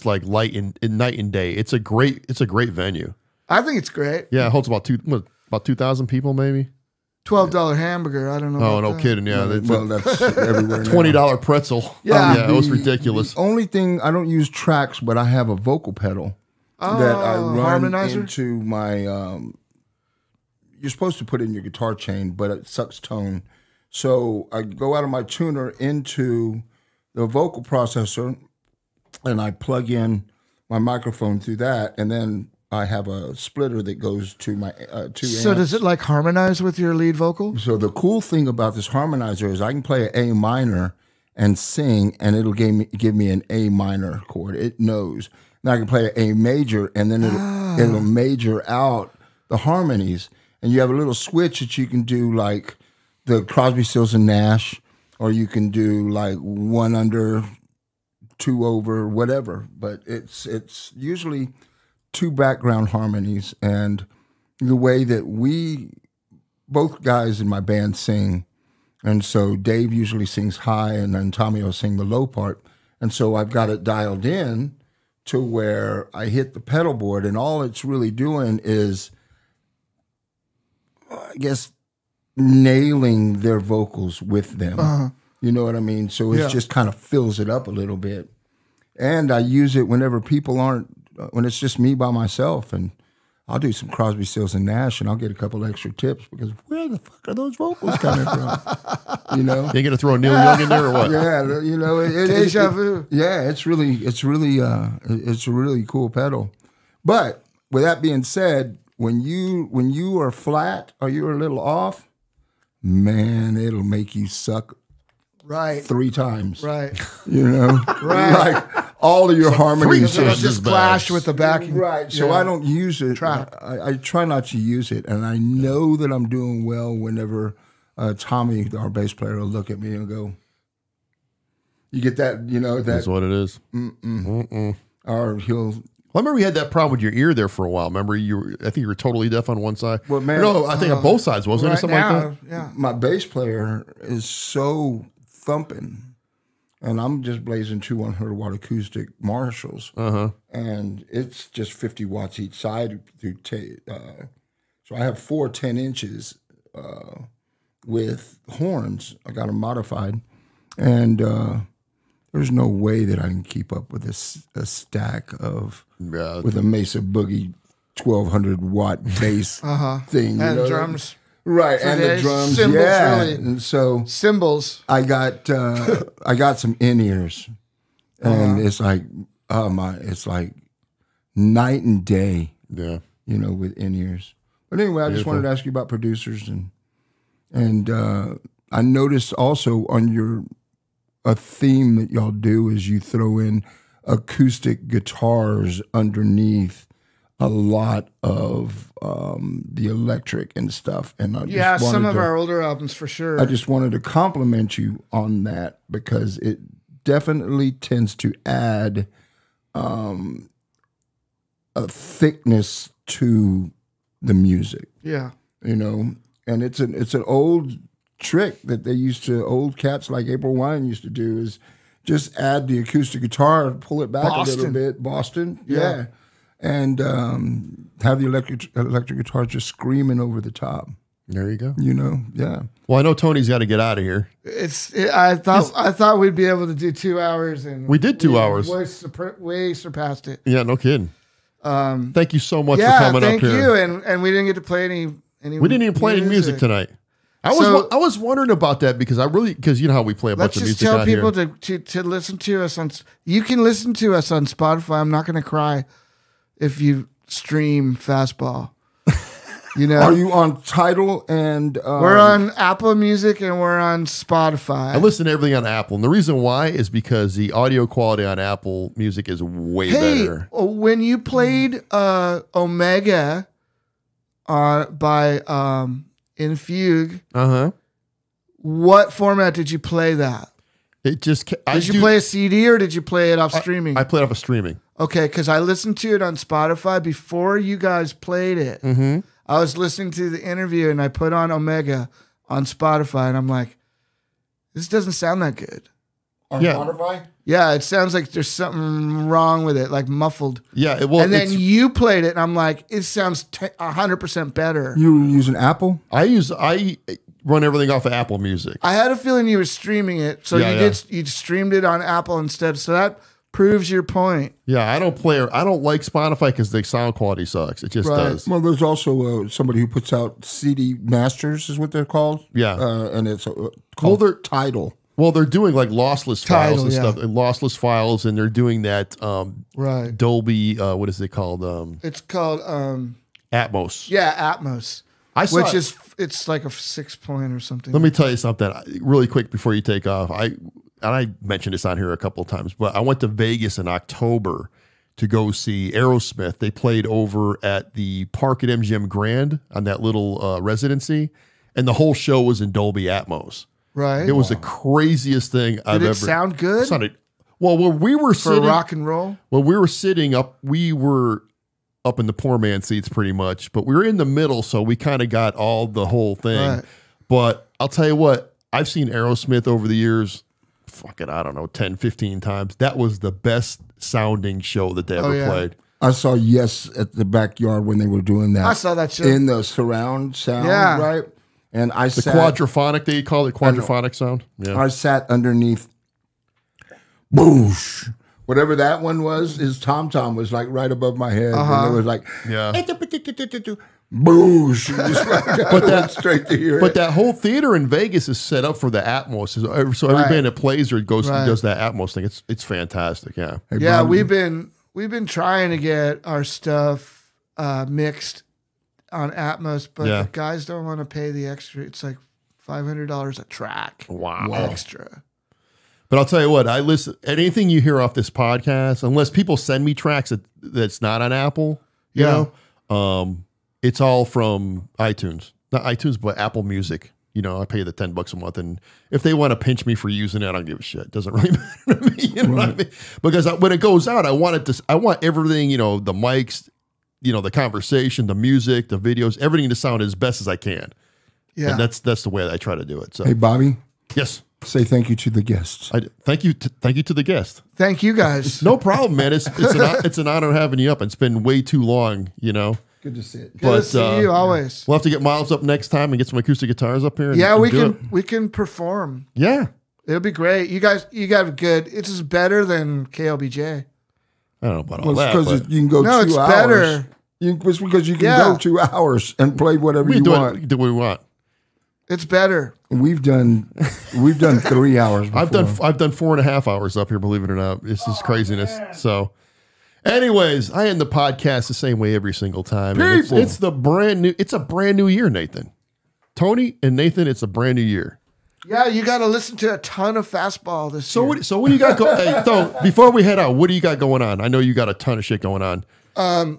like night and day. It's a great venue. I think it's great. Yeah, it holds about 2,000 people maybe. $12 hamburger. I don't know. Oh, about no that. kidding. Yeah, Well, that's everywhere now. $20 pretzel. Yeah. yeah, it was ridiculous. The only thing, I don't use tracks, but I have a vocal pedal that I run harmonizer? into my. You're supposed to put it in your guitar chain, but it sucks tone. So I go out of my tuner into the vocal processor, and I plug in my microphone through that, and then I have a splitter that goes to my two So amps. does it like harmonize with your lead vocal? So the cool thing about this harmonizer is I can play an A minor and sing, and it'll give me an A minor chord. It knows. Now I can play an A major, and then it'll major out the harmonies. And you have a little switch that you can do like the Crosby, Stills, and Nash, or you can do like 1 under, 2 over, whatever. But it's usually 2 background harmonies, and the way that both guys in my band sing, and so Dave usually sings high, and then Tommy will sing the low part, and so I've got it dialed in to where I hit the pedal board, and all it's really doing is, I guess, nailing their vocals with them. You know what I mean? So it just kind of fills it up a little bit, and I use it whenever people aren't. When it's just me by myself, and I'll do some Crosby, Stills, and Nash, and I'll get a couple extra tips because where the fuck are those vocals coming from? You know, You gonna throw Neil Young in there or what? yeah, you know, Deja vu. Yeah, it's a really cool pedal. But with that being said, when you are flat or you're a little off, man, it'll make you suck Right. 3 times. Right. You know, Right. like all of your harmonies So are it'll just clash with the backing. Right. So Yeah. I don't use it. Track. I try not to use it. And I know that I'm doing well whenever Tommy, our bass player, will look at me and go, you get that, you know, That's that, what it is. or he'll, Well, I remember we had that problem with your ear there for a while. Remember, I think you were totally deaf on one side. Well, man, no, I think on both sides, wasn't it? Right Something now, like that. yeah. my bass player is so thumping, and I'm just blazing 2 100 watt acoustic Marshalls, and it's just 50 watts each side. So I have 4 10 inches with horns. I got them modified, and there's no way that I can keep up with a stack of with a Mesa Boogie 1200 watt bass thing, you And know? drums. Right, So and the there's drums, cymbals, yeah. really. And so Cymbals. I got some in-ears, and it's like it's like night and day, Yeah. you know, with in-ears. But anyway, I just wanted to ask you about producers, and I noticed also on a theme that y'all do is you throw in acoustic guitars underneath a lot of the electric and stuff. And I Yeah, just some wanted of to- our older albums for sure. I just wanted to compliment you on that because it definitely tends to add a thickness to the music, yeah. you know. And it's an old trick that old cats like April Wine used to do is just add the acoustic guitar, pull it back a little Boston. bit. Boston, Yeah. yeah. and have the electric guitar just screaming over the top. There you go. You know, yeah. Well, I know Tony's got to get out of here. I thought we'd be able to do 2 hours, and we did 2 hours. Way surpassed it. Yeah, no kidding. Thank you so much for coming up here. Thank you, and we didn't get to play any. We didn't even play any music tonight. I was wondering about that because you know how we play a bunch of music out here. Let's just tell people to listen to us on. You can listen to us on Spotify. I'm not going to cry if you stream Fastball. You know, are you on Tidal and we're on Apple Music and we're on Spotify. I listen to everything on Apple, and the reason why is because the audio quality on Apple Music is way better. When you played Omega by In Fugue, what format did you play that? It just did you play a CD or did you play it off streaming? I played off of streaming. Okay, because I listened to it on Spotify before you guys played it. Mm-hmm. I was listening to the interview and I put on Omega on Spotify and I'm like, this doesn't sound that good. On Spotify? Yeah, it sounds like there's something wrong with it, like muffled. Yeah, well, and then you played it and I'm like, it sounds 100% better. You were using Apple? I run everything off of Apple Music. I had a feeling you were streaming it, so you streamed it on Apple instead. So that proves your point. Yeah, I don't like Spotify because the sound quality sucks. It just does. Well, there's also somebody who puts out CD masters, is what they're called. Yeah, and it's called Tidal. Well, they're doing like lossless files and stuff, and lossless files, and they're doing that. Dolby. What is it called? It's called Atmos. Yeah, Atmos. It's like a 6 point or something. Let me tell you something really quick before you take off. I mentioned this on here a couple of times, but I went to Vegas in October to go see Aerosmith. They played over at the park at MGM Grand on that little residency, and the whole show was in Dolby Atmos. Right. It was the craziest thing I've ever. Did it sound good? Well, where we were sitting, for rock and roll. Well, we were sitting up. We were up in the poor man seats pretty much, but we were in the middle, so we kind of got the whole thing. Right. But I'll tell you what, I've seen Aerosmith over the years. I don't know, 10, 15 times. That was the best sounding show that they ever played. I saw Yes at the backyard when they were doing that. I saw that show. In the surround sound, right? And I sat... quadraphonic, they call it quadraphonic sound? Yeah. I sat underneath, boosh. Whatever that one was, his tom-tom was like right above my head. And it was like... Boosh. But that straight to hear But that whole theater in Vegas is set up for the Atmos. So every band that plays or goes does that Atmos thing. It's fantastic. Yeah. Hey, yeah, we've been trying to get our stuff mixed on Atmos, but the guys don't want to pay the extra. It's like $500 a track. Wow. Extra. But I'll tell you what, I listen anything you hear off this podcast, unless people send me tracks that's not on Apple, you know. It's all from iTunes. Not iTunes, but Apple Music. You know, I pay the $10 a month. And if they want to pinch me for using it, I don't give a shit. It doesn't really matter to me. You know what I mean? Because when it goes out, I want everything, you know, the mics, you know, the conversation, the music, the videos, everything to sound as best as I can. Yeah. And that's the way I try to do it. So, hey, Bobby. Yes. Say thank you to the guests. Thank you to the guest. Thank you guys. No problem, man. It's an honor having you up. It's been way too long, you know. Good to see it. Good to see you always. We'll have to get Miles up next time and get some acoustic guitars up here. We can perform. Yeah, it'll be great. You got good. It's better than KLBJ. I don't know about all that. Because you can go 2 hours. No, it's better. It's because you can go 2 hours and play whatever you want. Do what we want. It's better. We've done 3 hours. Before. I've done 4.5 hours up here. Believe it or not, it's just craziness. Man. So. Anyways, I end the podcast the same way every single time. It's a brand new year, Nathan. Tony and Nathan, it's a brand new year. Yeah, you got to listen to a ton of Fastball this year. So what do you got going? Hey, so before we head out, what do you got going on? I know you got a ton of shit going on.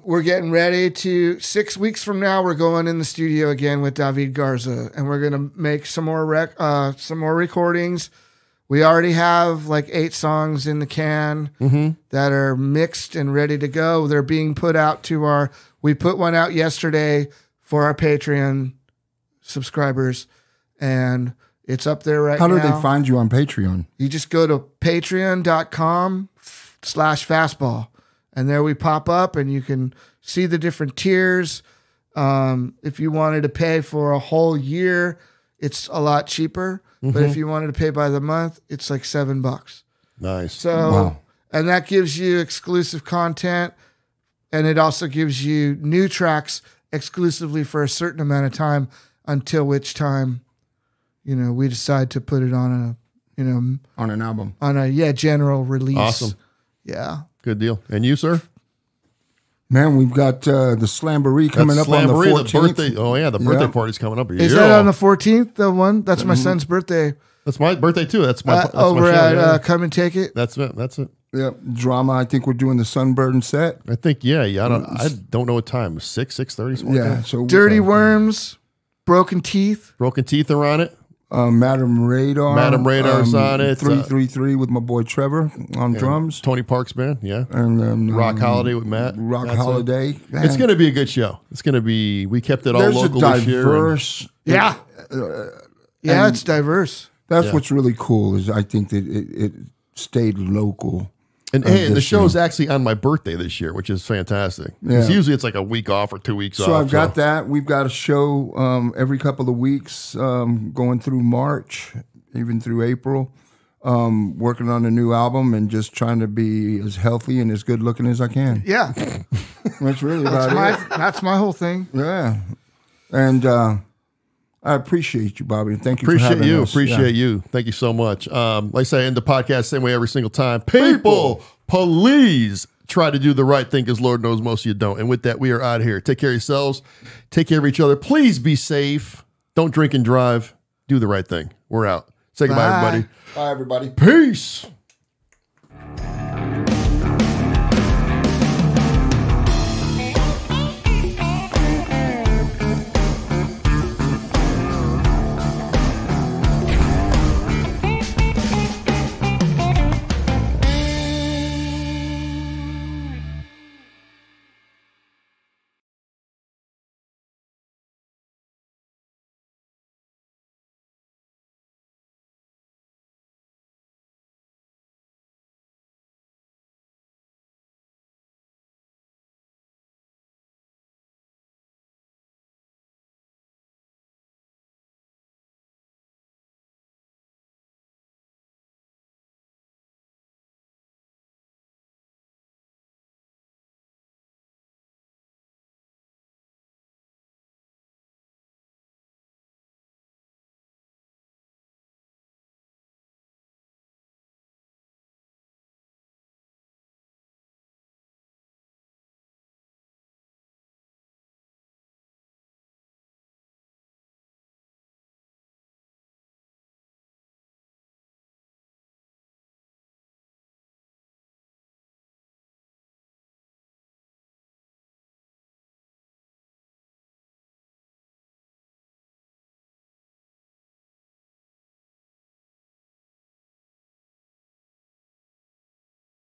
We're getting ready to 6 weeks from now. We're going in the studio again with David Garza, and we're gonna make some more recordings. We already have like 8 songs in the can that are mixed and ready to go. They're being put out to we put one out yesterday for our Patreon subscribers, and it's up there right now. How do they find you on Patreon? You just go to patreon.com/fastball, And there we pop up, and you can see the different tiers. If you wanted to pay for a whole year, it's a lot cheaper. But if you wanted to pay by the month, it's like $7. Nice. So, and that gives you exclusive content, and it also gives you new tracks exclusively for a certain amount of time, until which time, we decide to put it on on an album, on a general release. Awesome. Yeah. Good deal. And you, sir? Man, we've got the Slamboree coming up on the 14th. The birthday. Oh yeah, the birthday party's coming up. Is that on the 14th? The one that's my son's birthday. That's my birthday too. That's my over my show, at Come and Take It. That's it. That's it. Yep. Drama. I think we're doing the Sunburn set. I think yeah. I don't know what time. 6:30. Yeah. So Dirty Worms, Broken Teeth. Broken Teeth are on it. Madam Radar. Madam Radar's on it. 333 with my boy Trevor on drums. Tony Parks Band, yeah. And Rock Holiday with Matt. Rock Holiday. It's going to be a good show. It's going to be. We kept it all local this year. Diverse. Yeah. Yeah, it's diverse. That's what's really cool is I think that it stayed local. And hey, the show's actually on my birthday this year, which is fantastic. Because usually it's like a week off or 2 weeks off. So I've got that. We've got a show every couple of weeks going through March, even through April, working on a new album and just trying to be as healthy and as good looking as I can. Yeah. That's really about it. That's my whole thing. Yeah. And I appreciate you, Bobby. Thank you for having us. Appreciate you. Thank you so much. Like I say, I end the podcast same way every single time. People, please try to do the right thing because Lord knows most of you don't. And with that, we are out of here. Take care of yourselves. Take care of each other. Please be safe. Don't drink and drive. Do the right thing. We're out. Say goodbye, everybody. Bye, everybody. Peace.